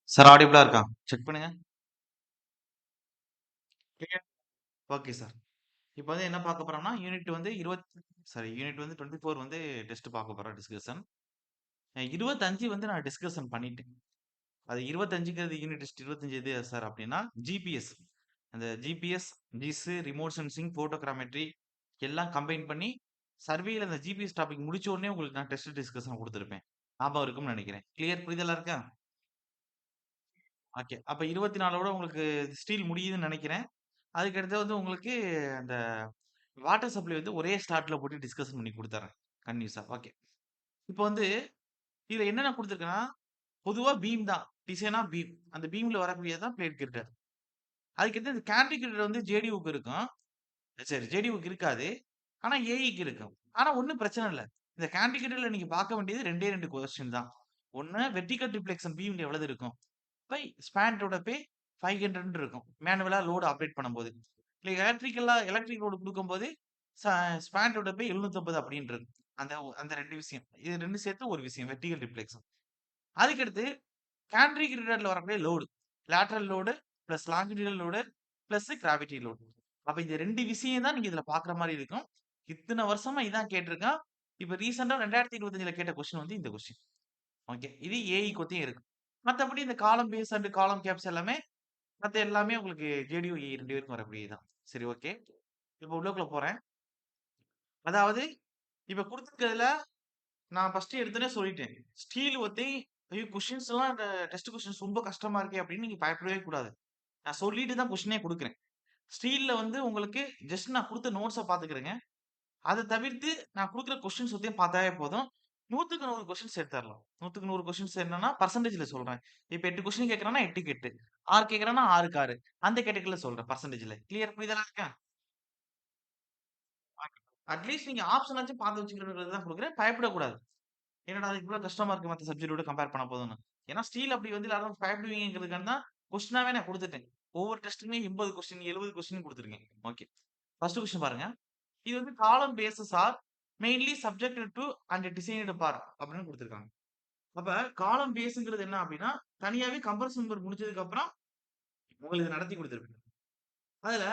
Sir ஆடிபிளா இருக்கா? Check பண்ணுங்க. Clear. Okay sir. இப்போ வந்து என்ன பார்க்க போறோம்னா, யூனிட் வந்து 24 வந்து டெஸ்ட் பார்க்க போறோம் டிஸ்கஷன். 25 வந்து நான் டிஸ்கஷன் பண்ணிட்டேன். அது 25ங்கிறது யூனிட் டெஸ்ட் 25 எது சார் அப்படின்னா, ஜிபிஎஸ். அந்த ஜிபிஎஸ், ஜிஸ், ரிமோட் சென்சிங், ஃபோட்டோகிராமெட்ரி எல்லாம் கம்பைன் பண்ணி சர்வேல அந்த ஜிபிஎஸ் டாபிக் முடிச்ச உடனே உங்களுக்கு நான் டெஸ்ட் டிஸ்கஷன் குடுத்திருப்பேன். ஞாபகம் இருக்கும்னு நெனைக்கிறேன். கிளியர் புரிதலா இருக்கா? ஓகே. அப்ப 24ஓட உங்களுக்கு ஸ்டீல் முடியுதுன்னு நெனைக்கிறேன். அதுக்கு அடுத்து வந்து உங்களுக்கு அந்த வாட்டர் சப்ளை வந்து ஒரே ஸ்லாட்ல போட்டு டிஸ்கஷன் பண்ணி குடுத்துர்றேன். கன்டினியூஸா. ஓகே. இப்போ வந்து இதுல என்னென்ன குடுத்துருக்கேன்னா, பொதுவா பீம் தான். டிசைனா பீம். அந்த பீம்ல வரக்கூடியது தான் பிளேட் கிரிட்டர். அதுக்கடுத்து இந்த கேண்டில் கிரிட்டர் வந்து ஜேடியூக்கு இருக்கும். சரி ஜேடியூக்கு இருக்காது. ஆனா ஏஇக்கு இருக்கும். ஆனா ஒண்ணும் பிரச்சனை இல்ல. இந்த கேண்டில் கிரிட்டர்ல நீங்க பார்க்க வேண்டியது 2 கொஸ்டின் தான். ஒண்ணு வெர்டிகல் ரிஃப்ளெக்ஷன் பீம் எவ்வளவு இருக்கும்? பை ஸ்பானோட பே 500 இருக்கும். மேனுவலா லோட் ஆப்பரேட் பண்ணும்போது. இல்ல எலக்ட்ரிக் லோடு குடுக்கும்போது ஸ்பானோட பே 750 அப்படின்னு இருக்கும். அந்த அந்த 2 விஷயம். இது 2 சேர்த்து ஒரு விஷயம். Vertical reflection. அதுக்கடுத்து கேன்ட்ரிக் கிரிட்டர்ல வரக்கூடிய load. Lateral load plus longitudinal load plus gravity load. அப்ப இந்த 2 விஷயம் தான் நீங்க இதுல பார்க்குற மாரி இருக்கும். இத்தன வருஷமா இதான் கேட்டிருக்கான். இப்ப ரீசென்ட்டா 2025ல கேட்ட கொஸ்டின் வந்து இந்த கொஸ்டின். ஓகே. இது ஏஇ கொத்தையும் இருக்கு. மத்தபடி இந்த காலம் பேஸ் அண்ட் காலம் கேப்ஸ் எல்லாமே மத்த எல்லாமே உங்களுக்கு ஜேடியூ, ஏஇ 2 பேருக்கும் வரக்கூடியது தான். சரி ஓகே. இப்ப உள்ளுக்குள்ள போறேன். அதாவது இப்ப குடுத்திருக்கிறதுல நான் ஃபர்ஸ்ட் எடுத்தோனே சொல்லிட்டேன். ஸ்டீல் ஒத்தி ஐயோ! கொஸ்டின்ஸ்லாம் டெஸ்ட் கொஸ்டின்ஸ் ரொம்ப கஷ்டமா இருக்கே அப்படின்னு நீங்க பயப்படவே கூடாது. நான் சொல்லிட்டு தான் கொஸ்டினே குடுக்குறேன். ஸ்டீல்ல வந்து உங்களுக்கு ஜஸ்ட் நான் குடுத்த நோட்ஸ பார்த்துக்கிறேங்க. அத தவிர்த்து நான் குடுக்குற கொஸ்டின்ஸ் பத்தியும் பார்த்தாவே போதும். 100க்கு 100 கொஸ்டின்ஸ் எடுத்துறலாம். 100க்கு 100 கொஸ்டின்ஸ் என்னன்னா பெர்சன்டேஜ்ல சொல்றேன். இப்ப 8 கொஸ்டின் கேட்கறான்னா 8க்கு 8. 6 கேட்கறான்னா 6க்கு 6. அந்த கேட்டகரில சொல்றேன் பெர்சன்டேஜ்ல. கிளியர் புரியுதா இருக்கா? அட்லீஸ்ட் நீங்க ஆப்ஷனாச்சும் பார்த்து வச்சுக்கிறதுக்கு தான் குடுக்குறேன். பயப்படக்கூடாது. என்னடா இது இவ்ளோ கஷ்டமா இருக்கு மத்த சப்ஜெக்ட்டோட கம்பேர் பண்ண போதுன்னு. ஏன்னா ஸ்டீல் அப்படி வந்து எல்லாரும் பயப்படுவீங்கங்கிறதுக்காக தான் கொஸ்டினாவே நான் குடுத்துட்டேன். ஒவ்வொரு டெஸ்ட்டுமே 80 கொஸ்டின், 70 கொஸ்டின் குடுத்துருக்கேன். ஓகே. ஃபர்ஸ்ட் கொஸ்டின் பாருங்க. இது வந்து column bases are mainly subjected to and designed for அப்படின்னு குடுத்துருக்காங்க. அப்ப காலம் பேஸ்ங்கிறது என்ன அப்படின்னா, தனியாவே கம்ப்ரஷன் நம்பர் முடிச்சதுக்கு அப்புறம் உங்களுக்கு நடத்தி குடுத்துருப்பேன். அதுல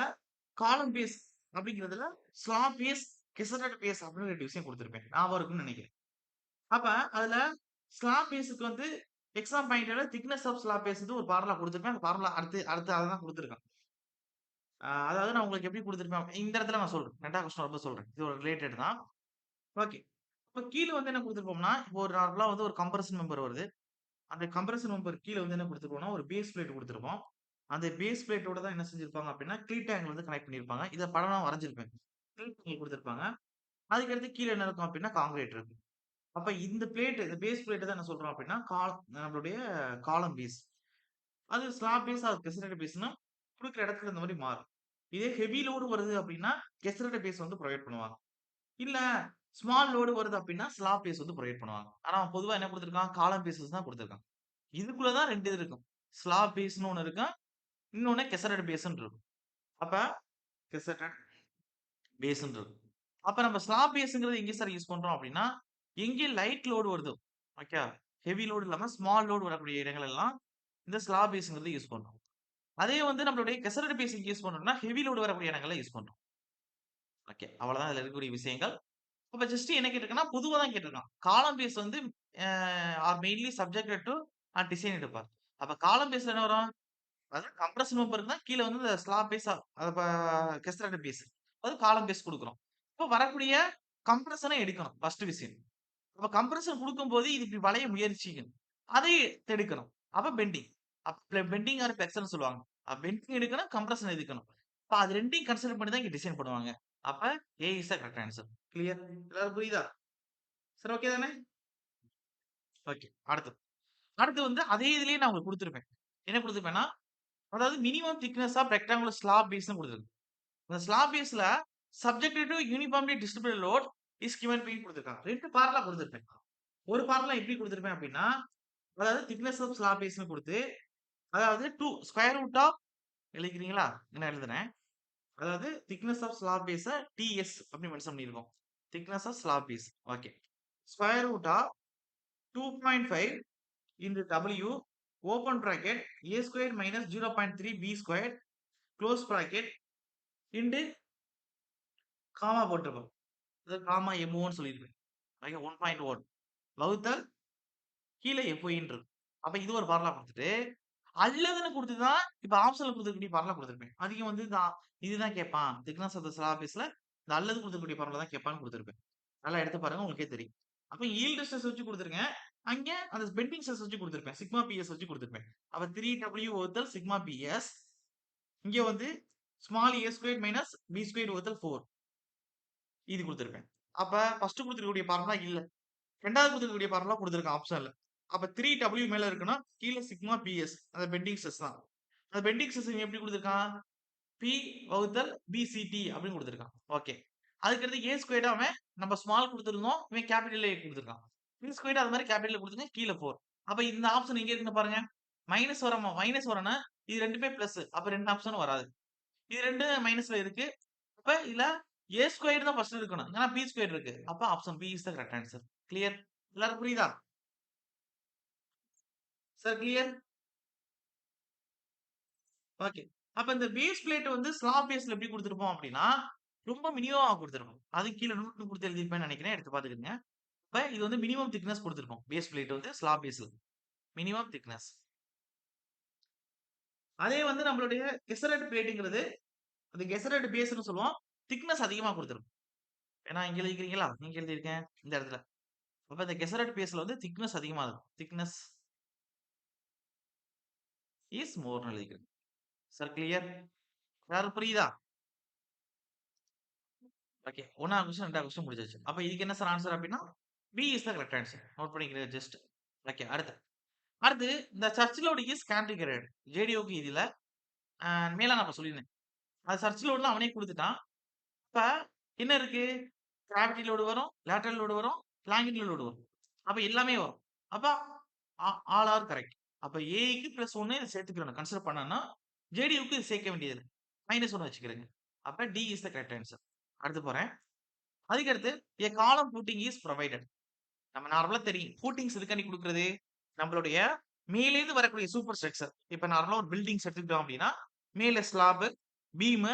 காலம் பேஸ் அப்படிங்கிறதுல ஸ்லாப் பேஸ், கெசரட் பேஸ் அப்படின்னு 2 விஷயம் குடுத்துருப்பேன். ஞாபகம் இருக்கும்னு நெனைக்கிறேன். அப்ப அதுல ஸ்லாப் பேஸ்க்கு வந்து எக்ஸாம் பாயிண்ட்ல திக்னஸ் ஆஃப் ஸ்லாப் பேஸ் வந்து ஒரு ஃபார்முலா குடுத்துருப்பேன். அந்த ஃபார்முலா அடுத்து அடுத்து அததான் குடுத்துருக்கான். அதாவது நான் உங்களுக்கு எப்படி குடுத்துருப்பேன் இந்த இடத்துல நான் சொல்றேன். 2வது கொஸ்டின் வரும்போது சொல்றேன். இது ஒரு ரிலேட்டட் தான். ஓகே. இப்ப கீழ வந்து என்ன குடுத்துருப்போம்னா, இப்போ ஒரு நார்மலா வந்து ஒரு கம்ப்ரஷன் மெம்பர் வருது. அந்த கம்ப்ரஷன் மெம்பர் கீழ வந்து என்ன குடுத்துருப்போம்னா, ஒரு பேஸ் பிளேட் குடுத்துருப்போம். அந்த பேஸ் பிளேட்டோட தான் என்ன செஞ்சிருப்பாங்க அப்படின்னா, க்ளீட் ஆங்கிள் வந்து கனெக்ட் பண்ணியிருப்பாங்க. இத படமா வரைஞ்சிருப்பேன். க்ளீட் ஆங்கிள் குடுத்துருப்பாங்க. அதுக்கடுத்து கீழ என்ன இருக்கும் அப்படின்னா, கான்கிரீட் இருக்கும். அப்ப இந்த பிளேட் இந்த பேஸ் பிளேட் தான் என்ன சொல்றோம் அப்படின்னா, நம்மளுடைய காலம் பேஸ். அது ஸ்லாப் பேஸ் ஆர் கெசரேட்டட் பேஸ்னா குடுக்குற இடத்துல இந்த மாரி மாறும். இதே ஹெவி லோடு வருது அப்படின்னா, கெசரேட்டட் பேஸ் வந்து புரொவைட் பண்ணுவாங்க. இல்ல ஸ்மால் லோடு வருது அப்படின்னா, ஸ்லாப் பேஸ் வந்து புரொவைட் பண்ணுவாங்க. ஆனா அவன் பொதுவா என்ன குடுத்திருக்கான்? காலம் பேஸஸ் தான் குடுத்திருக்கான். இதுக்குள்ள தான் 2 இது இருக்கும். ஸ்லாப் பேஸ்ன்னு ஒண்ணு இருக்கும். இன்னொன்னு கெசரேட்டட் பேஸ்ன்னு இருக்கும். அப்ப கெசரேட்டட் பேஸ்ன்னு இருக்கும். அப்ப நம்ம ஸ்லாப் பேஸ்ங்கிறது எங்க சார் யூஸ் பண்றோம் அப்படின்னா, எங்கே லைட் லோடு வருதோ, ஓகே. ஹெவி லோடு இல்லாம ஸ்மால் லோடு வரக்கூடிய இடங்கள் எல்லாம் இந்த ஸ்லாப் பேஸ்ங்கிறது யூஸ் பண்றோம். அதே வந்து நம்மளுடைய கெசரேட்டட் பேஸ் எங்க யூஸ் பண்றோம்னா, ஹெவி லோடு வரக்கூடிய இடங்கள்ல யூஸ் பண்றோம். ஓகே. அவ்வளவுதான் இதுல இருக்கக்கூடிய விஷயங்கள். அப்ப ஜஸ்ட் என்ன கேட்டிருக்கான்னா, பொதுவா தான் கேட்டிருக்கான். காலம் பேஸ் வந்து uh are mainly subjected to design எடுப்பார். அப்ப காலம் பேஸ்ல என்ன வரும்? அதாவது கம்ப்ரஷன் மெம்பர் இருந்தா கீழ வந்து இந்த ஸ்லாப் பேஸ் அப்ப கெஸ்டரேட்டட் பேஸ். அது காலம் பேஸ் குடுக்குறோம். இப்ப வரக்கூடிய கம்ப்ரஷன எடுக்கணும். ஃபர்ஸ்ட் விஷயம். அப்ப கம்ப்ரஷன் குடுக்கும்போது இது இப்படி வளைய முயற்சிக்கும். அதை எடுக்கணும். அப்ப பெண்டிங். பெண்டிங் ஆர் ஃப்ளெக்ஷன்னு சொல்லுவாங்க. பெண்டிங் எடுக்கணும், கம்ப்ரஷன் எடுக்கணும். அப்ப அது 2யும் கன்சிடர் பண்ணி தான் இங்க டிசைன் பண்ணுவாங்க. அப்ப ஏ is the correct answer. Clear? எல்லாரும் புரியுதா? சரி ஓகே தானே? ஓகே. அடுத்து. அடுத்து வந்து அதே இதுலயே நான் உங்களுக்கு குடுத்திருப்பேன். என்ன குடுத்திருப்பேன்னா, அதாவது minimum thickness of rectangular slab பேஸ்ன்னு குடுத்திருக்கும். அந்த ஸ்லாப் பேஸ்ல subjected to uniformly distributed load is given by குடுத்திருக்காங்க. 2 பார்ட்லா குடுத்திருப்பேன். ஒரு பார்ட்ல எப்படி குடுத்திருப்பேன் அப்படின்னா, அதாவது திக்னெஸ் ஆஃப் ஸ்லாப் பேஸ்ன்னு குடுத்து, அதாவது 2 ஸ்கொயர் ரூட் ஆஃப் எழுதிக்கிறீங்களா? நான் எழுதுறேன். அதாவது thickness of slab base TS அப்படி மென்ஷன் பண்ணியிருக்கோம். Thickness of slab base. Okay. Square root of 2.5 into W open bracket A squared minus 0.3 B squared close bracket into gamma போட்டிருப்போம். இது gamma M1 சொல்லியிருப்பேன். Okay 1.1 வகுத்தல் கீழே FYன்றது. அப்ப இது ஒரு ஃபார்முலா கொடுத்துட்டு அல்லதுன்னு கொடுத்துதான் இப்ப ஆப்ஷன்ல கொடுத்துருக்கக்கூடிய ஃபார்முலா கொடுத்துருப்பேன். அதிகம் வந்து இதுதான் கேட்பான். திக்னஸ் ஆஃப் த ஸ்லாப் பேஸ்ல இந்த அல்லது கொடுத்துருக்கக்கூடிய ஃபார்முலா தான் கேட்பான்னு கொடுத்துருப்பேன். நல்லா எடுத்து பாருங்க உங்களுக்கே தெரியும். அப்ப ஈல்டு ஸ்ட்ரெஸ் வச்சு கொடுத்துருக்கேன். அங்க அந்த பெண்டிங் ஸ்ட்ரெஸ் வச்சு கொடுத்துருப்பேன். சிக்மா பிஎஸ் வச்சு கொடுத்துருப்பேன். அப்ப 3W வகுத்தல் சிக்மா பிஎஸ் இங்க வந்து small A square minus B square வகுத்தல் 4 இது கொடுத்துருப்பேன். அப்ப ஃபர்ஸ்ட் கொடுத்துருக்கக்கூடிய ஃபார்முலா இல்ல. ரெண்டாவது கொடுத்துருக்கக்கூடிய ஃபார்முலா கொடுத்துருக்கேன் ஆப்ஷன்ல. அப்ப 3W மேல இருக்குன்னா கீழே சிக்மா பிஎஸ் அந்த பெண்டிங் ஸ்ட்ரெஸ் தான். அந்த பெண்டிங் ஸ்ட்ரெஸ் எப்படி கொடுத்துருக்கான்? பி வகுத்தல் பிசிடி அப்படின்னு கொடுத்துருக்கான். ஓகே. அதுக்கடுத்து ஏ ஸ்கொயர்டா அவன் நம்ம ஸ்மால் கொடுத்துருந்தோம், இவன் கேபிட்டல் ஏ கொடுத்துருக்கான். பி ஸ்கொயர்டா அது மாதிரி கேபிட்டல் கொடுத்துருங்க கீழே 4. அப்ப இந்த ஆப்ஷன் எங்க இருக்குன்னு பாருங்க. மைனஸ் வரனா இது ரெண்டுமே பிளஸ். அப்ப ரெண்டு ஆப்ஷனும் வராது. இது ரெண்டு மைனஸ்ல இருக்கு. அப்ப இதுல ஏ ஸ்கொயர் தான் ஃபர்ஸ்ட் இருக்கணும். ஏன்னா பி ஸ்கொயர் இருக்கு. அப்ப option B is the correct answer. Clear? எல்லாரும் புரியுதா? Sir clear? ஓகே. அப்ப இந்த பேஸ் பிளேட் வந்து ஸ்லாப் பேஸ்ல எப்படி கொடுத்திருப்போம் அப்படின்னா ரொம்ப மினிமமா கொடுத்திருப்போம். அது கீழே நோட் கொடுத்து எழுதிருப்பேன்னு நினைக்கிறேன். எடுத்து பாத்துக்கோங்க. இப்ப இது வந்து மினிமம் திக்னஸ் கொடுத்திருப்போம். பேஸ் பிளேட் வந்து ஸ்லாப் பேஸ்ல மினிமம் திக்னஸ். அதே வந்து நம்மளுடைய கெசரட் பிளேட்டுங்கிறது அது கெசரட் பேஸ்னு சொல்லுவோம். திக்னஸ் அதிகமா கொடுத்திருக்கும். ஏன்னா இங்க எழுதிக்கிறீங்களா? நீங்க எழுதியிருக்கேன் இந்த இடத்துல. அப்ப இந்த கெசரட் பேஸ்ல வந்து திக்னஸ் அதிகமா இருக்கும். திக்னஸ் இஸ் மோர்னு எழுதிக்கிறேன். Sir clear? யாரும் புரியுதா? ஓகே. 1வது கொஸ்டின் 2வது கொஸ்டின் முடிஞ்சிருச்சு. அப்ப இதுக்கு என்ன சார் ஆன்சர் அப்படின்னா B is the correct answer. Note பண்ணிக்கிறேன் ஜஸ்ட். ஓகே. அடுத்து இந்த சர்ச் லோட் இஸ் கான்ஃபிகரட். ஜேடிஓக்கு இதுல மேல நான் இப்ப சொல்லியிருந்தேன். அது சர்ச் லோட்ல அவனே கொடுத்துட்டான். இப்ப என்ன இருக்கு? கிராவிட்டி லோடு வரும், லேட்டரல் லோடு வரும், லாங்கிடுலர் லோடு வரும். அப்ப எல்லாமே வரும். அப்ப ஆல் ஆர் கரெக்ட். அப்ப ஏக்கு பிளஸ் 1 இதை சேர்த்துக்கிறோம் கன்சிடர் பண்ணனா ஜேடியூக்கு இது சேர்க்க வேண்டியது -1 வச்சுக்கிறேங்க. அப்ப D is the correct answer. அடுத்து போறேன். அதுக்கடுத்து a column footing is provided. நம்ம நார்மலா தெரியும். ஃபூட்டிங்ஸ் எதுக்காண்டி குடுக்குறது? நம்மளுடைய மேலேருந்து வரக்கூடிய சூப்பர் ஸ்ட்ரக்சர். இப்ப நார்மலா ஒரு பில்டிங்ஸ் எடுத்துக்கிட்டோம் அப்படின்னா, மேல ஸ்லாப், பீம்,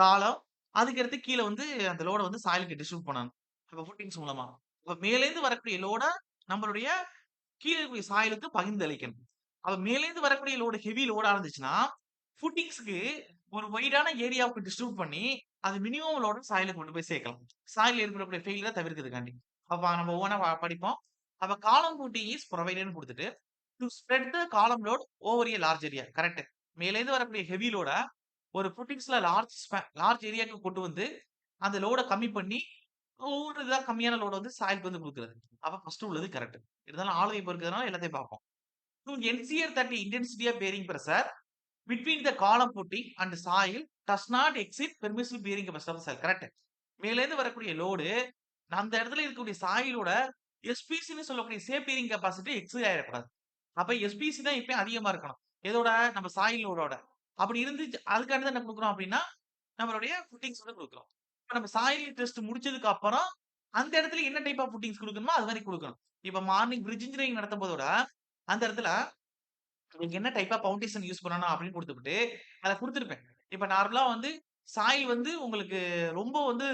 காலம் அதுக்கடுத்து கீழ வந்து அந்த லோட வந்து சாயிலுக்கு டிஸ்ட்ரிபியூட் பண்ணணும். அப்ப ஃபூட்டிங்ஸ் மூலமா. அப்ப மேலேருந்து வரக்கூடிய லோட நம்மளுடைய கீழ இருக்கக்கூடிய சாயிலுக்கு பகிர்ந்தளிக்கணும். அப்ப மேலேருந்து வரக்கூடிய லோடு ஹெவி லோடா இருந்துச்சுன்னா, ஃபூட்டிங்ஸ்க்கு ஒரு வைடான ஏரியாவுக்கு டிஸ்ட்ரிபியூட் பண்ணி, அது மினிமம் லோட சாயிலுக்கு கொண்டு போய் சேர்க்கலாம். சாயில்ல ஏற்படக்கூடிய ஃபெயிலியர தவிர்க்கிறதுக்காண்டி. அப்ப நம்ம ஒவ்வொன்னா படிப்போம். அப்ப காலம் ஃபூட்டிங் இஸ் புரோவைடட்னு குடுத்துட்டு, to spread the column load over a large area. Correct. மேலேருந்து வரக்கூடிய ஹெவி லோட ஒரு ஃபுட்டிங்ஸ்ல லார்ஜ் ஏரியாக்கு கொண்டு வந்து, அந்த லோட கம்மி பண்ணி, ஒவ்வொரு இதா கம்மியான லோட வந்து சாயிலுக்கு வந்து குடுக்குறது. அப்ப ஃபர்ஸ்ட் உள்ளது கரெக்ட். இருந்தாலும் ஆளுகை பொறுக்கிறதுனால எல்லாத்தையும் பார்ப்போம். To ensure that the intensity of bearing pressure between the column footing and soil does not exceed permissible bearing capacity of the soil. Correct. மேலேருந்து வரக்கூடிய லோடு அந்த இடத்துல இருக்கக்கூடிய சாயிலோட எஸ்பிசின்னு சொல்லக்கூடிய சேஃப் பீரிங் கெப்பாசிட்டி எக்ஸீட் ஆயிடக்கூடாது. அப்ப எஸ்பிசி தான் எப்பயும் அதிகமா இருக்கணும். எதோட? நம்ம சாயில் லோடோட. அப்படி இருந்துச்சு அதுக்காண்டி தான் என்ன கொடுக்குறோம் அப்படின்னா, நம்மளுடைய ஃபுட்டிங்ஸ் வந்து கொடுக்குறோம். இப்ப நம்ம சாயில் டெஸ்ட் முடிச்சதுக்கு அப்புறம் அந்த இடத்துல என்ன டைப் ஆஃப் ஃபுட்டிங்ஸ் கொடுக்கணுமோ அது மாதிரி கொடுக்கணும். இப்ப மார்னிங் பிரிட்ஜ் இன்ஜினியரிங் நடத்தும் போதோட அந்த இடத்துல நீங்க என்ன டைப் ஆஃப் ஃபவுண்டேஷன் யூஸ் பண்ணணும் அப்படின்னு கொடுத்துட்டு அதை கொடுத்துருப்பேன். இப்ப நார்மலா வந்து சாயில் வந்து உங்களுக்கு ரொம்ப வந்து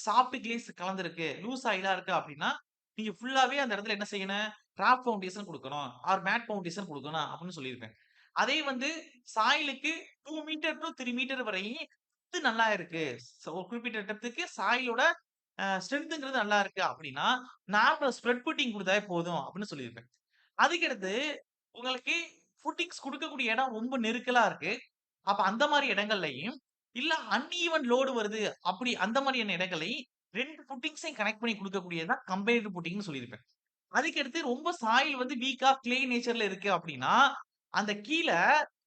சாஃப்ட் கிளேஸ் கலந்துருக்கு, லூஸ் ஆயிலா இருக்கு அப்படின்னா, நீங்க ஃபுல்லாவே அந்த இடத்துல என்ன செய்யணும்? டிராப் ஃபவுண்டேஷன் குடுக்கணும். ஆர் மேட் ஃபவுண்டேஷன் குடுக்கணும் அப்படின்னு சொல்லியிருப்பேன். அதே வந்து சாயிலுக்கு 2 மீட்டர் டூ 3 மீட்டர் வரை இது நல்லா இருக்கு. ஒரு குறிப்பிட்ட இடத்துக்கு சாயிலோட ஸ்ட்ரென்த்ங்கிறது நல்லா இருக்கு அப்படின்னா, நார்மல் ஸ்ப்ரெட் புட்டிங் குடுத்தாவே போதும் அப்படின்னு சொல்லியிருப்பேன். அதுக்கடுத்து உங்களுக்கு ஃபுட்டிங்ஸ் குடுக்கக்கூடிய இடம் ரொம்ப நெருக்கலா இருக்கு. அப்ப அந்த மாரி இடங்கள்லயும், இல்ல அன்ஈவன் லோடு வருது அப்படி அந்த மாரியான இடங்களையும் 2 ஃபுட்டிங்ஸையும் கனெக்ட் பண்ணி குடுக்கக்கூடியது தான் கம்பைன்டு ஃபுட்டிங்ன்னு சொல்லியிருப்பேன். அதுக்கடுத்து ரொம்ப சாயில் வந்து வீக்கா கிளே நேச்சர்ல இருக்கு அப்படின்னா, அந்த கீழ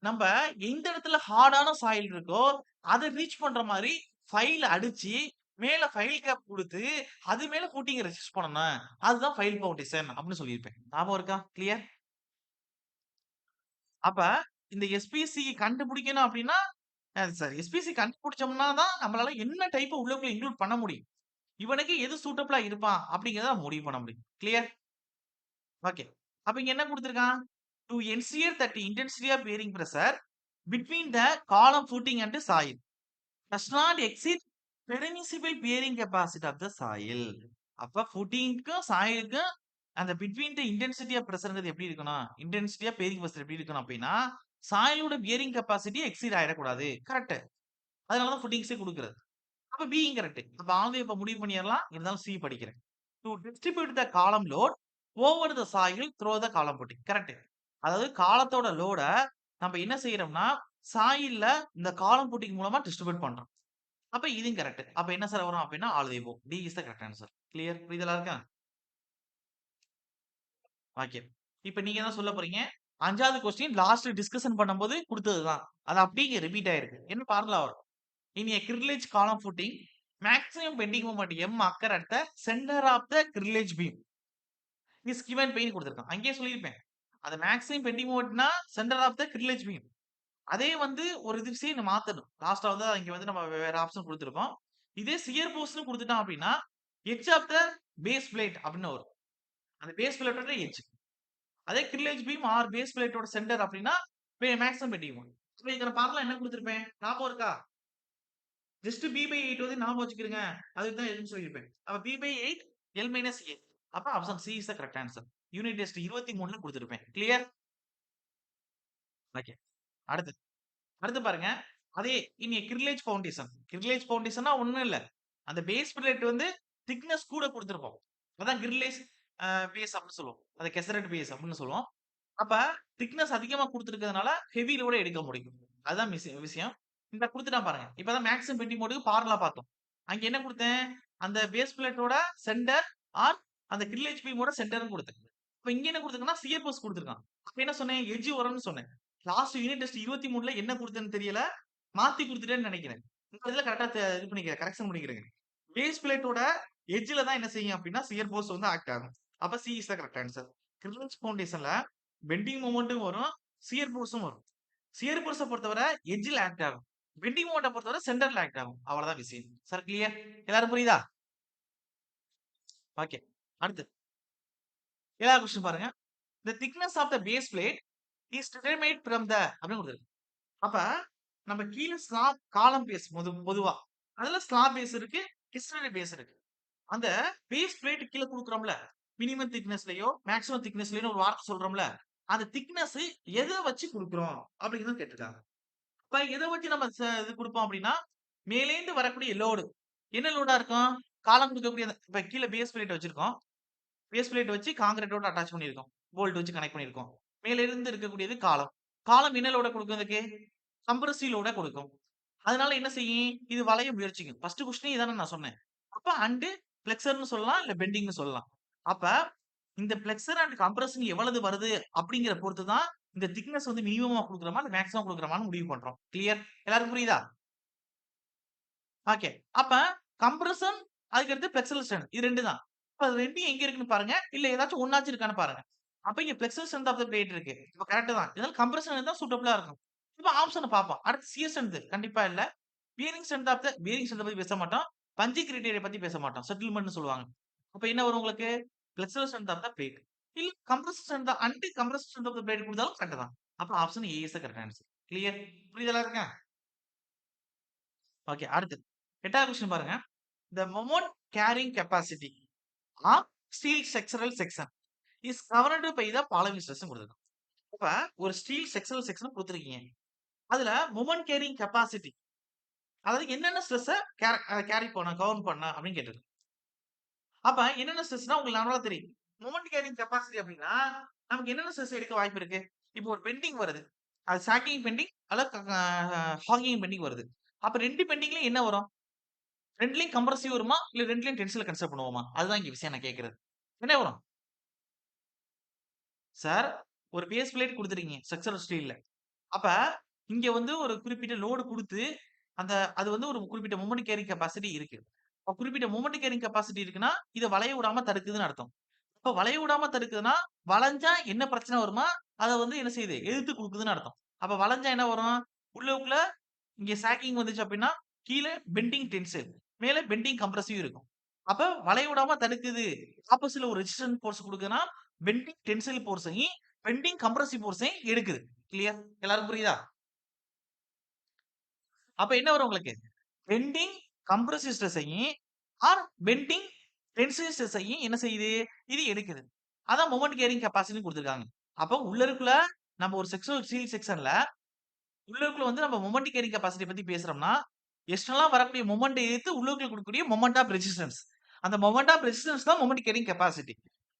நம்ப எந்த இடத்துல ஹார்டான சாயில் இருக்கோ, அத ரீச் பண்ற மாரி ஃபைல் அடிச்சு, மேல ஃபைல் கேப் குடுத்து, அது மேல ஃபூட்டிங்க ரெசிஸ்ட் பண்ணணும். அதுதான் ஃபைல் ஃபவுண்டேஷன் அப்படின்னு சொல்லியிருப்பேன். ஞாபகம் இருக்கா? கிளியர்? அப்ப இந்த எஸ்பிசி கண்டுபிடிக்கணும் அப்படின்னா, சாரி எஸ்பிசி கண்டுபிடிச்சோம்னா தான் நம்மளால என்ன டைப் உள்ளுக்குள்ள இன்க்ளூட் பண்ண முடியும். இவனுக்கு எது சூட்டபிளா இருப்பான் அப்படிங்கிறத முடிவு பண்ண முடியும். கிளியர்? ஓகே. அப்ப இங்க என்ன குடுத்திருக்கான்? To ensure that the intensity of bearing pressure between the column footing and soil does not exceed permissible bearing capacity of the soil. அப்ப ஃபுட்டிங்க்கும் சாயிலுக்கும் அந்த பிட்வீன் த இன்டென்சிட்டி ஆஃப் பிரஷர்ங்கிறது எப்படி இருக்கணும்? இன்டென்சிட்டி ஆஃப் பேரிங் பிரஷர் எப்படி இருக்கணும் அப்படின்னா, சாயிலோட bearing capacity exceed ஆயிடக்கூடாது. Correct. அதனால தான் ஃபுட்டிங்ஸே குடுக்குறது. அப்ப பி இன்கரெக்ட். அப்ப ஆல்வே இப்ப முடிவு பண்ணிரலாம். இருந்தாலும் சி படிக்கிறேன். To distribute the column load over the soil through the column footing. Correct. அதாவது காலத்தோட லோட நம்ம என்ன செய்யறோம்னா, சாயில்ல இந்த காலம் புட்டிங் மூலமா டிஸ்ட்ரிபியூட் பண்றோம். அப்ப இதுவும் கரெக்ட். அப்ப என்ன சார் வரும் அப்படின்னா all the above. D is the correct answer. Clear? புரியுதலா இருக்கா? ஓகே. இப்ப நீங்க என்ன சொல்ல போறீங்க? 5வது கொஸ்டின் லாஸ்ட் டிஸ்கஷன் பண்ணும்போது குடுத்ததுதான். அது அப்படியே இங்க ரிப்பீட் ஆயிருக்கு. என்ன ஃபார்முலா வரும்? In a cartilage column footing, maximum bending moment M occur at the center of the cartilage beam is given by கொடுத்திருக்கான். அங்கேயே சொல்லியிருப்பேன். அது maximum bending momentனா center of the cartilage beam. அதே வந்து ஒரு விஷயம் மாத்தணும். லாஸ்டா வந்து இங்க வந்து நம்ம வேற ஆப்ஷன் கொடுத்திருக்கோம். இதே சியர் போர்ஸ்னு கொடுத்துட்டான் அப்படின்னா edge of the base plate அப்படின்னு வரும். அந்த பேஸ் பிளேட்டோட எட்ஜ். அதே கிரிலேஜ் பீம் ஆர் பேஸ் பிளேட்டோட சென்டர் அப்படின்னா மேக்ஸிமம் பெண்டிங் மோமெண்ட். இப்போ இதுல பார்க்கலாம் என்ன கொடுத்திருப்பேன்? ஞாபகம் இருக்கா? ஜஸ்ட் பி பை 8 வந்து ஞாபகம் வச்சுக்கிறங்க. அதுக்கு தான் எதுன்னு சொல்லியிருப்பேன். அப்ப B by 8 L minus A. அப்ப option C is the correct answer. Unit test 23ல கொடுத்திருப்பேன். கிளியர்? ஓகே. அடுத்து அடுத்து பாருங்க. அதே இன் கிரிலேஜ் ஃபவுண்டேஷன். கிரிலேஜ் ஃபவுண்டேஷன்னா ஒண்ணும் இல்ல. அந்த பேஸ் பிளேட் வந்து திக்னஸ் கூட கொடுத்திருப்போம். அதான் கிரிலேஜ் பேஸ் அப்படின்னு சொல்லுவோம். அது கெசரட் பேஸ் அப்படின்னு சொல்லுவோம். அப்ப திக்னஸ் அதிகமா குடுத்திருக்கிறதுனால ஹெவி லோட எடுக்க முடியும். அதுதான் விஷயம். இந்த குடுத்துட்டான் பாருங்க. இப்பதான் மேக்ஸிமம் பெண்டிங் மோடுக்கு ஃபார்முலா பார்த்தோம். அங்க என்ன குடுத்தேன்? அந்த பேஸ் பிளேட்டோட சென்டர் ஆர் அந்த கிரில் பீமோட சென்டர்னு குடுத்தேன். இப்ப இங்க என்ன குடுத்திருக்கான்னா, சியர் போர்ஸ் குடுத்திருக்கான். அப்ப என்ன சொன்னேன்? எட்ஜ் வரும்னு சொன்னேன். லாஸ்ட் யூனிட் டெஸ்ட் 23ல என்ன குடுத்தேன்னு தெரியல. மாத்தி குடுத்துட்டேன்னு நெனைக்கிறேன். இந்த இதுல கரெக்ட்டா இது பண்ணிக்கிறேன். கரெக்ஷன் பண்ணிக்கிறேங்க. பேஸ் பிளேட்டோட எட்ஜ்ல தான் என்ன செய்யும் அப்டின்னா, சியர் போர்ஸ் வந்து ஆக்ட் ஆகும். அப்ப C is the correct answer. Grillage ஃபவுண்டேஷன்ல பெண்டிங் மொமெண்ட்டும் வரும். சியர் போர்ஸும் வரும். சியர் போர்ஸ பொறுத்தவரை எட்ஜ்ல ஆக்ட் ஆகும். பெண்டிங் மொமெண்ட்ட பொறுத்தவரை சென்டர்ல ஆக்ட் ஆகும். அவ்வளவுதான் விஷயம். Sir clear? எல்லாரும் புரியுதா? ஓகே. அடுத்து 7வது கொஸ்டின் பாருங்க. The thickness of the base plate is determined from the அப்படின்னு கொடுத்திருக்கு. அப்ப நம்ம கீழ ஸ்லாப் காலம் பேஸ் பொதுவா. அதுல ஸ்லாப் பேஸ் இருக்கு, ஹிஸ்டரி பேஸ் இருக்கு. அந்த பேஸ் பிளேட் கீழ குடுக்குறோம்ல, மினிமம் திக்னஸ்லயோ, மேக்ஸிமம் திக்னஸ்லயோ ஒரு வார்த்தை சொல்றோம்ல, அந்த திக்னஸ் எத வச்சு குடுக்குறோம் அப்படிங்கிறத கேட்டிருக்காங்க. இப்ப எத வச்சு நம்ம இது குடுப்போம் அப்படின்னா, மேலேந்து வரக்கூடிய லோடு. என்ன லோடா இருக்கும்? காலம் குடுக்கக்கூடிய இப்ப கீழ பேஸ் பிளேட் வச்சிருக்கோம். பேஸ் பிளேட் வச்சு கான்கிரீட்டோட அட்டாச் பண்ணியிருக்கோம். போல்ட் வச்சு கனெக்ட் பண்ணியிருக்கோம். மேல இருந்து இருக்கக்கூடியது காலம். காலம் என்ன லோட குடுக்கும் இதுக்கு? கம்ப்ரசிவ் லோட குடுக்கும். அதனால என்ன செய்யும்? இது வளைய முயற்சிக்கும். ஃபர்ஸ்ட் கொஸ்டினே இதானே நான் சொன்னேன். அப்ப அண்ட் பிளெக்ஸர்ன்னு சொல்லலாம், இல்ல பெண்டிங்ன்னு சொல்லலாம். அப்ப இந்த பிளெக்ஸர் அண்ட் கம்ப்ரஷன் எவ்வளவு வருது அப்படிங்கிற பொறுத்து தான் இந்த திக்னஸ் வந்து மினிமமா குடுக்குறோமா, இல்ல மேக்ஸிமம் குடுக்குறோமான்னு முடிவு பண்றோம். கிளியர்? எல்லாருக்கும் புரியுதா? ஓகே. அப்ப கம்ப்ரஷன் அதுக்கடுத்து பிளெக்ஸர் ஸ்ட்ரென்த் இது 2 தான். அப்ப அது 2ம் எங்க இருக்குன்னு பாருங்க. இல்ல ஏதாச்சும் ஒண்ணாச்சும் இருக்கான்னு பாருங்க. அப்ப இங்க பிளெக்ஸர் ஸ்ட்ரென்த் ஆஃப் த பிளேட் இருக்கு. இப்ப கரெக்ட் தான். இதனால கம்ப்ரஷன் இருந்தா சூட்டபிளா இருக்கும். இப்ப ஆப்ஷன பார்ப்போம். அடுத்து சியர் ஸ்ட்ரென்த் கண்டிப்பா இல்ல. Bearing strength of the bearing strength பத்தி பேச மாட்டோம். பஞ்சிங் கிரைட்டீரியா பத்தி பேச மாட்டோம். செட்டில்மென்ட்னு சொல்லுவாங்க. அப்ப என்ன வரும் உங்களுக்கு? Flexure strength of the plate. இல்ல compression strength and compression strength of the plate குடுத்தாலும் கரெக்ட் தான். அப்ப option A is the correct answer. Clear? புரியுதா இருக்கா? ஓகே. அடுத்து 8வது கொஸ்டின் பாருங்க. The moment carrying capacity of steel structural section is covered by the following stress குடுத்திருக்காங்க. இப்ப ஒரு ஸ்டீல் செக்ஷனல் செக்ஷன் குடுத்திருக்கீங்க. அதுல மொமெண்ட் கேரிங் கெப்பாசிட்டி அதாவது என்னென்ன ஸ்ட்ரெஸ்ஸ கேரி பண்ண கவர்ன் பண்ண அப்படின்னு கேட்டிருக்கு. அப்ப என்னென்ன ஸ்ட்ரெஸ்னா உங்களுக்கு நார்மலா தெரியும். மொமெண்ட் கேரிங் கெப்பாசிட்டி அப்படின்னா நமக்கு என்னென்ன ஸ்ட்ரெஸ் எடுக்க வாய்ப்பு இருக்கு? இப்போ ஒரு பெண்டிங் வருது. அது சாக்கிங் பெண்டிங் அல்லது ஹாங்கிங் பெண்டிங் வருது. அப்ப 2 பெண்டிங்லயும் என்ன வரும்? 2லயும் கம்ப்ரசிவ் வருமா? இல்ல 2லயும் டென்ஷன்ல கன்சிடர் பண்ணுவோமா? அதுதான் இங்க விஷயம் நான் கேட்கிறது. என்ன வரும்? சார் ஒரு பேஸ் பிளேட் குடுத்துருக்கீங்க ஸ்ட்ரக்சரல் ஸ்டீல்ல. அப்ப இங்க வந்து ஒரு குறிப்பிட்ட லோடு குடுத்து, அந்த அது வந்து ஒரு குறிப்பிட்ட மொமெண்ட் கேரிங் கெப்பாசிட்டி இருக்கு. அப்ப குறிப்பிட்ட மொமெண்ட் கேரிங் கெப்பாசிட்டி இருக்குன்னா, இத வளைய விடாம தடுக்குதுன்னு அர்த்தம். அப்ப வளைய விடாம தடுக்குதுன்னா, வளைஞ்சா என்ன பிரச்சனை வருமா? அத வந்து என்ன செய்யுது? எதிர்த்து குடுக்குதுன்னு அர்த்தம். அப்ப வளைஞ்சா என்ன வரும்? உள்ளுக்குள்ள இங்க சாக்கிங் வந்துச்சு அப்டின்னா, கீழ பெண்டிங் டென்சைல், மேல பெண்டிங் கம்ப்ரசிவ் இருக்கும். அப்ப வளைய விடாம தடுக்குது. ஆப்போசிட்ல ஒரு ரெசிஸ்டன்ட் ஃபோர்ஸ் குடுக்குதுன்னா, பெண்டிங் டென்சைல் ஃபோர்ஸையும், பெண்டிங் கம்ப்ரசிவ் ஃபோர்ஸையும் எடுக்குது. கிளியர்? எல்லாருக்கும் புரியுதா? அப்ப என்ன வரும் உங்களுக்கு? பெண்டிங் கம்ப்ரசிவ் ஸ்ட்ரெஸ்ஸையும் ஆர் பெண்டிங் டென்சைல் ஸ்ட்ரெஸ்ஸையும் என்ன செய்யுது? இது எடுக்குது. அதான் மொமெண்ட் கேரிங் கெப்பாசிட்டின்னு குடுத்துருக்காங்க. அப்ப உள்ளுக்குள்ள நம்ம ஒரு செக்சுவல் ஸ்டீல் செக்ஷன்ல உள்ளுக்குள்ள வந்து நம்ம மொமெண்ட் கேரிங் கெப்பாசிட்டி பத்தி பேசுறோம்னா, எக்ஸ்டர்னலா வரக்கூடிய மொமெண்ட்ட எதிர்த்து உள்ளுக்குள்ள குடுக்கக்கூடிய மொமெண்ட் ஆஃப் ரெசிஸ்டன்ஸ். அந்த மொமெண்ட் ஆஃப் ரெசிஸ்டன்ஸ் தான் மொமெண்ட் கேரிங் கெப்பாசிட்டி.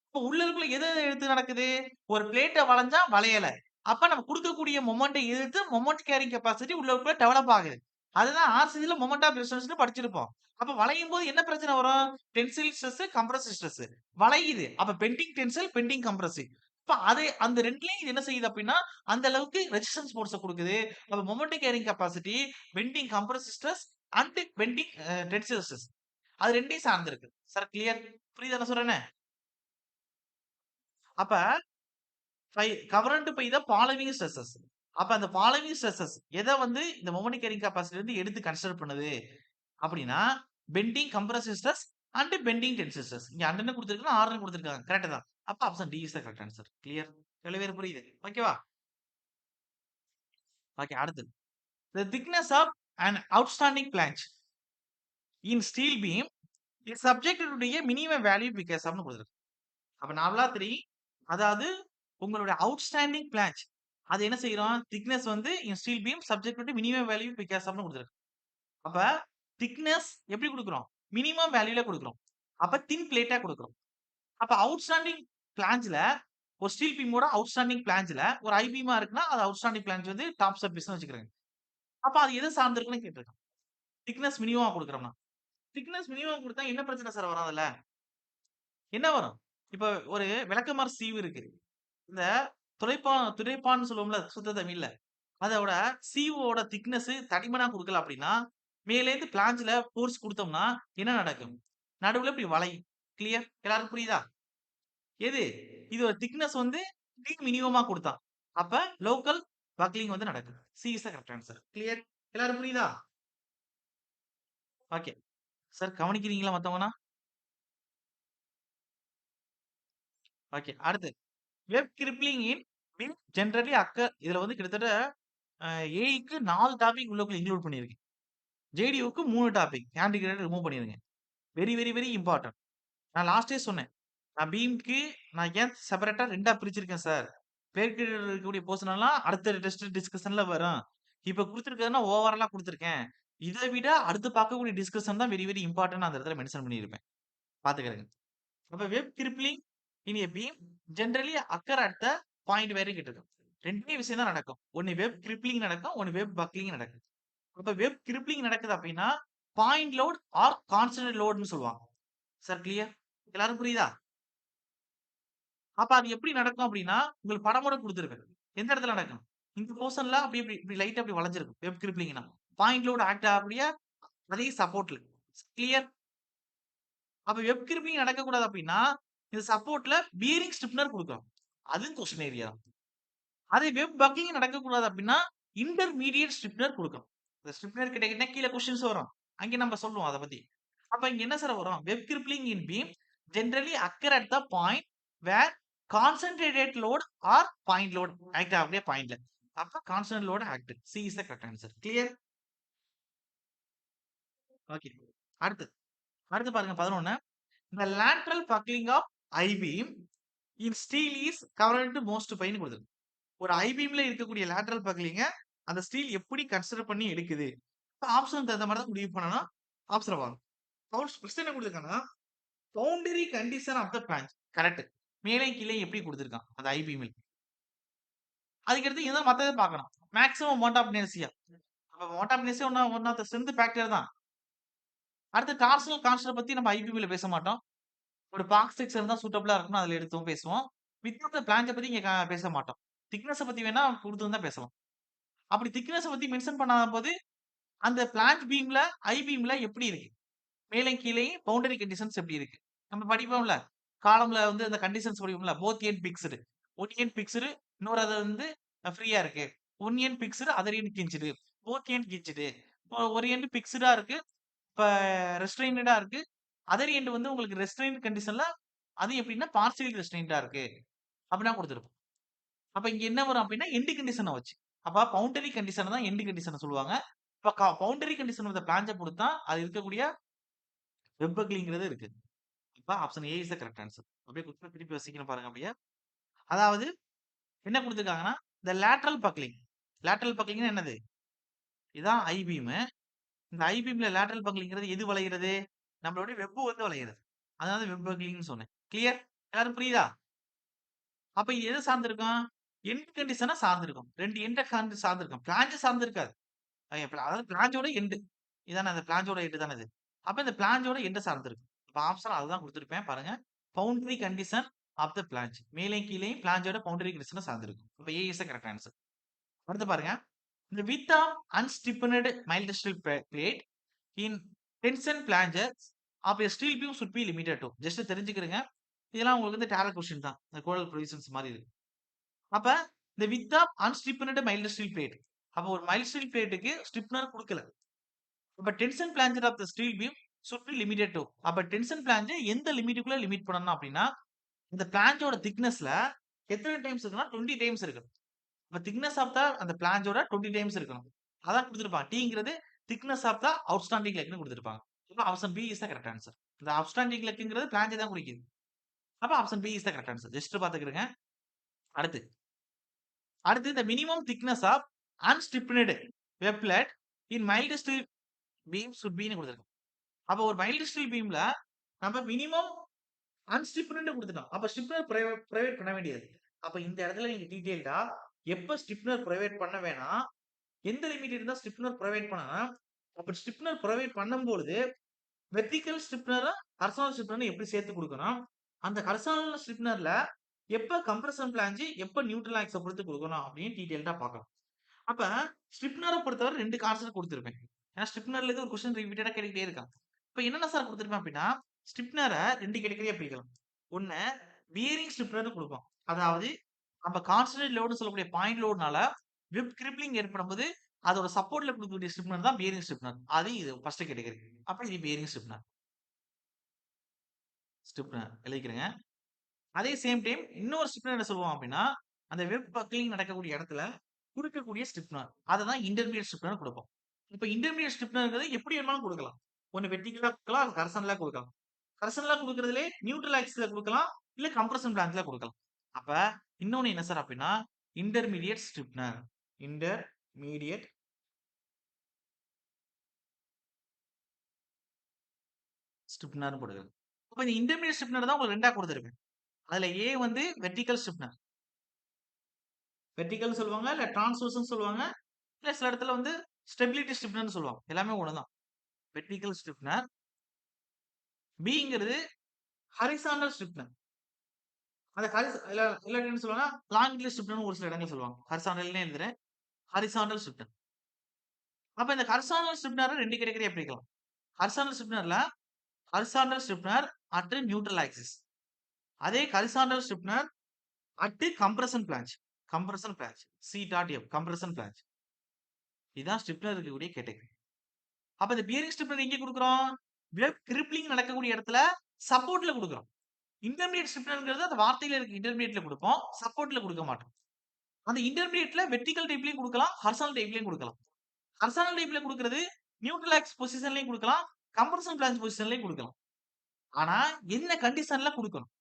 இப்ப உள்ளுக்குள்ள எது எடுத்து நடக்குது? ஒரு பிளேட்ட வளைஞ்சா வளையல. அப்ப நம்ம குடுக்கக்கூடிய மொமெண்ட்ட எதிர்த்து மொமெண்ட் கேரிங் கெப்பாசிட்டி உள்ளுக்குள்ள டெவலப் ஆகுது. அதுதான் ஆர்சிசில மொமெண்ட் ஆஃப் ரெசிஸ்டன்ஸ்ன்னு படிச்சிருப்போம். அப்ப வளையும்போது என்ன பிரச்சனை வரும்? Tensile stress, compressive stress. வளையுது. அப்ப பெண்டிங் டென்சைல், பெண்டிங் கம்ப்ரசிவ். இப்ப அது அந்த 2லயும் இது என்ன செய்யுது அப்டின்னா, அந்த அளவுக்கு ரெசிஸ்டன்ஸ் ஃபோர்ஸ குடுக்குது. அப்ப moment carrying capacity, bending compressive stress and bending tensile stress. அது 2யும் சார்ந்திருக்கு. Sir clear? புரியுதா நான் சொல்றேன்னு? அப்ப governed by the following stresses. அப்ப அந்த ஃபாலோவிங் ஸ்ட்ரெஸஸ் எத வந்து இந்த மொமெண்ட் கேரிங் கெப்பாசிட்டி வந்து எடுத்து கன்சிடர் பண்ணுது அப்படின்னா, bending compressive stress and bending tensile stress. இங்க அண்டன்னு குடுத்திருக்காங்க, ஆர்ன்னு குடுத்திருக்காங்க. கரெக்ட் தான். அப்ப option D is the correct answer. Clear? எவ்வளவு பேருக்கு புரியுது? ஓகேவா? ஓகே அடுத்தது. The thickness of an outstanding planche in steel beam is subjected to a minimum value because of ன்னு குடுத்திருக்கு. அப்ப நார்மலா தெரியும். அதாவது உங்களுடைய அவுட்ஸ்டாண்டிங் பிளான்ச் அது என்ன செய்றோம்? திக்னஸ் வந்து in steel beam subject to minimum value because ஆஃப்னு குடுத்திருக்கு. அப்ப திக்னஸ் எப்படி குடுக்குறோம்? மினிமம் வேல்யூல குடுக்குறோம். அப்ப தின் பிளேட்டா குடுக்குறோம். அப்ப அவுட்ஸ்டாண்டிங் பிளான்ச்ல ஒரு ஸ்டீல் பீமோட அவுட்ஸ்டாண்டிங் பிளான்ச்ல ஒரு ஐ பீமா இருக்குன்னா, அது அவுட்ஸ்டாண்டிங் பிளான்ச் வந்து டாப் சர்ஃபேஸ்ன்னு வச்சுக்கிறேங்க. அப்ப அது எத சார்ந்திருக்குன்னு கேட்டிருக்கான். திக்னஸ் மினிமமா குடுக்குறோம்னா. திக்னஸ் மினிமம் குடுத்தா என்ன பிரச்சனை சார் வரும் அதுல? என்ன வரும்? இப்ப ஒரு விளக்கமாறு சீவு இருக்கு. இந்த துடைப்பான்னு சொல்லுவோம்ல சுத்த தமிழ்ல. அதோட சிஓட திக்னஸ் தடிமனா குடுக்கல அப்டின்னா, மேலேருந்து பிளாஞ்ச்ல ஃபோர்ஸ் குடுத்தோம்னா என்ன நடக்கும்? நடுவுல இப்டி வளையும். கிளியர்? எல்லாருக்கும் புரியுதா? எது? இதோட திக்னஸ் வந்து டி மினிமமா குடுத்தான். அப்ப லோக்கல் பக்லிங் வந்து நடக்கும். C is the correct answer. Clear? எல்லாரும் புரியுதா? ஓகே. சார் கவனிக்கிறீங்களா மத்தவங்கலாம்? ஓகே. அடுத்து web crippling in will generally occur இதுல வந்து கிட்டத்தட்ட அ ஏஐக்கு 4 டாபிக் உள்ளுக்குள்ள இன்க்ளூட் பண்ணியிருக்கு. ஜேடியூக்கு 3 டாபிக். ஆன்டிகிரேட் ரிமூவ் பண்ணிருங்க. Very, very, very important. நான் லாஸ்ட்டே சொன்னேன். நான் பீம்க்கு நான் ஏன் செப்பரேட்டா 2ஆ பிரிச்சிருக்கேன் சார். பேர்கிட்ட இருக்கக்கூடிய போர்ஷன் எல்லாம் அடுத்த டெஸ்ட் டிஸ்கஷன்ல வரும். இப்ப குடுத்திருக்கிறதுன்னா ஓவராலா குடுத்திருக்கேன். இத விட அடுத்து பார்க்கக்கூடிய டிஸ்கஷன் தான் வெரி, வெரி இம்பார்ட்டன்ட் அந்த இடத்துல மென்ஷன் பண்ணியிருப்பேன். பார்த்துக்கிறங்க. அப்ப web crippling in a beam generally occur at the point where கேட்டிருக்கும். 2 விஷயம் தான் நடக்கும். ஒண்ணு வெப் கிரிப்ளிங் நடக்கும். ஒண்ணு வெப் பக்லிங் நடக்கும். அப்ப வெப் கிரிப்ளிங் நடக்குது அப்படின்னா, பாயிண்ட் லோட் ஆர் கான்ஸ்டன்ட் லோட்ன்னு சொல்லுவாங்க. Sir clear? எல்லாரும் புரியுதா? அப்ப அது எப்படி நடக்கும் அப்படின்னா, உங்களுக்கு படமோட குடுத்துருக்கேன். எந்த இடத்துல நடக்கும்? இந்த போர்ஷன்ல அப்படி இப்படி இப்படி லைட்டா அப்படி வளைஞ்சிருக்கும். வெப் கிரிப்ளிங்ன்னா. பாயிண்ட் லோட் ஆக்ட் ஆகக்கூடிய அதே சப்போர்ட்ல. கிளியர்? அப்ப வெப் கிரிப்ளிங் நடக்கக்கூடாது அப்படின்னா, இந்த சப்போர்ட்ல பியரிங் ஸ்டிஃப்னர் குடுக்குறோம். அதுவும் கொஸ்டின் ஏரியா. அதே வெப் பக்லிங் நடக்கக்கூடாது அப்படின்னா, இன்டர்மீடியேட் ஸ்டிஃப்னர் குடுக்கணும். இந்த ஸ்டிஃப்னர் கிட்ட கேட்டா கீழ கொஸ்டின்ஸ் வரும். அங்க நம்ம சொல்லுவோம் அத பத்தி. அப்ப இங்க என்ன சார் வரும்? Web crippling in beam generally occur at the point where concentrated load or point load act ஆகக்கூடிய பாயிண்ட்ல. அப்ப constant load act. C is the correct answer. Clear? Okay. அடுத்து அடுத்து பாருங்க 11. The lateral buckling of I-beam in steel is covered to most பைன்னு குடுத்துருக்கு. ஒரு ஐ-பீம்ல இருக்கக்கூடிய lateral பக்லிங்க அந்த steel எப்படி கன்சிடர் பண்ணி எடுக்குது? ஆப்ஷனுக்கு தகுந்த மாரி தான் முடிவு பண்ணணும். ஆப்ஷன வாங்க. ஃபர்ஸ்ட் என்ன குடுத்துருக்காங்கன்னா, boundary condition of the flange. Correct. மேலேயும் கீழயும் எப்படி குடுத்துருக்கான்? அந்த ஐ-பீமில். அதுக்கடுத்து இதுதான் மத்தத பார்க்கணும். Maximum mode of inertia. அப்ப mode of inertia one of the strength factor தான். அடுத்து டார்ஷனல் கான்ஸ்டன்ட் பத்தி நம்ம ஐ-பீம்ல பேச மாட்டோம். ஒரு பாக்ஸ் செக்ஷன் தான் சூட்டபிளா இருக்கும்னு அதுல எடுத்தும் பேசுவோம். வித் ஆஃப் த பிளான்ச்ச பத்தி இங்க பேச மாட்டோம். திக்னஸ பத்தி வேணா குடுத்திருந்தா பேசலாம். அப்படி திக்னஸ பத்தி மென்ஷன் பண்ணாத போது, அந்த பிளான்ச் பீம்ல, ஐ பீம்ல எப்படி இருக்கு? மேலேயும் கீழேயும் பவுண்டரி கண்டிஷன்ஸ் எப்படி இருக்கு? நம்ம படிப்போம்ல. காலம்ல வந்து அந்த கண்டிஷன்ஸ் படிப்போம்ல. Both end fixed. One end fixed, இன்னொரு அது வந்து ஃப்ரீயா இருக்கு. One end fixed, other end hinged. Both end hinged. ஒரு எண்ட் பிக்ஸ்டா இருக்கு. இப்ப ரெஸ்ட்ரெயின்டா இருக்கு. அதர் எண்ட் வந்து உங்களுக்கு ரெஸ்ட்ரெயின்ட் கண்டிஷன்ல அது எப்படின்னா பார்சியல் ரெஸ்ட்ரெயின்ட்டா இருக்கு. அப்படின்னா குடுத்திருப்போம். அப்ப இங்க என்ன வரும் அப்படின்னா, எண்ட் கண்டிஷன வச்சு. அப்ப பவுண்டரி கண்டிஷன தான் எண்ட் கண்டிஷன் சொல்லுவாங்க. இப்ப பவுண்டரி கண்டிஷன் வித் பிளான்ஜ பொறுத்தா அது இருக்கக்கூடிய வெப் பக்லிங்கிறது இருக்கு. அப்ப option A is the correct answer. அப்படியே குடுத்து திருப்பி யோசிக்கணும் பாருங்க அப்படியே. அதாவது என்ன குடுத்திருக்காங்கன்னா, இந்த லேட்டரல் பக்லிங். லேட்டரல் பக்லிங்ன்னா என்னது? இதான் ஐ பீம். இந்த ஐ பீம்ல லேட்டரல் பக்லிங்கிறது எது வளைகிறது? நம்மளுடைய வெப் வந்து வளைகிறது. அதாவது வெப் பக்லிங்ன்னு சொன்னேன். கிளியர்? எல்லாரும் புரியுதா? அப்ப இது எத சார்ந்திருக்கும்? எண்ட் கண்டிஷன சார்ந்திருக்கும். 2 எண்ட சார்ந்திருக்கும். பிளான்ஜ சார்ந்து இருக்காது. அதாவது பிளான்ஜோட எண்ட். இதானே அந்த பிளான்ஜோட எண்ட் தானே இது. அப்ப இந்த பிளான்ஜோட எண்ட சார்ந்திருக்கு. அப்ப ஆப்ஷன் அதுதான் குடுத்திருப்பேன் பாருங்க. Boundary condition of the flange. மேலேயும் கீழேயும் பிளான்ஜோட பவுண்டரி கண்டிஷன சார்ந்திருக்கும். அப்ப ஏ இஸ் த கரெக்ட் ஆன்சர். அடுத்து பாருங்க. The width of unstiffened mild steel plate in tension flanges of a steel beam should be limited to. Just தெரிஞ்சுக்கிறங்க. இதெல்லாம் உங்களுக்கு வந்து டேரக்ட் கொஸ்டின் தான். இந்த கோடல் ப்ரொவிஷன்ஸ் மாரி இருக்கு. அப்ப இந்த width of unstiffened mild steel plate. அப்ப ஒரு மைல்டு ஸ்டீல் பிளேட்டுக்கு ஸ்டிஃப்னர் குடுக்கல. அப்ப tension flange of the steel beam should be limited to. அப்ப டென்ஷன் பிளான்ஜ் எந்த லிமிட்டுக்குள்ள லிமிட் பண்ணணும் அப்படின்னா, இந்த பிளான்ஜோட திக்னஸ்ல எத்தனை டைம்ஸ் இருக்குன்னா 20 டைம்ஸ் இருக்கு. அப்ப திக்னஸ் ஆஃப் த அந்த பிளான்ஜோட 20 டைம்ஸ் இருக்கணும். அதான் குடுத்திருப்பாங்க. டீங்கிறது திக்னஸ் ஆஃப் த அவுட்ஸ்டாண்டிங் லெக்ன்னு குடுத்திருப்பாங்க. அப்ப option B is the correct answer. இந்த அவுட்ஸ்டாண்டிங் லெக்ங்கிறது பிளான்ஜ தான் குறிக்குது. அப்ப option B is the correct answer. Just பாத்துக்கிடுங்க. அடுத்து அடுத்து இந்த minimum thickness of unstiffened web plate in mild steel beam should பீன்னு குடுத்திருக்காங்க. அப்ப ஒரு மைல்டு ஸ்டீல் பீம்ல நம்ம மினிமம் அன்ஸ்டிப்னட் குடுத்துட்டோம். அப்ப ஸ்டிப்னர் பிரைவேட் பண்ண வேண்டியது. அப்ப இந்த இடத்துல நீங்க டீடைல்டா எப்ப ஸ்டிப்னர் பிரைவேட் பண்ண வேணாம், எந்த லிமிட் இருந்தா ஸ்டிப்னர் பிரைவேட் பண்ணலாம், அப்ப ஸ்டிப்னர் பிரைவேட் பண்ணும்பொழுது வெர்டிகல் ஸ்டிப்னரா ஹரிசாண்டல் ஸ்டிப்னர் எப்படி சேர்த்து குடுக்கணும், அந்த ஹரிசாண்டல் ஸ்டிப்னர்ல எப்ப கம்ப்ரஷன் பிளான்ஜ் எப்ப நியூட்ரல் ஆக்ஸ பொறுத்து குடுக்கணும் அப்படின்னு டீடைல்டா பார்க்கலாம். அப்ப ஸ்டிப்னர பொறுத்தவரை 2 கான்செப்ட் குடுத்திருப்பேன். ஏன்னா ஸ்டிப்னர்ல இருந்து ஒரு கொஸ்டின் ரிப்பீட்டடா கேட்டுக்கிட்டே இருக்கான். இப்ப என்னென்ன சார் குடுத்திருப்பேன் அப்படின்னா, ஸ்டிப்னர 2 கேட்டகரியா பிரிக்கலாம். ஒண்ணு பியரிங் ஸ்டிப்னர்னு குடுப்போம். அதாவது நம்ம கான்ஸ்டன்ட் லோடுன்னு சொல்லக்கூடிய பாயிண்ட் லோடுனால வெப் கிரிப்ளிங் ஏற்படும்போது அதோட சப்போர்ட்ல குடுக்கக்கூடிய ஸ்டிப்னர் தான் பியரிங் ஸ்டிப்னர். அது இது ஃபர்ஸ்ட் கேட்டகரி. அப்ப இது பியரிங் ஸ்டிப்னர். ஸ்டிப்னர் எழுதிக்கிறேங்க. அதே சேம் டைம் இன்னொரு ஸ்டிப்னர் என்ன சொல்லுவோம் அப்படின்னா, அந்த வெப் பக்லிங் நடக்கக்கூடிய இடத்துல குடுக்கக்கூடிய ஸ்டிப்னர். அததான் இன்டர்மீடியேட் ஸ்டிப்னர் குடுப்போம். இப்ப இன்டர்மீடியேட் ஸ்டிப்னர்ங்கிறது எப்படி வேணாலும் குடுக்கலாம். ஒண்ணு வெர்டிகலா குடுக்கலாம், அல்லது ஹாரிசான்டலா குடுக்கலாம். ஹாரிசான்டலா குடுக்குறதிலே நியூட்ரல் ஆக்சிஸ்ல குடுக்கலாம், இல்ல கம்ப்ரஷன் பிளான்ஜ்ல குடுக்கலாம். அப்ப இன்னொன்னு என்ன சார் அப்படின்னா, இன்டர்மீடியேட் ஸ்டிப்னர். இன்டர்மீடியேட் ஸ்டிப்னர்னு போடுங்க. அப்ப இந்த இன்டர்மீடியேட் ஸ்டிப்னர் தான் உங்களுக்கு 2ஆ குடுத்திருக்கேன். அதுல ஏ வந்து வெர்டிகல் ஸ்டிப்னர். வெர்டிகல்னு சொல்லுவாங்க, இல்ல டிரான்ஸ்வர்ஸ்ன்னு சொல்லுவாங்க. இல்ல சில இடத்துல வந்து ஸ்டெபிலிட்டி ஸ்டிஃப்னர்ன்னு சொல்லுவாங்க. எல்லாமே ஒண்ணுதான். Vertical stiffener. பிங்கிறது ஹரிசாண்டல் ஸ்டிஃப்னர். அந்த இல்ல இல்லாட்டி என்ன சொல்லுவாங்கன்னா, லாங்கிலி ஸ்டிஃப்னர்னு ஒரு சில இடங்கள்ல சொல்லுவாங்க. ஹரிசாண்டல்னே எழுதுறேன். Horizontal stiffener. அப்ப இந்த ஹரிசாண்டல் ஸ்டிஃப்னர 2 கேட்டகரியா பிரிக்கலாம். ஹரிசாண்டல் ஸ்டிஃப்னர்ல horizontal stiffener at neutral axis. அதே horizontal stiffener at compression flange. Compression flange. C dot F compression flange. இதான் ஸ்டிஃப்னர் இருக்கக்கூடிய கேட்டகரி. அப்ப இந்த பியரிங் ஸ்டிஃப்னர் எங்க குடுக்குறோம்? வெப் கிரிப்ளிங் நடக்கக்கூடிய இடத்துல சப்போர்ட்ல குடுக்குறோம். இன்டர்மீடியேட் ஸ்டிஃப்னர்ங்கிறது அந்த வார்த்தையில இருக்க இன்டர்மீடியேட்ல குடுப்போம். சப்போர்ட்ல குடுக்க மாட்டோம். அந்த இன்டர்மீடியேட்ல வெர்டிகல் டைப்லயும் குடுக்கலாம். ஹாரிசான்டல் டைப்லயும் குடுக்கலாம். ஹாரிசான்டல் டைப்ல குடுக்குறது நியூட்ரல் ஆக்ஸ் பொசிஷன்லயும் குடுக்கலாம். கம்ப்ரஷன் பிளான்ஜ் பொசிஷன்லயும் குடுக்கலாம். ஆனா என்ன கண்டிஷன்ல குடுக்கணும்?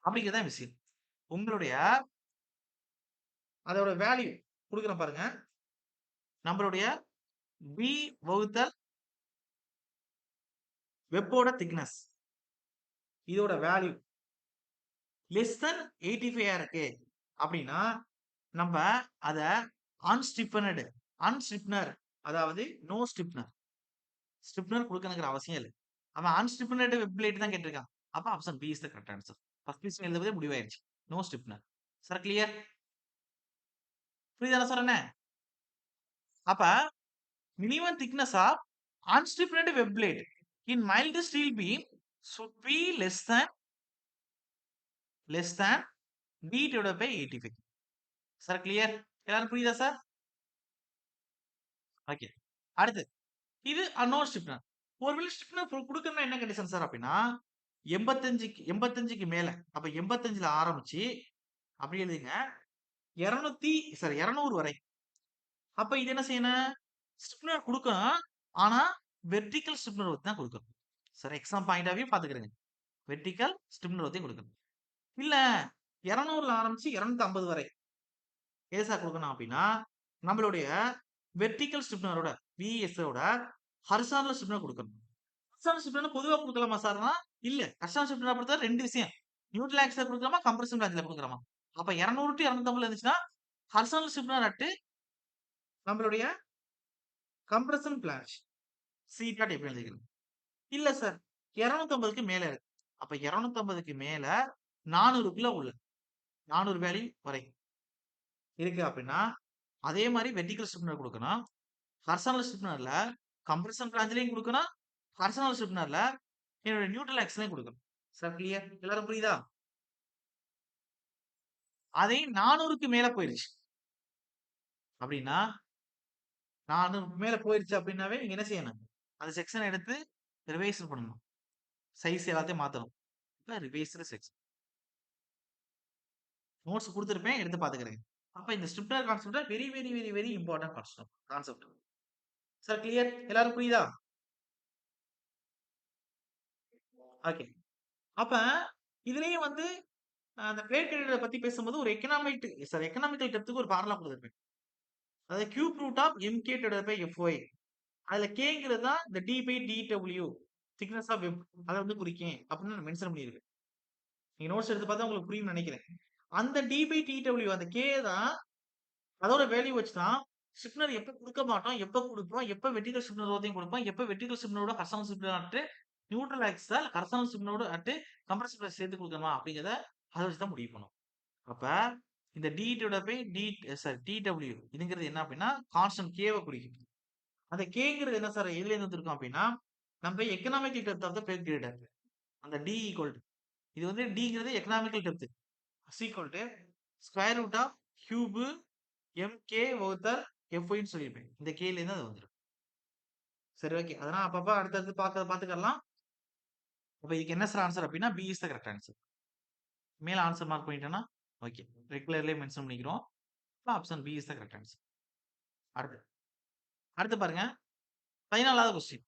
அப்படிங்கிறது தான் விஷயம். உங்களுடைய அதோட வேல்யூ குடுக்குறேன் பாருங்க. நம்மளுடைய பி வகுத்தல் வெப்போட திக்னஸ். இதோட வேல்யூ லெஸ் தென் 85 இருக்கு அப்படின்னா, நம்ம அத அன்ஸ்டிஃபனட் அன்ஸ்டிஃப்னர் அதாவது நோ ஸ்டிஃப்னர். ஸ்டிஃப்னர் குடுக்கணுங்கிற அவசியம் இல்ல. அவன் அன்ஸ்டிஃபனட் வெப் பிளேட் தான் கேட்டிருக்கான். அப்ப option B is the correct answer. First question எழுதுவதே முடிவாயிருச்சு. No stiffener. Sir clear? புரியுதா நான் சொல்றேன்னு? அப்ப minimum thickness of unstiffened web plate in mild steel beam should be less than b divided by 85. Sir clear? எல்லாரும் புரியுதா sir? Okay. அடுத்து இது அன்னோன் ஸ்டிஃப்னர். ஒருவேளை ஸ்டிஃப்னர் குடுக்கணும்னா என்ன கண்டிஷன் சார் அப்படின்னா, 85க்கு மேல. அப்ப 85ல ஆரம்பிச்சு அப்படி எழுதுங்க. 200 சாரி 200 வரை. அப்ப இது என்ன செய்யணும்? ஸ்டிப்னர் குடுக்கணும். ஆனா, வெர்டிகல் ஸ்டிப்னர் வச்சு தான் குடுக்கணும். Sir exam point of view பாத்துக்கிறங்க. வெர்டிகல் ஸ்டிப்னர் வச்சு குடுக்கணும். இல்ல 200ல ஆரம்பிச்சு 250 வரை. எது சார் குடுக்கணும் அப்படின்னா, நம்மளுடைய வெர்டிகல் ஸ்டிப்னரோட விஎஸ்-ஓட ஹரிசாண்டல் ஸ்டிப்னர் குடுக்கணும். ஹரிசாண்டல் ஸ்டிப்னர் பொதுவா குடுக்கலாமா சார்னா? இல்ல. ஹரிசாண்டல் ஸ்டிப்னர் பொறுத்தவரை 2 விஷயம். நியூட்ரல் ஆக்சிஸ்ல குடுக்கலாமா? கம்ப்ரஷன் பிளான்ஜ்ல குடுக்கலாமா? அப்ப 200 டூ 250 இருந்துச்சுன்னா, ஹரிசாண்டல் ஸ்டிப்னர் அட் நம்மளுடைய கம்ப்ரஷன் பிளான்ஜ் சி டாட் எப்படி எழுதிக்கலாம்? இல்ல சார் 250க்கு மேல இருக்கு. அப்ப 250க்கு மேல 400க்குள்ள உள்ள 400 வேல்யூ வரைக்கும் இருக்கு அப்படின்னா, அதே மாரி வெர்டிகல் ஸ்டிப்னர் குடுக்கணும். ஹரிசாண்டல் ஸ்டிப்னர்ல கம்ப்ரஷன் பிளான்ஜ்லயும் குடுக்கணும். ஹரிசாண்டல் ஸ்டிப்னர்ல என்னோட நியூட்ரல் ஆக்சிஸ்லயும் குடுக்கணும். Sir clear? எல்லாரும் புரியுதா? அதே 400க்கு மேல போயிருச்சு. அப்படின்னா 400க்கு மேல போயிருச்சு அப்படின்னாவே நீங்க என்ன செய்யணும்? அந்த செக்ஷன எடுத்து ரிவைஸ் பண்ணணும். சைஸ் எல்லாத்தையும் மாத்தணும். இப்ப ரிவைஸ்டு செக்ஷன். நோட்ஸ் குடுத்திருப்பேன். எடுத்து பாத்துக்கிறேன். அப்ப இந்த ஸ்ட்ரிப்டர் concept very very very very important concept. Sir clear? எல்லாரும் புரியுதா? ஓகே. அப்ப இதுலயும் வந்து அந்த ட்ரேட் கிரெடிட்ட பத்தி பேசும்போது ஒரு எக்கனாமிக்கல் டெப்த்க்கு ஒரு ஃபார்முலா குடுத்திருப்பேன். அதாவது cube root of MK divided by FY. அதுல கேங்கிறது தான் இந்த D by TW thickness of web அத வந்து குறிக்கும் அப்படின்னு நான் மென்ஷன் பண்ணியிருக்கேன். நீங்க நோட்ஸ் எடுத்து பார்த்தா உங்களுக்கு புரியும்னு நினைக்கிறேன். அந்த டி பை டிடபிள்யூ அந்த கே தான் அதோட வேல்யூ வச்சு தான் ஸ்டிப்னர் எப்ப குடுக்க மாட்டோம், எப்ப குடுப்போம், எப்ப வெர்டிகல் ஸ்டிப்னர் ஓதையும் குடுப்போம், எப்ப வெர்டிகல் ஸ்டிப்னரோட ஹரிசாண்டல் ஸ்டிப்னர் அட் நியூட்ரல் ஆக்சிஸ்ல ஹரிசாண்டல் ஸ்டிப்னரோட அட் கம்ப்ரஸர் பிளஸ் சேர்த்து குடுக்கணுமா அப்படிங்கிறத அத வச்சு தான் முடிவு பண்ணும். அப்ப இந்த D divided by D sorry DW இதுங்கிறது என்ன அப்படின்னா கான்ஸ்டன்ட் கேவ குறிக்கும். அந்த கேங்கிறது என்ன சார் எதுல இருந்து வந்திருக்கும் அப்படின்னா நம்ம economical depth of the plate greater அந்த டி ஈக்குவல் இது வந்து டிங்கிறது economical depth equal to square root of cube MK வகுத்தல் எஃப்ஒய்ன்னு சொல்லியிருப்பேன். இந்த கேல இருந்து அது வந்துடும். சரி ஓகே. அதெல்லாம் அப்பப்ப அடுத்தடுத்து பாத்துக்கலாம். அப்ப இதுக்கு என்ன சார் ஆன்சர் அப்படின்னா B is the correct answer. மேல ஆன்சர் மார்க் பண்ணிட்டேன்னா ஓகே. ரெகுலர்லயே மென்ஷன் பண்ணிக்கிறோம். Option B is the correct answer. அடுத்து அடுத்து பாருங்க 14வது question.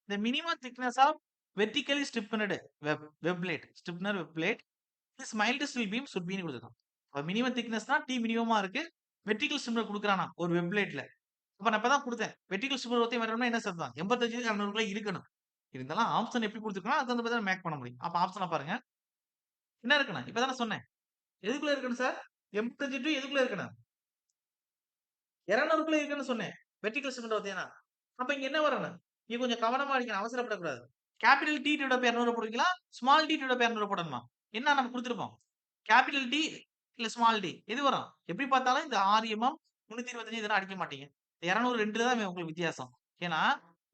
The minimum thickness of vertically stiffened web plate stiffener web plate is mild steel beam should be ன்னு கொடுத்துருக்கான். மினிமம் திக்னஸ்னா டி மினிமமா இருக்கு. வெர்டிகல் ஸ்டிஃப்னர் கொடுக்குறானா ஒரு வெப் பிளேட்ல. அப்ப நான் இப்பதான் கொடுத்தேன். வெர்டிகல் ஸ்டிஃப்னர் ஒருத்தையும் வரணும்னா என்ன சார் தான் 85 200 இருக்கணும். இருந்தாலும் ஆப்ஷன் எப்படி கொடுத்துருக்கோம் அதை வந்து மேக் பண்ண முடியும். அப்ப ஆப்ஷனை பாருங்க. என்ன இருக்கணும்? இப்பதானே சொன்னேன். எதுக்குள்ள இருக்கணும் சார்? 85 டு எதுக்குள்ள இருக்கணும்? 200க்குள்ள இருக்குன்னு சொன்னேன். வெர்டிகல் ஸ்டிஃப்னர் ஒருத்தையா. அப்ப இங்க என்ன வரணும்? நீங்க கொஞ்சம் கவனமா இருக்கணும். அவசரப்படக்கூடாது. கேபிட்டல் டி டிவைட் பை 200 போடுவீங்களா? ஸ்மால் டி டிவைட் பை 200 போடணுமா? என்ன நம்ம குடுத்திருப்போம்? கேபிட்டல் டி இல்ல ஸ்மால் டி எது வரும்? எப்படி பார்த்தாலும் இந்த 6mm 325 இதெல்லாம் அடிக்க மாட்டீங்க. 200 2 தான் உங்களுக்கு வித்தியாசம். ஏன்னா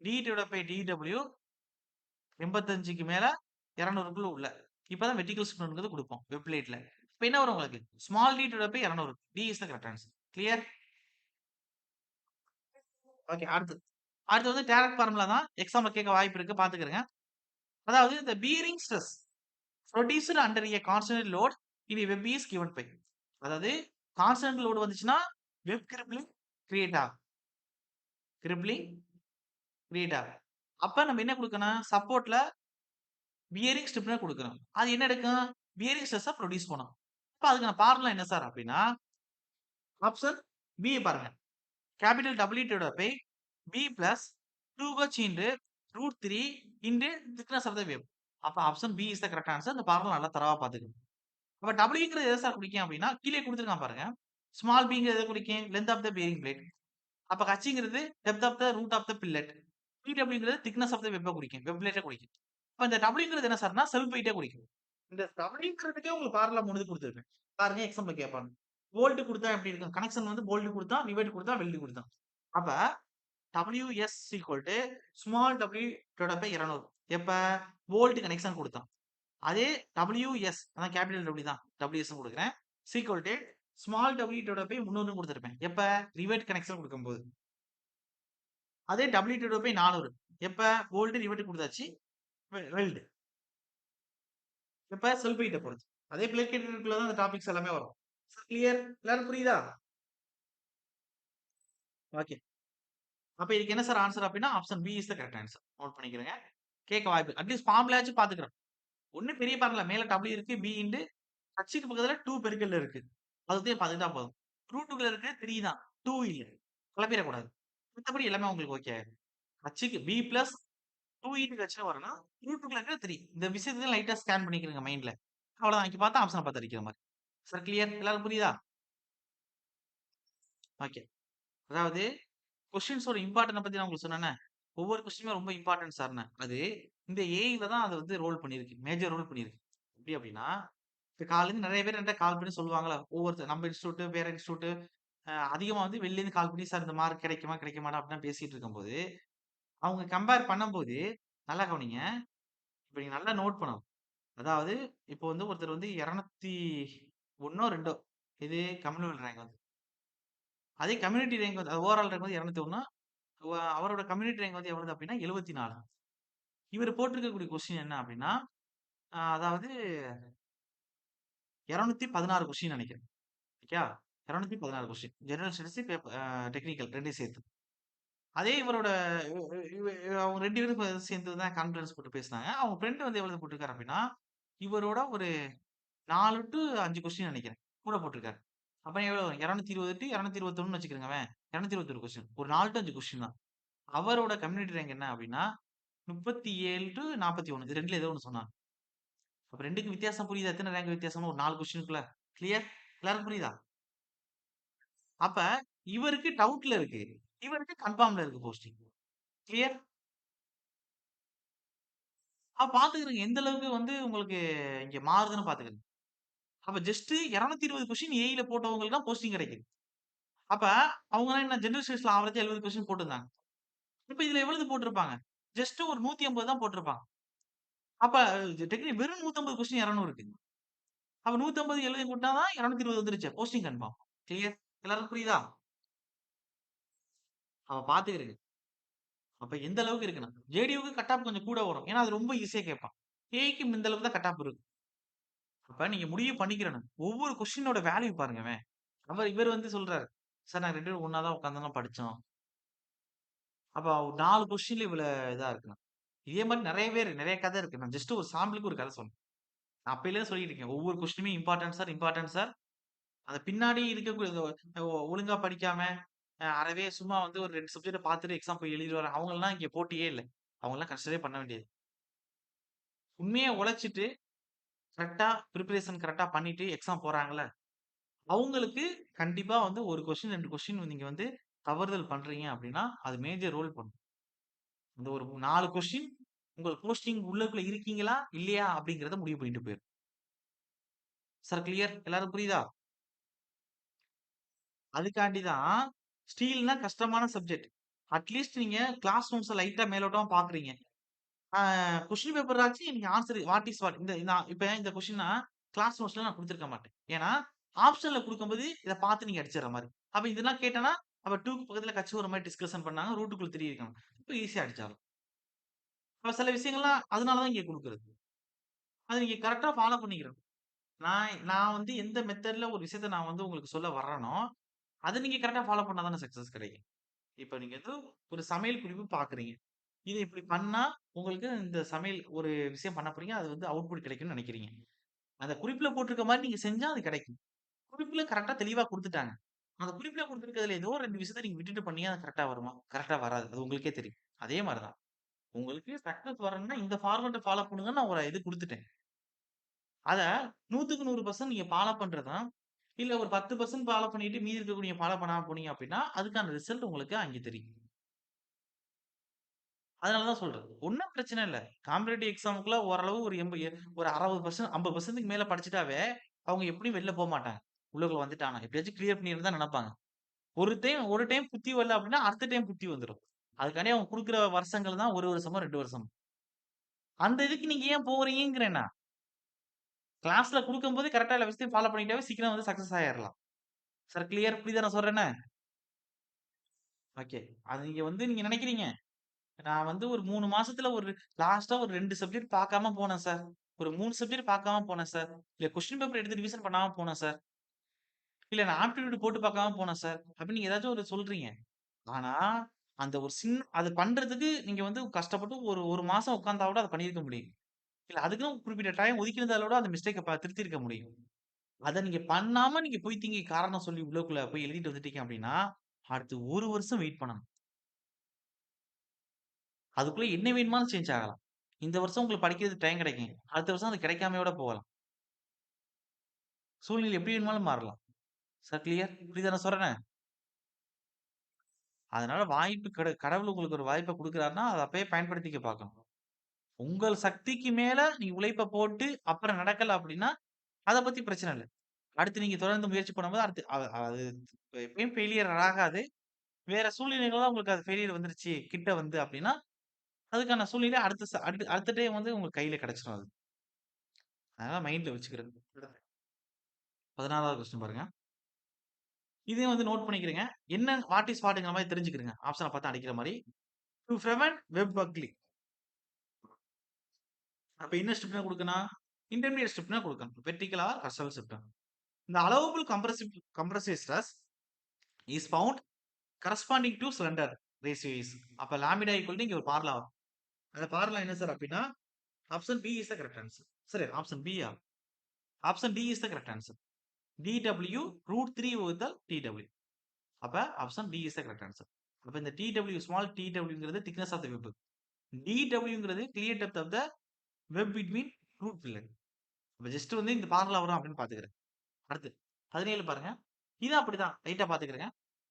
டி டிவைட் பை டிடபிள்யூ 85க்கு மேல 200க்குள்ள உள்ள. இப்பதான் வெர்டிகல் ஸ்டிஃப்னர்ங்கிறது குடுப்போம் வெப் பிளேட்ல. இப்ப என்ன வரும் உங்களுக்கு? Small D divide by 200. D is the correct answer. Clear? Okay. அடுத்து வந்து டைரக்ட் ஃபார்முலா தான். எக்ஸாம்ல கேட்க வாய்ப்பு இருக்கு. பாத்துக்கங்க. அதாவது the bearing stress produced under a constant load in a web is given by அதாவது கான்ஸ்டன்ட் லோடு வந்துச்சுன்னா வெப் கிரிப்லிங் கிரியேட் ஆகும். கிரிப்லிங் கிரியேட் ஆகும். அப்ப நம்ம என்ன கொடுக்கணும்? சப்போர்ட்ல பியரிங் ஸ்டிப்னர் கொடுக்கணும். அது என்ன எடுக்கும்? பியரிங் ஸ்ட்ரெஸ் ப்ரொடியூஸ் பண்ணும். அப்ப அதுக்கான ஃபார்முலா என்ன சார் அப்படின்னா ஆப்ஷன் பி பாருங்க. Capital W divided by B plus 2h into √3 into thickness of the web. அப்ப option B is the correct answer. இந்த ஃபார்முலா நல்லா தரவா பாத்துக்கணும். அப்ப டபிள்யூங்கிறது எதை சார் குறிக்கும் அப்படின்னா கீழே கொடுத்துருக்கான் பாருங்க. ஸ்மால் பிங்கிறது எதை குறிக்கும்? Length of the bearing plate. அப்ப ஹச்ங்கிறது depth of the root of the fillet. பிடபிள்யூங்கிறது திக்னஸ் ஆஃப் த வெப்ப குறிக்கும். வெப் பிளேட்டை குறிக்கும். அப்ப இந்த டபிள்யூங்கிறது என்ன சார்னா செல்ஃப் வெயிட்டே குறிக்கும். இந்த டபிள்யூங்கிறதுக்கே உங்களுக்கு ஃபார்முலா 3 கொடுத்துருப்பேன். பாருங்க எக்ஸாம்பிள் கேட்பாங்க. போல்ட் கொடுத்தா எப்படி இருக்கும்? கனெக்ஷன் வந்து போல்ட் கொடுத்தா, ரிவெட் கொடுத்தா, வெல்ட் கொடுத்தா. அப்ப WS equal to small w divided by 200. எப்ப போல்ட் கனெக்ஷன் கொடுத்தான். அதே WS அதான் கேபிட்டல் W தான். WS கொடுக்குறேன். equal to small w divided by 300 கொடுத்திருப்பேன். எப்ப ரிவெட் கனெக்ஷன் கொடுக்கும்போது. அதே W divided by 400. எப்ப போல்ட் ரிவெட் கொடுத்தாச்சு வெல்ட். இப்ப செல்ஃப் பொறுத்து. அதே பிளேட் கேட்டகரிக்குள்ள தான் அந்த டாபிக்ஸ் எல்லாமே வரும். கிளியர்? எல்லாரும் புரியுதா? ஓகே. அப்ப இதுக்கு என்ன சார் ஆன்ஸர் அப்டின்னா, option B is the correct answer. Note பண்ணிக்கிறங்க. கேட்க வாய்ப்பு அட்லீஸ்ட் ஃபார்முலாச்சும் பார்த்துக்கிறோம். ஒண்ணும் பெரிய ஃபார்முலா மேல W இருக்கு. B இன்டு ஹச்சுக்கு பக்கத்துல 2 பெருக்கல்ல இருக்கு. அதுதான் பார்த்துக்கிட்டா போதும். ரூட்டுக்குள்ள இருக்கு 3 தான். 2 இல்ல. குழப்பிறக்கூடாது. மத்தபடி எல்லாமே உங்களுக்கு ஓகே ஆயிரும். ஹச்சுக்கு B பிளஸ் 2 இன்டு ஹச்ன்னு வரும்னா, ரூட்டுக்குள்ள இருக்கிற 3. இந்த விஷயத்த லைட்டா ஸ்கேன் பண்ணிக்கிறங்க மைண்ட்ல. அவ்வளவுதான். இங்க பார்த்தா ஆப்ஷன பார்த்து அடிக்கிற மாரி. Sir clear? எல்லாரும் புரியுதா? ஓகே. அதாவது கொஸ்டின்ஸோட இம்பார்ட்டன்ட்ட பத்தி நான் உங்களுக்கு சொன்னேனே. ஒவ்வொரு கொஸ்டினுமே ரொம்ப இம்பார்ட்டன்ட் சார்ன்னு. அது இந்த ஏஐல தான் அது வந்து ரோல் பண்ணியிருக்கு. மேஜர் ரோல் பண்ணியிருக்கு. எப்படி அப்படின்னா, இப்ப காலையிலருந்து நெறைய பேர் என்ட்ட கால் பண்ணி சொல்லுவாங்கல்ல. ஒவ்வொருத்தர் நம்ம இன்ஸ்டிடியூட், வேற இன்ஸ்டிடியூட் அதிகமா வந்து வெளிலேருந்து கால் பண்ணி, "சார் இந்த மார்க் கிடைக்குமா? கிடைக்க மாட்டா?" அப்படிலாம் பேசிட்டு இருக்கும்போது, அவங்க கம்பேர் பண்ணும்போது, நல்லா கவனிங்க. இப்ப நீங்க நல்லா நோட் பண்ணணும். அதாவது இப்போ வந்து ஒருத்தர் வந்து 201ஓ 2ஓ இது கம்யூனல் ரேங்க் வந்து. அதே கம்யூனிட்டி ரேங்க் வந்து ஓவரால் ரேங்க் வந்து 201 அவரோட கம்யூனிட்டி ரேங்க் வந்து எவ்வளவு அப்படின்னா 74. இவர் போட்டிருக்கக்கூடிய கொஸ்டின் என்ன அப்படின்னா, அதாவது 216 கொஸ்டின் நினைக்கிறேன். ஓகேயா? 216 கொஸ்டின். ஜெனரல் ஸ்டடீஸ், டெக்னிக்கல் 2யும் சேர்த்து. அதே இவரோட இவ இவ அவங்க 2 பேரும் சேர்ந்து தான் கான்ஃபரன்ஸ் போட்டு பேசினாங்க. அவங்க ஃப்ரெண்ட் வந்து எவ்வளவு போட்டிருக்காரு அப்படின்னா, இவரோட ஒரு 4 டூ 5 கொஸ்டின் நினைக்கிறேன். கூட போட்டிருக்காரு. அப்ப எவ்வளவு வரும்? 220 டூ 221 வச்சுக்கிறங்கவேன். 221 கொஸ்டின். ஒரு 4 டூ 5 கொஸ்டின் தான். அவரோட கம்யூனிட்டி ரேங்க் என்ன அப்படின்னா, 37 டூ 41 இது 2ல ஏதோ ஒண்ணு சொன்னாங்க. அப்ப 2க்கும் வித்தியாசம் புரியுதா? எத்தன ரேங்க் வித்தியாசம்னு ஒரு 4 கொஸ்டினுக்குள்ள. கிளியர்? எல்லாருக்கும் புரியுதா? அப்ப இவருக்கு டவுட்ல இருக்கு. இவருக்கு கன்ஃபார்ம்ல இருக்கு போஸ்டிங். கிளியர்? பாத்துக்கிறங்க. எந்த அளவுக்கு வந்து உங்களுக்கு இங்க மாறுதுன்னு பாத்துக்கங்க. அப்ப ஜஸ்ட் 220 கொஸ்டின் ஏஐல போட்டவங்களுக்கு தான் போஸ்டிங் கிடைக்குது. அப்ப அவங்கலாம் என்ன ஜெனரல் ஸ்டடீஸ்ல ஆவரேஜா 70 கொஸ்டின் போட்டிருந்தாங்க. இப்ப இதுல எவ்வளவு போட்டிருப்பாங்க? ஜஸ்ட் ஒரு 150 தான் போட்டிருப்பாங்க. அப்ப வெறும் 150 கொஸ்டின் 200 இருக்கு. அப்ப 150 70 கூட்டினா தான் 220 வந்துருச்சு. Posting confirm. கிளியர்? எல்லாருக்கும் புரியுதா? அப்ப பாத்துக்கிறங்க. அப்ப எந்த அளவுக்கு இருக்குன்னு. ஜேடியூக்கு கட் ஆஃப் கொஞ்சம் கூட வரும். ஏன்னா அது ரொம்ப ஈஸியா கேட்பான். ஏஐக்கு இந்த அளவுக்கு தான் கட் ஆஃப் இருக்கு. அப்ப நீங்க முடிவு பண்ணிக்கிறணும். ஒவ்வொரு கொஸ்டினோட வேல்யூ பாருங்கவேன். இவர் வந்து சொல்றாரு. சார் நாங்க 2 பேரும் ஒண்ணா தான் உட்கார்ந்தெல்லாம் படிச்சோம். அப்ப 4 கொஸ்டின்ல இவ்வளவு இதா இருக்குண்ணா. இதே மாரி நெறைய பேரு, நெறைய கதை இருக்கு. நான் ஜஸ்ட் ஒரு சாம்பிளுக்கு ஒரு கதை சொன்னேன். நான் அப்பயிலேருந்து சொல்லிட்டு இருக்கேன். ஒவ்வொரு கொஸ்டினுமே இம்பார்ட்டன்ட் சார், இம்பார்ட்டன்ட் சார். அந்த பின்னாடி இருக்கக்கூடிய ஒழுங்கா படிக்காம, அறவே சும்மா வந்து ஒரு 2 சப்ஜெக்ட்ட பார்த்துட்டு எக்ஸாம் போய் எழுதிட்டு வர அவங்கலாம் இங்க போட்டியே இல்ல. அவங்கலாம் கன்சிடரே பண்ண வேண்டியது. உண்மையா உழைச்சுட்டு, கரெக்ட்டா பிரிப்பரேஷன் கரெக்ட்டா பண்ணிட்டு எக்ஸாம் போறாங்கல்ல, அவங்களுக்கு கண்டிப்பா வந்து 1 கொஸ்டின், 2 கொஸ்டின் நீங்க வந்து தவறுதல் பண்றீங்க அப்டின்னா, அது மேஜர் ரோல் பண்ணும். அந்த ஒரு 4 கொஸ்டின் உங்க போஸ்டிங் உள்ளுக்குள்ள இருக்கீங்களா? இல்லையா? அப்டிங்கிறத முடிவு பண்ணிட்டு போயிரும். Sir clear? எல்லாரும் புரியுதா? அதுக்காண்டி தான் ஸ்டீல்னா கஷ்டமான சப்ஜெக்ட். அட்லீஸ்ட் நீங்க கிளாஸ் நோட்ஸ லைட்டா மேலோட்டமா பார்க்குறீங்க. ஆ கொஸ்டின் பேப்பராச்சும் நீங்க ஆன்ஸர் வாட் இஸ் வாட் இப்ப இந்த கொஸ்டின்னா கிளாஸ் நோட்ஸ்ல நான் குடுத்திருக்க மாட்டேன். ஏன்னா, ஆப்ஷன்ல குடுக்கும்போது இத பார்த்து நீங்க அடிச்சிடுற மாரி. அப்ப இதெல்லாம் கேட்டேன்னா, அப்ப 2க்கு பக்கத்துல கட்சி ஒரு மாரி டிஸ்கஷன் பண்ணாங்க. ரூட்டுக்குள்ள 3 இருக்கணும். இப்ப ஈஸியா அடிச்சிடலாம். அப்ப சில விஷயங்கள்லாம் அதனால தான் இங்க குடுக்குறது. அத நீங்க கரெக்ட்டா ஃபாலோ பண்ணிக்கிறணும். நான் நான் வந்து எந்த மெத்தட்ல ஒரு விஷயத்த நான் வந்து உங்களுக்கு சொல்ல வர்றேனோ, அத நீங்க கரெக்ட்டா ஃபாலோ பண்ணா தானே சக்சஸ் கிடைக்கும். இப்ப நீங்க ஏதோ ஒரு சமையல் குறிப்பு பார்க்குறீங்க. இத இப்படி பண்ணா, உங்களுக்கு இந்த சமையல் ஒரு விஷயம் பண்ண போறீங்க. அது வந்து அவுட்புட் கிடைக்கும்னு நெனைக்கிறீங்க. அந்த குறிப்புல போட்டிருக்க மாரி நீங்க செஞ்சா அது கிடைக்கும். குறிப்புல கரெக்ட்டா தெளிவா குடுத்துட்டாங்க. அந்த குறிப்புல குடுத்திருக்கிறதுல ஏதோ 2 விஷயத்த நீங்க விட்டுட்டு பண்ணீங்க அது கரெக்ட்டா வருமா? கரெக்ட்டா வராது. அது உங்களுக்கே தெரியும். அதே மாரி தான். உங்களுக்கு சக்சஸ் வரணும்னா இந்த ஃபார்மட்ட ஃபாலோ பண்ணுங்கன்னு நான் ஒரு இது குடுத்துட்டேன். அத 100க்கு 100% நீங்க ஃபாலோ பண்றது தான். இல்ல ஒரு 10% ஃபாலோ பண்ணிட்டு மீதி இருக்கக்கூடிய ஃபாலோ பண்ணாம போனீங்க அப்படின்னா, அதுக்கான ரிசல்ட் உங்களுக்கு அங்கே தெரியும். அதனால தான் சொல்றேன். ஒண்ணும் பிரச்சனை இல்ல. காம்படிட்டிவ் எக்ஸாம்க்குலாம் ஓரளவு ஒரு ஒரு 60% 50%க்கு மேல படிச்சுட்டாவே, அவங்க எப்படியும் வெளில போமாட்டாங்க. உள்ளுக்குள்ள வந்துட்டாங்கன்னா, எப்படியாச்சும் கிளியர் பண்ணிறணும்னு தான் நெனப்பாங்க. ஒரு டைம் புத்தி வரல அப்படின்னா, அடுத்த டைம் புத்தி வந்துரும். அதுக்காண்டி அவங்க குடுக்குற வருஷங்கள் தான் 1 வருஷமோ, 2 வருஷமோ. அந்த இதுக்கு நீங்க ஏன் போறீங்கங்கிறேன் நான். கிளாஸ்ல குடுக்கும்போது கரெக்ட்டா எல்லா விஷயத்தையும் ஃபாலோ பண்ணிட்டாவே சீக்கிரம் வந்து சக்சஸ் ஆயிரலாம். சார் கிளியர் புரியுதா நான் சொல்றேன்னு? ஓகே. அது நீங்க வந்து நீங்க நெனைக்கிறீங்க. நான் வந்து ஒரு 3 மாசத்துல லாஸ்ட்டா ஒரு 2 சப்ஜெக்ட் பார்க்காம போனேன் சார். ஒரு 3 சப்ஜெக்ட் பார்க்காம போனேன் சார். இல்ல கொஸ்டின் பேப்பர் எடுத்து ரிவிஷன் பண்ணாம போனேன் சார். இல்ல நான் ஆப்டிட்யூட் போட்டு பார்க்காம போனேன் சார். அப்படின்னு நீங்க ஏதாச்சும் ஒரு சொல்றீங்க. ஆனா, அந்த ஒரு அது பண்றதுக்கு நீங்க வந்து கஷ்டப்பட்டு ஒரு 1 மாசம் உட்கார்ந்தா கூட அத பண்ணியிருக்க முடியும். இல்ல அதுக்குன்னு குறிப்பிட்ட டைம் ஒதுக்கியிருந்தால கூட அந்த மிஸ்டேக்க திருத்தியிருக்க முடியும். அத நீங்க பண்ணாம நீங்க போய் தீங்கி காரணம் சொல்லி உள்ளுக்குள்ள போய் எழுதிட்டு வந்துட்டீங்க அப்படின்னா, அடுத்து 1 வருஷம் வெயிட் பண்ணணும். அதுக்குள்ள என்ன வேணுமானாலும் சேஞ்ச் ஆகலாம். இந்த வருஷம் உங்களுக்கு படிக்கிறதுக்கு டைம் கிடைக்கும். அடுத்த வருஷம் அது கிடைக்காமயோட போகலாம். சூழ்நிலை எப்படி வேணுமானாலும் மாறலாம். Sir clear? புரியுதா நான் சொல்றேனே? அதனால வாய்ப்பு கடவுள் உங்களுக்கு ஒரு வாய்ப்ப குடுக்குறாருன்னா, அத அப்பயே பயன்படுத்திக்க பார்க்கணும். உங்கள் சக்திக்கு மேல நீங்க உழைப்ப போட்டு அப்புறம் நடக்கல அப்படின்னா, அத பத்தி பிரச்சனை இல்ல. அடுத்து நீங்க தொடர்ந்து முயற்சி பண்ணும்போது அடுத்து அது எப்பயும் ஃபெயிலியர் ஆகாது. வேற சூழ்நிலைகள்ல உங்களுக்கு அது ஃபெயிலியர் வந்துருச்சு கிட்ட வந்து அப்படின்னா, அதுக்கான சூழ்நிலை அடுத்த டைம் வந்து உங்களுக்கு கையில கிடைச்சிரும் அது. அதனால மைண்ட்ல வச்சுக்கிறது. 14வது கொஸ்டின் பாருங்க. இதையும் வந்து நோட் பண்ணிக்கிறங்க. என்ன வாட் இஸ் வாட்ங்கிற மாரி தெரிஞ்சுக்கிறங்க. ஆப்ஷன பாத்து அடிக்கிற மாரி. To prevent web buckling. அப்ப என்ன ஸ்டெப்னா குடுக்கணும்? இன்டர்மீடியேட் ஸ்டெப்னா குடுக்கணும். Vertical or horizontal step. The allowable compressive stress is found corresponding to slender ratio is. அப்ப லாமிடா ஈக்குவல் இங்க ஒரு பார்முலா வரும். அந்த பார்முலா என்ன சார் அப்படின்னா, option B is the correct answer. சரி ஆப்ஷன் பியா? Option D is the correct answer. DW √3 வகுத்தல் TW. அப்ப option D is the correct answer. அப்ப இந்த TW ஸ்மால் TWங்கிறது திக்னஸ் ஆஃப் த வெப். DWங்கிறது clear depth of the web between root filler. அப்ப ஜஸ்ட் வந்து இந்த பார்முலா வரும் அப்படின்னு பாத்துக்கிறேன். அடுத்து 17 பாருங்க. இது அப்படிதான் ரைட்டா பாத்துக்கிறேங்க.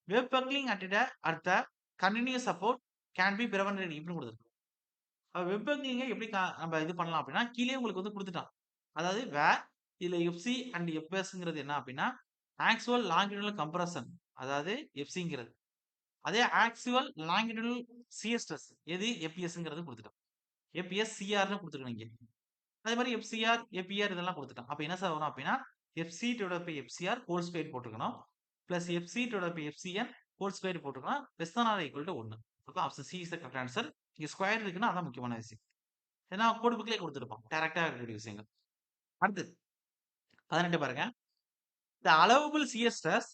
Web buckling at the continuous support can be prevented இப்படின்னு கொடுத்துருக்கு. வெப் பக்லிங்க எப்படி நம்ம இது பண்ணலாம் அப்படின்னா, கீழே உங்களுக்கு வந்து குடுத்துட்டான். அதாவது இதுல எஃப்சி அண்ட் எஃப்எஸ்ங்கிறது என்ன அப்படின்னா, ஆக்சுவல் லாங்கிடியூடல் கம்ப்ரஷன். அதாவது எஃப்சிங்கிறது. அதே ஆக்சுவல் லாங்கிடியூடல் சியர் ஸ்ட்ரெஸ் எது எஃப்பிஎஸ்ங்கிறது குடுத்துட்டான். எஃப்பிஎஸ், சிஆர்ன்னு குடுத்துருக்கான் இங்க. அதே மாரி எஃப்சிஆர், எஃப்பிஆர் இதெல்லாம் குடுத்துட்டான். அப்ப என்ன சார் வரும் அப்படின்னா, FC divided by FCR whole square போட்டுக்கணும். Plus FC divided by FCN whole square போட்டுக்கலாம். லெஸ் தான் ஆர் ஈக்குவல் டூ 1. அப்ப option C is the correct answer. இங்க ஸ்கொயர் இருக்குன்னா அதான் முக்கியமான விஷயம். ஏன்னா கோட் புக்லயே குடுத்திருப்பான். டைரக்ட்டா இருக்கக்கூடிய விஷயங்கள். அடுத்தது 18 பாருங்க. The allowable shear stress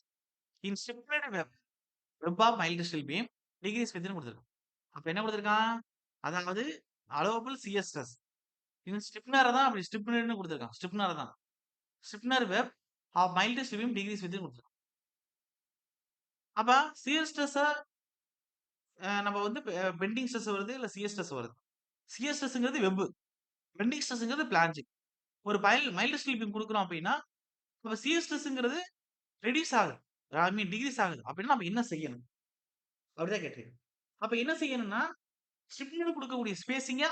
in stiffened web of mild steel beam decreases வித்ன்னு குடுத்திருக்கான். அப்ப என்ன குடுத்திருக்கான்? அதாவது அலோவபிள் சியர் ஸ்ட்ரெஸ். இவன் ஸ்டிப்னர தான் அப்படி ஸ்டிப்னர்ன்னு குடுத்திருக்கான். ஸ்டிப்னர தான். Stiffener web of mild steel beam decreases வித்ன்னு குடுத்திருக்கான். அப்ப சியர் ஸ்ட்ரெஸ்ஸ நம்ம வந்து பெண்டிங் ஸ்ட்ரெஸ் வருது, இல்ல சியர் ஸ்ட்ரெஸ் வருது. சியர் ஸ்ட்ரெஸ்ங்கிறது வெப். பெண்டிங் ஸ்ட்ரெஸ்ங்கிறது பிளாஞ்சிங். ஒரு மைல்டு ஸ்டில் பீம் குடுக்குறோம் அப்படின்னா, அப்ப சியர் ஸ்ட்ரெஸ்ங்கிறது ரெடியூஸ் ஆகுது. ஐ மீன் டிக்ரீஸ் ஆகுது. அப்படின்னா நம்ம என்ன செய்யணும்? அப்படிதான் கேட்டிருக்கேன். அப்ப என்ன செய்யணும்னா, ஸ்ட்ரிப்ல குடுக்கக்கூடிய ஸ்பேசிங்க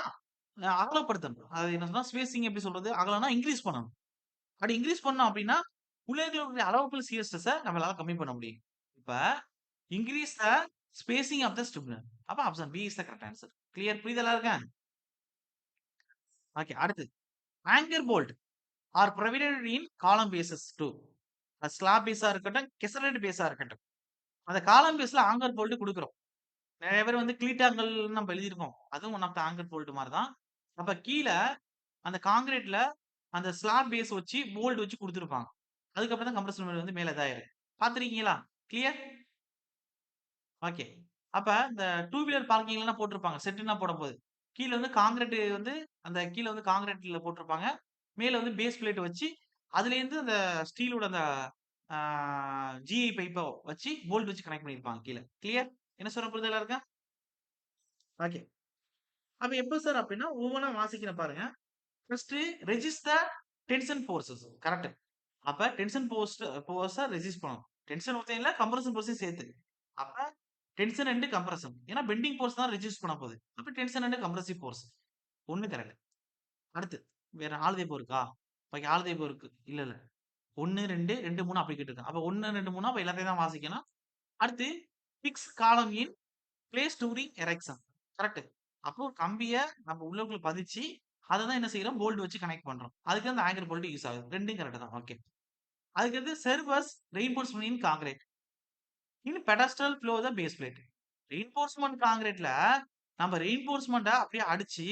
அகலப்படுத்தணும். அது என்ன சொன்னா ஸ்பேசிங் எப்படி சொல்றது? அகலம்னா இன்கிரீஸ் பண்ணணும். அப்படி இன்கிரீஸ் பண்ணோம் அப்படின்னா, உள்ள இருக்கக்கூடிய அளவுக்குள்ள சியர் ஸ்ட்ரெஸ்ஸ நம்மளால கம்மி பண்ண முடியும். இப்ப increase the spacing of the stiffener. அப்ப option B is the correct answer. Clear புரியுதா எல்லாருக்கும்? ஓகே அடுத்து anchor bolt are provided in column bases to. அது ஸ்லாப் பேஸா இருக்கட்டும், கெசரட் பேஸா இருக்கட்டும். அந்த காலம் பேஸ்ல ஆங்கர் போல்ட் குடுக்குறோம். நெறைய பேர் வந்து கிளீட்டாங்கல் நம்ம எழுதியிருக்கோம். அதுவும் one of the anchor bolt மாரி தான். அப்ப கீழ அந்த கான்கிரீட்ல அந்த ஸ்லாப் பேஸ் வச்சு போல்ட் வச்சு குடுத்துருப்பாங்க. அதுக்கப்புறம் தான் கம்ப்ரஸர் மேட் வந்து மேல இதாயிரும். பார்த்திருக்கீங்களா? கிளியர்? ஓகே. அப்ப இந்த 2 வீலர் பார்க்கிங்லலாம் போட்டிருப்பாங்க. செட்டுலாம் போடும்போது. கீழ வந்து கான்கிரீட் வந்து அந்த கீழ வந்து கான்கிரீட்ல போட்டிருப்பாங்க. மேல வந்து பேஸ் பிளேட் வச்சு, அதுலேருந்து அந்த ஸ்டீலோட அந்த ஆ ஜிஐ பைப்ப வச்சு போல்ட் வச்சு கனெக்ட் பண்ணியிருப்பாங்க கீழ. கிளியர்? என்ன சொல்றேன் புரியுதா எல்லாருக்கும்? ஓகே. அப்ப எப்ப சார் அப்டின்னா, ஒவ்வொன்னா வாசிக்கிறேன் பாருங்க. First register tension forces correct. அப்ப டென்ஷன் ஃபோர்ஸ ரெசிஸ்ட் பண்ணணும். டென்ஷன் மட்டும் இல்ல, கம்ப்ரஷன் ஃபோர்ஸையும் சேர்த்து. அப்ப டென்ஷன் அண்ட் கம்ப்ரஷன். ஏன்னா பெண்டிங் ஃபோர்ஸ் தான் ரெசிஸ்ட் பண்ண போகுது. அப்ப tension and compressive force. 1 correct. அடுத்து வேற ஆளுதைப்பு இருக்கா? ஓகே ஆளுதைப்பு இருக்கு. இல்ல, இல்ல. 1, 2, 2, 3 அப்படி கேட்டிருக்கான். அப்ப 1, 2, 3 அப்ப எல்லாத்தையும் தான் வாசிக்கணும். அடுத்து fix column in place during erection. Correct. அப்போ கம்பிய நம்ம உள்ளுக்குள்ள பதிச்சு, அத தான் என்ன செய்றோம்? போல்ட் வச்சு கனெக்ட் பண்றோம். அதுக்கு அந்த ஆங்கர் போல்ட் யூஸ் ஆகுது. 2ம் கரெக்ட் தான். ஓகே. அதுக்கடுத்து சர்வஸ் reinforcement in concrete. In pedestal below the base plate. Reinforcement கான்கிரீட்ல நம்ம ரெயின்போர்ஸ்மென்ட்ட அப்படியே அடிச்சு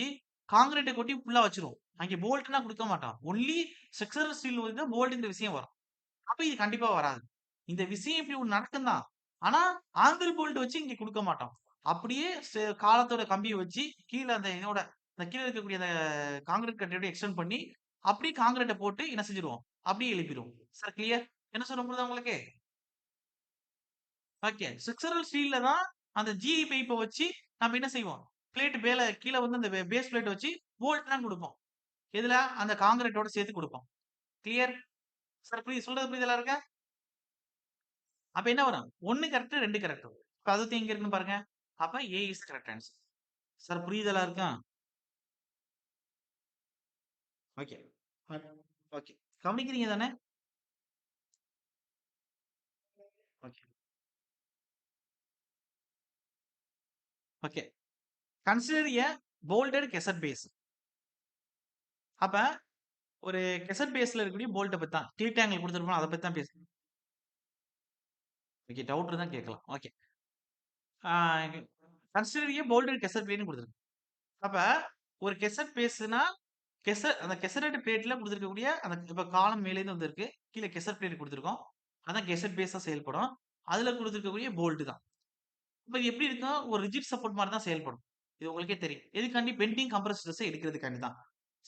கான்கிரீட்ட கொட்டி ஃபுல்லா வச்சுருவோம். அங்கே போல்ட்னா குடுக்க மாட்டான். ஒன்லி ஸ்ட்ரக்சரல் ஸ்டீல் வந்து போல்ட்ங்கிற விஷயம் வரும். அப்ப இது கண்டிப்பா வராது. இந்த விஷயம் இப்படி ஒண்ணு நடக்கும் தான். ஆனா, ஆங்கிள் போல்ட் வச்சு இங்க குடுக்க மாட்டோம். அப்படியே காலத்தோட கம்பிய வச்சு கீழ அந்த இதோட அந்த கீழ இருக்கக்கூடிய அந்த கான்கிரீட் கட்டையோட எக்ஸ்டெண்ட் பண்ணி, அப்படியே கான்கிரீட்ட போட்டு என்ன செஞ்சுருவோம்? அப்படியே எழுப்பிருவோம். Sir clear? என்ன சொல்ல புரியுதா உங்களுக்கு? ஓகே. ஸ்ட்ரக்சரல் ஸ்டீல்ல தான் அந்த ஜிஐ பைப்ப வச்சு நம்ம என்ன செய்வோம்? பிளேட் மேல கீழ வந்து அந்த பேஸ் பிளேட் வச்சு போல்ட் தான் குடுப்போம். எதுல? அந்த கான்கிரீட்டோட சேர்த்து குடுப்போம். கிளியர்? சார் சொல்றது புரியுதா எல்லாருக்கும்? அப்ப என்ன வரும்? 1 கரெக்ட், 2 கரெக்ட். இப்ப அது எங்க இருக்குன்னு பாருங்க. அப்ப ஏ இஸ் கரெக்ட் ஆன்சர். சார் புரியுதா எல்லாருக்கும்? ஓகே. ஓகே. கவனிக்கிறீங்க தானே? Okay. Okay. Consider a bolted gusset base. அப்ப ஒரு கெசட் பேஸ்ல இருக்கக்கூடிய போல்ட்ட பத்தி தான். டில்ட் ஆங்கிள் குடுத்திருப்போம். அத பத்தி தான் பேசணும். ஓகே. டவுட் இருந்தா கேட்கலாம். Okay. Ah consider a bolted gusset பிளேட்ன்னு குடுத்திருக்கு. அப்ப ஒரு கெசட் பேஸ்னா அந்த கெசரட் பிளேட்ல குடுத்திருக்கக்கூடிய அந்த இப்ப காலம் மேலேருந்து வந்திருக்கு. கீழ கெசட் பிளேட் குடுத்திருக்கோம். அதான் கெசட் பேஸா செயல்படும். அதுல குடுத்திருக்கக்கூடிய போல்ட் தான். இப்ப இது எப்படி இருக்கும்? ஒரு ரிஜிட் சப்போர்ட் மாரி தான் செயல்படும். இது உங்களுக்கே தெரியும். எதுக்காண்டி பெண்டிங் கம்ப்ரஸ்ட் ஸ்ட்ரெஸ்ஸ எடுக்கிறதுக்காண்டி தான்.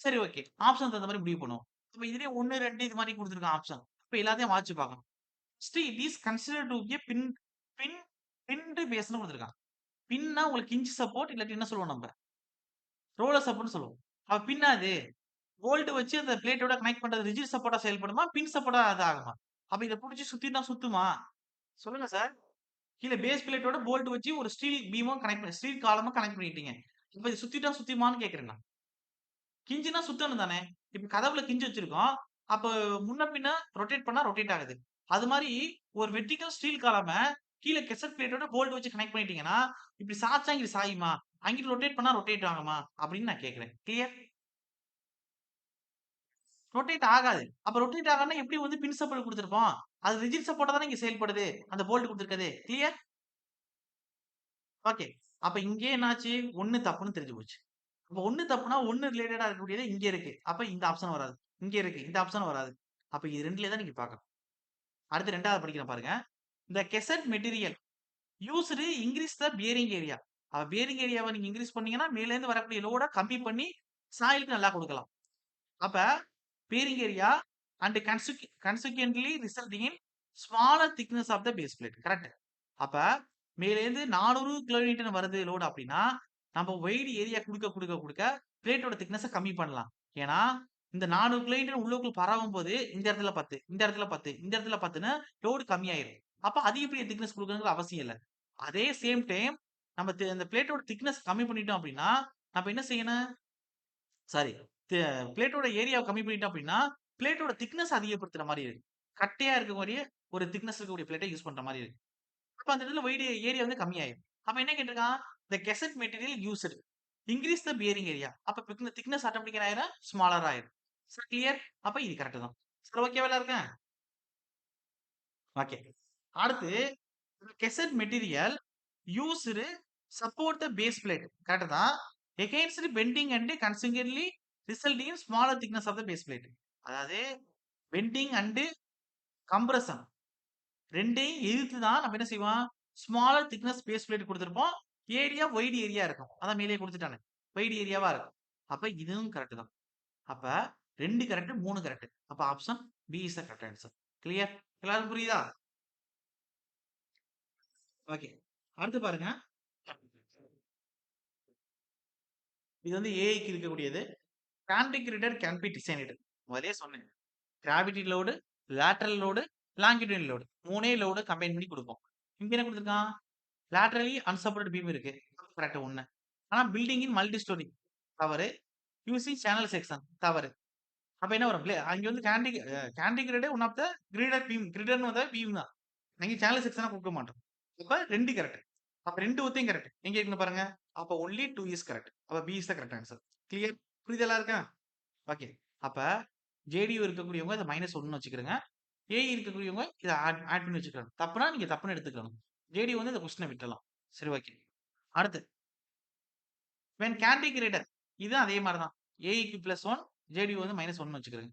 சரி ஓகே. ஆப்ஷன் தகுந்த மாரி முடிவு பண்ணுவோம். அப்ப இதுலயே 1, 2 இது மாரி குடுத்திருக்கான் ஆப்ஷன். இப்ப எல்லாத்தையும் வாசிச்சு பார்க்கணும். First it is considered to a pin pinned பேஸ்ன்னு குடுத்திருக்கான். பின்னா உங்களுக்கு ஹிஞ்ச் சப்போர்ட் இல்லாட்டி என்ன சொல்லுவோம் நம்ப? ரோலர் சப்போர்ட்ன்னு சொல்லுவோம். அப்ப பின்னா அது? போல்ட் வச்சு அந்த பிளேட்டோட கனெக்ட் பண்றது ரிஜிட் சப்போர்ட்டா செயல்படுமா? பின் சப்போர்ட்டா அது ஆகுமா? அப்ப இத புடிச்சு சுத்தினா சுத்துமா? சொல்லுங்க சார். கீழ பேஸ் பிளேட்டோட போல்ட் வச்சு ஒரு ஸ்டீல் பீமும் கனெக்ட் பண்ணி ஸ்டீல் காலமும் கனெக்ட் பண்ணிட்டீங்க. இப்ப இது சுத்திட்டா சுத்தியுமான்னு கேட்கிறேன் நான். கிஞ்சுனா சுத்தணும் தானே! இப்ப கதவுல கிஞ்சு வச்சிருக்கோம். அப்ப முன்ன பின்ன ரொட்டேட் பண்ணா ரொட்டேட் ஆகுது. அது மாரி ஒரு வெர்டிகல் ஸ்டீல் காலம கீழ கெசட் பிளேட்டோட போல்ட் வச்சு கனெக்ட் பண்ணிட்டீங்கன்னா, இப்டி சாய்ச்சா இங்கிட்டு சாயுமா? அங்கிட்டு ரொட்டேட் பண்ணா ரொட்டேட் ஆகுமா? அப்டின்னு நான் கேட்கிறேன். கிளியர்? ரொட்டேட் ஆகாது. அப்ப ரொட்டேட் ஆகலன்னா எப்படி வந்து பின் சப்போர்ட் குடுத்திருப்போம்? அது ரிஜிட் சப்போர்ட்டா தானே இங்க செயல்படுது. அந்த போல்ட் குடுத்திருக்கிறது. கிளியர்? ஓகே. அப்ப இங்கேயே என்னாச்சு? 1 தப்புன்னு தெரிஞ்சு போச்சு. அப்ப 1 தப்புனா 1 ரிலேட்டடா இருக்கக்கூடியது இங்க இருக்கு. அப்ப இந்த ஆப்ஷன் வராது. இங்க இருக்கு. இந்த ஆப்ஷன் வராது. அப்ப இது 2லயே தான் நீங்க பார்க்கணும். அடுத்து 2வது படிக்கிறேன் பாருங்க. இந்த gazette material used increase the bearing area. Bearing ஏரியாவ நீங்க இன்கிரீஸ் பண்ணீங்கன்னா, மேலேருந்து வரக்கூடிய லோட கம்மி பண்ணி சாயிலுக்கு நல்லா குடுக்கலாம். அப்ப bearing area and consequently resulting in smaller thickness of the base plate. Correct. அப்ப மேலேருந்து 400 கிலோமீட்டர் வருது லோடு அப்படின்னா, நம்ம வைட் ஏரியா குடுக்க பிளேட்டோட திக்னெஸ்ஸ கம்மி பண்ணலாம். ஏன்னா, இந்த 400 கிலோமீட்டர் உள்ளுக்குள்ள பரவும்போது, இந்த இடத்துல 10, இந்த இடத்துல 10, இந்த இடத்துல 10ன்னு லோடு கம்மியாயிரும். அப்ப அதிகப்படிய திக்னெஸ் குடுக்கணுங்கிற அவசியம் இல்ல. அதே சேம் டைம் நம்ம அந்த பிளேட்டோட திக்னெஸ் கம்மி பண்ணிட்டோம் அப்படின்னா, நம்ம என்ன செய்யணும்? சாரி. த பிளேட்டோட ஏரியாவ கம்மி பண்ணிட்டோம் அப்டின்னா, பிளேட்டோட திக்னெஸ் அதிகப்படுத்துற மாரி இருக்கு. கட்டையா இருக்க மாரியே ஒரு திக்னெஸ் இருக்கக்கூடிய பிளேட்ட யூஸ் பண்ற மாரி இருக்கு. அப்ப அந்த இடத்துல ஏரியா வந்து கம்மியாயிரும். அப்ப என்ன கேட்டிருக்கான்? "The gusset material used increase the bearing area." அப்ப திக்னெஸ் ஆட்டோமேட்டிக்கா ஆயிரும், ஸ்மாலர் ஆயிரும். Sir clear? அப்ப இது கரெக்ட் தான். சார் ஓகேவா எல்லாருக்கும்? ஓகே. அடுத்து gusset material used support the base plate. Correct தான். Against bending and considerably resulting in smaller thickness of the base plate. அதாவது பெண்டிங் அண்ட் கம்ப்ரஷன் 2யும் எதிர்த்து தான் நம்ம என்ன செய்வோம்? ஸ்மாலர் திக்னெஸ் பேஸ் பிளேட் குடுத்திருப்போம். ஏரியா வைட் ஏரியா இருக்கும். அதான் மேலேயே குடுத்துட்டானே. வைட் ஏரியாவா இருக்கும். அப்ப இதுவும் கரெக்ட் தான். அப்ப 2 கரெக்ட், 3 கரெக்ட். அப்ப option B is the correct answer. Clear? எல்லாருக்கும் புரியுதா? ஓகே. அடுத்து பாருங்க. இது வந்து ஏஐக்கு இருக்கக்கூடியது. Gantry girder can be designed. முதல்லயே சொன்னேன். Gravity load, lateral load, longitudinal load. 3 load combine பண்ணி குடுப்போம். இங்க என்ன குடுத்திருக்கான்? லேட்டரலி அன்சப்போர்ட்டட் பீம் இருக்கு. கரெக்ட் 1. ஆனா பில்டிங் இன் மல்டி ஸ்டோரி தவறு. யூசிங் சேனல் செக்ஷன் தவறு. அப்ப என்ன வரும்? அங்க வந்து கேண்டிக் கிரிட் ஒன் ஆஃப் த கிரிடர்ன்னு வந்தா பீம் தான். அங்க சேனல் செக்ஷனா குடுக்க மாட்டோம். அப்ப 2 கரெக்ட். அப்ப 2 ஒத்தையும் கரெக்ட். எங்க இருக்குன்னு பாருங்க. அப்ப ஒன்லி 2 இஸ் கரெக்ட். அப்ப B is the correct answer. Clear? புரியுதா எல்லாருக்கும்? ஓகே. அப்ப ஜேடியூ இருக்கக்கூடியவங்க இத -1ன்னு வச்சுக்கிறங்க. ஏஇ இருக்கக்கூடியவங்க இத ஆட் பண்ணி வச்சுக்கணும். தப்புனா நீங்க தப்புன்னு எடுத்துக்கணும். ஜேடி வந்து இந்த கொஸ்டின விட்டுறலாம். சரி ஓகே. அடுத்து வென் கேண்டிகிரேட்டர் இது அதே மாரி தான். ஏஇக்கு +1 ஜேடியூ வந்து -1 வச்சுக்கிறேங்க.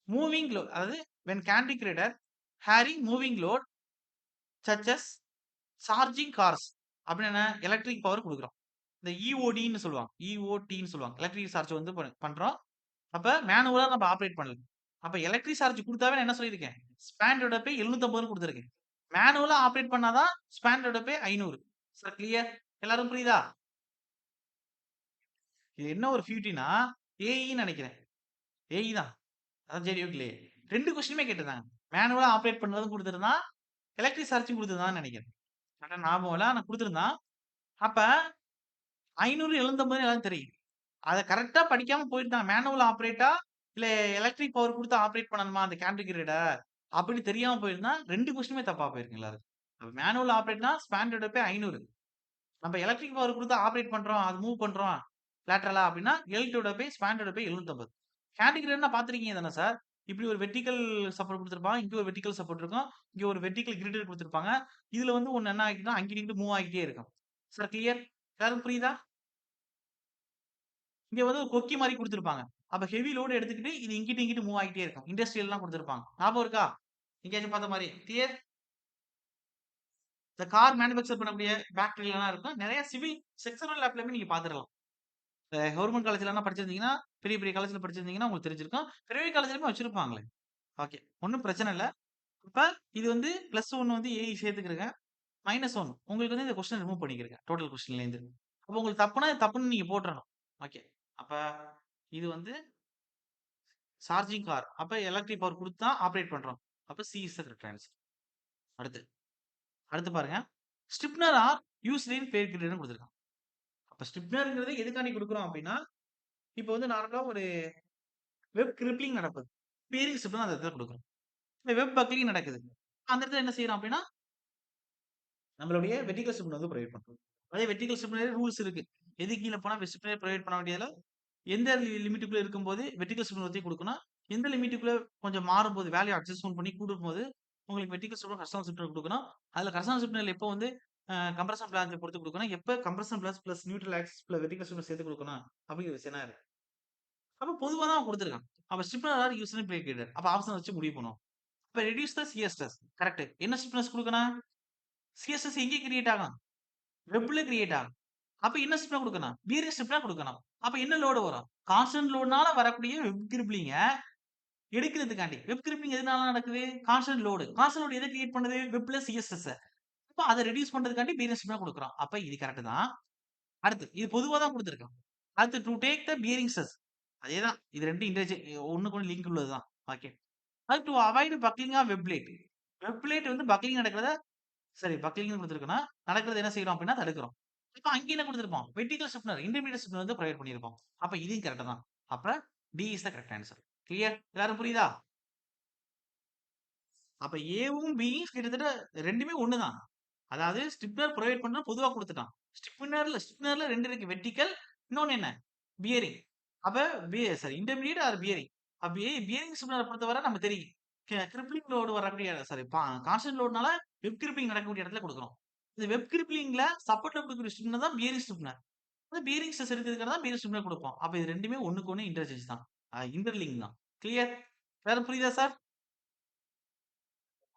மூவிங் லோட் அதாவது when gantry girder carrying moving load such as charging cars அப்படின்னு என்ன எலக்ட்ரிக் பவர் கொடுக்குறோம். இந்த இஓடின்னு சொல்லுவாங்க, இஓடின்னு சொல்லுவாங்க. எலக்ட்ரிக் சார்ஜ் வந்து பண்றோம். அப்ப மேனுவலா நம்ம ஆப்ரேட் பண்ணல. அப்ப எலக்ட்ரிக் சார்ஜ் குடுத்தாவே நான் என்ன சொல்லியிருக்கேன்? ஸ்பானோட பே 750 குடுத்துருக்கேன். மேனுவலா ஆப்ரேட் பண்ணா தான் ஸ்பானோட பே 500. Sir clear? எல்லாரும் புரியுதா? இது என்ன ஒரு பியூட்டினா, ஏஇன்னு நெனைக்கிறேன். ஏஇ தான். அதான் ஜேடியூக்லயே. 2 கொஸ்டினுமே கேட்டிருந்தாங்க. மேனுவலா ஆப்ரேட் பண்றதும் குடுத்திருந்தான். எலக்ட்ரிக் சார்ஜும் குடுத்திருந்தான்னு நெனைக்கிறேன். கரெக்ட்டா ஞாபகம் இல்ல. ஆனா குடுத்திருந்தான். அப்ப 500, 750 எல்லாரும் தெரியும். அத கரெக்ட்டா படிக்காம போயிருந்தாங்க. மேனுவல் ஆப்பரேட்டா? இல்ல எலக்ட்ரிக் பவர் குடுத்து ஆப்பரேட் பண்ணணுமா அந்த கேட்டகரியோட? அப்படின்னு தெரியாம போயிருந்தா 2 கொஸ்டினுமே தப்பா போயிருக்கும் எல்லாருக்கும். அப்ப மேனுவல் ஆப்பரேட்னா ஸ்பான் பே 500. நம்ம எலக்ட்ரிக் பவர் குடுத்து ஆப்பரேட் பண்றோம். அது மூவ் பண்றோம். லேட்டரலா அப்படின்னா எல்2 பே ஸ்பான் பே 750. கேட்டகரினா பார்த்திருக்கீங்க தானே சார்? இப்படி ஒரு வெர்டிகல் சப்போர்ட் குடுத்திருப்பாங்க. இங்க ஒரு வெர்டிகல் சப்போர்ட் இருக்கும். இங்க ஒரு வெர்டிகல் கிரிட் குடுத்திருப்பாங்க. இதுல வந்து ஒண்ணு என்ன ஆகிட்டுனா அங்கிட்டு இங்கிட்டு மூவ் ஆகிட்டே இருக்கும். Sir clear? எல்லாருக்கும் புரியுதா? இங்க வந்து ஒரு கொக்கி மாரி குடுத்திருப்பாங்க. அப்ப ஹெவி லோட் எடுத்துக்கிட்டு இது இங்கிட்டு, இங்கிட்டு மூவ் ஆகிட்டே இருக்கும். இண்டஸ்ட்ரியல்லாம் குடுத்திருப்பாங்க. ஞாபகம் இருக்கா? எங்கேயாச்சும் பார்த்த மாரி. கிளியர்? இந்த கார் மேனுஃபேக்சர் பண்ணக்கூடிய ஃபேக்டரிலலாம் இருக்கும். நெறைய சிவில் செக்ஷனல் லேப்லயுமே நீங்க பார்த்துறலாம். கவர்ன்மென்ட் காலேஜ்லலாம் படிச்சிருந்தீங்கன்னா, பெரிய, பெரிய காலேஜ்ல படிச்சிருந்தீங்கன்னா உங்களுக்கு தெரிஞ்சிருக்கும். பிரைவேட் காலேஜ்லயுமே வச்சிருப்பாங்களே. ஓகே. ஒண்ணும் பிரச்சனை இல்ல. இப்ப இது வந்து +1 வந்து ஏஇ சேர்த்துக்கிறங்க. -1 உங்களுக்கு வந்து இந்த கொஸ்டின் ரிமூவ் பண்ணிக்கிறங்க. டோட்டல் கொஸ்டின்லேருந்து. அப்ப உங்களுக்கு தப்புனா, தப்புன்னு நீங்க போட்டுறணும். ஓகே. அப்ப இது வந்து சார்ஜிங் கார். அப்ப எலக்ட்ரிக் பவர் குடுத்து தான் ஆப்பரேட் பண்றோம். அப்ப C is the correct answer. அடுத்து அடுத்து பாருங்க. ஸ்டிப்னர் ஆர் யூஸ்ட் இன் பேர் கிரிட்ன்னு குடுத்திருக்கான். அப்ப ஸ்டிப்னர்ங்கிறது எதுக்காண்டி குடுக்குறோம் அப்டின்னா, இப்ப வந்து நார்மலா ஒரு வெப் கிரிப்ளிங் நடக்குது. பேரிங் ஸ்டிப்னர் அந்த இடத்துல குடுக்குறோம். இந்த வெப் பக்லிங் நடக்குது. அந்த இடத்துல என்ன செய்றோம் அப்டின்னா, நம்மளுடைய வெர்டிகல் ஸ்டிப்னர் வந்து புரொவைட் பண்றோம். அதே வெர்டிகல் ஸ்டிப்னர்லே ரூல்ஸ் இருக்கு. எது கீழ போனா ஸ்டிப்னர் புரொவைட் பண்ண வேண்டியதுல எந்த லிமிட்டுக்குள்ள இருக்கும்போது வெர்டிகல் ஸ்டிப்னர் வந்து குடுக்கணும். எந்த லிமிட்டுக்குள்ள கொஞ்சம் மாறும்போது வேல்யூ அட்ஜஸ்ட்மென்ட் பண்ணி கூடும்போது உங்களுக்கு வெர்டிகல் ஸ்டிப்னர், ஹாரிசான்டல் ஸ்டிப்னர் குடுக்கணும். அதுல ஹாரிசான்டல் ஸ்டிப்னர்ல எப்போ வந்து கம்ப்ரஷன் பிளான்ஜ பொறுத்து குடுக்கணும். எப்ப compression plus neutral axis vertical stiffener சேர்த்து குடுக்கணும் அப்படிங்கிற விஷயம் இருக்கு. அப்ப பொதுவா தான் குடுத்துருக்கான். அப்ப stiffener are used in plate girder. அப்ப ஆப்ஷன் வச்சு முடிவு பண்ணுவோம். இப்ப reduce the shear stress. Correct. என்ன ஸ்டிப்னஸ் குடுக்கணும்? சியர் ஸ்ட்ரெஸ் எங்க கிரியேட் ஆகும்? வெப்ல கிரியேட் ஆகும். அப்ப என்ன ஸ்டிப்னர் குடுக்கணும்? பியரிங் ஸ்டிப்னர் குடுக்கணும். அப்ப என்ன லோடு வரும்? கான்ஸ்டன்ட் லோடுனால வரக்கூடிய வெப் கிரிப்ளிங்க எடுக்கிறதுக்காண்டி. வெப் கிரிப்ளிங் எதனால நடக்குது? Constant load. கான்ஸ்டன்ட் லோடு எத கிரியேட் பண்ணுது? வெப்ல சிஎஸ்எஸ். அப்ப அத ரெடியூஸ் பண்றதுக்காண்டி பியரிங் ஸ்டிப்னர் குடுக்குறோம். அப்ப இது கரெக்ட் தான். அடுத்து இது பொதுவா தான் குடுத்திருக்கான். அடுத்து to take the bearing stress. அதேதான். இது 2 ஒண்ணுக்கு ஒண்ணு லிங்க் உள்ளது தான். ஓகே. அது to avoid buckling of web plate. Web plate வந்து பக்லிங் நடக்கிறத சரி பக்லிங்னு குடுத்திருக்குன்னா, நடக்கிறத என்ன செய்றோம் அப்டின்னா தடுக்கிறோம். இப்ப அங்க என்ன குடுத்திருப்போம்? வெர்டிகல் ஸ்டிப்னர், இன்டர்மீடியேட் ஸ்டிப்னர் வந்து புரொவைட் பண்ணியிருப்போம். அப்ப இதுவும் கரெக்ட் தான். அப்ப D is the correct answer. Clear? எல்லாரும் புரியுதா? அப்ப ஏவும், பியும் கிட்டத்தட்ட 2மே ஒண்ணு தான். அதாவது ஸ்டிப்னர் புரொவைட் பண்றது பொதுவா குடுத்துட்டான். ஸ்டிப்னர்ல 2 இருக்கு. வெர்டிகல் இன்னொன்னு என்ன? பியரிங். அப்ப சாரி இன்டர்மீடியேட் ஆர் பியரிங். அப்ப பியரிங் ஸ்டிப்னர பொறுத்தவரை நம்ம தெரியும். கிரிப்ளிங் லோடு வரக்கூடிய சாரி கான்ஸ்டன்ட் லோடுனால வெப் கிரிப்ளிங் நடக்கக்கூடிய இடத்துல குடுக்குறோம். இந்த வெப் கிரிப்ளிங்ல சப்போர்ட்ல குடுக்குற ஸ்டிப்னர் தான் பியரிங் ஸ்டிப்னர். அந்த பியரிங் ஸ்ட்ரெஸ் எடுக்கிறதுக்காக தான் பியரிங் ஸ்டிப்னர் குடுப்போம். அப்ப இது 2மே ஒண்ணுக்கு ஒண்ணு இன்டர்சேஞ்ச் தான். இன்டர்லிங்க் தான். கிளியர்? எல்லாரும் புரியுதா சார்?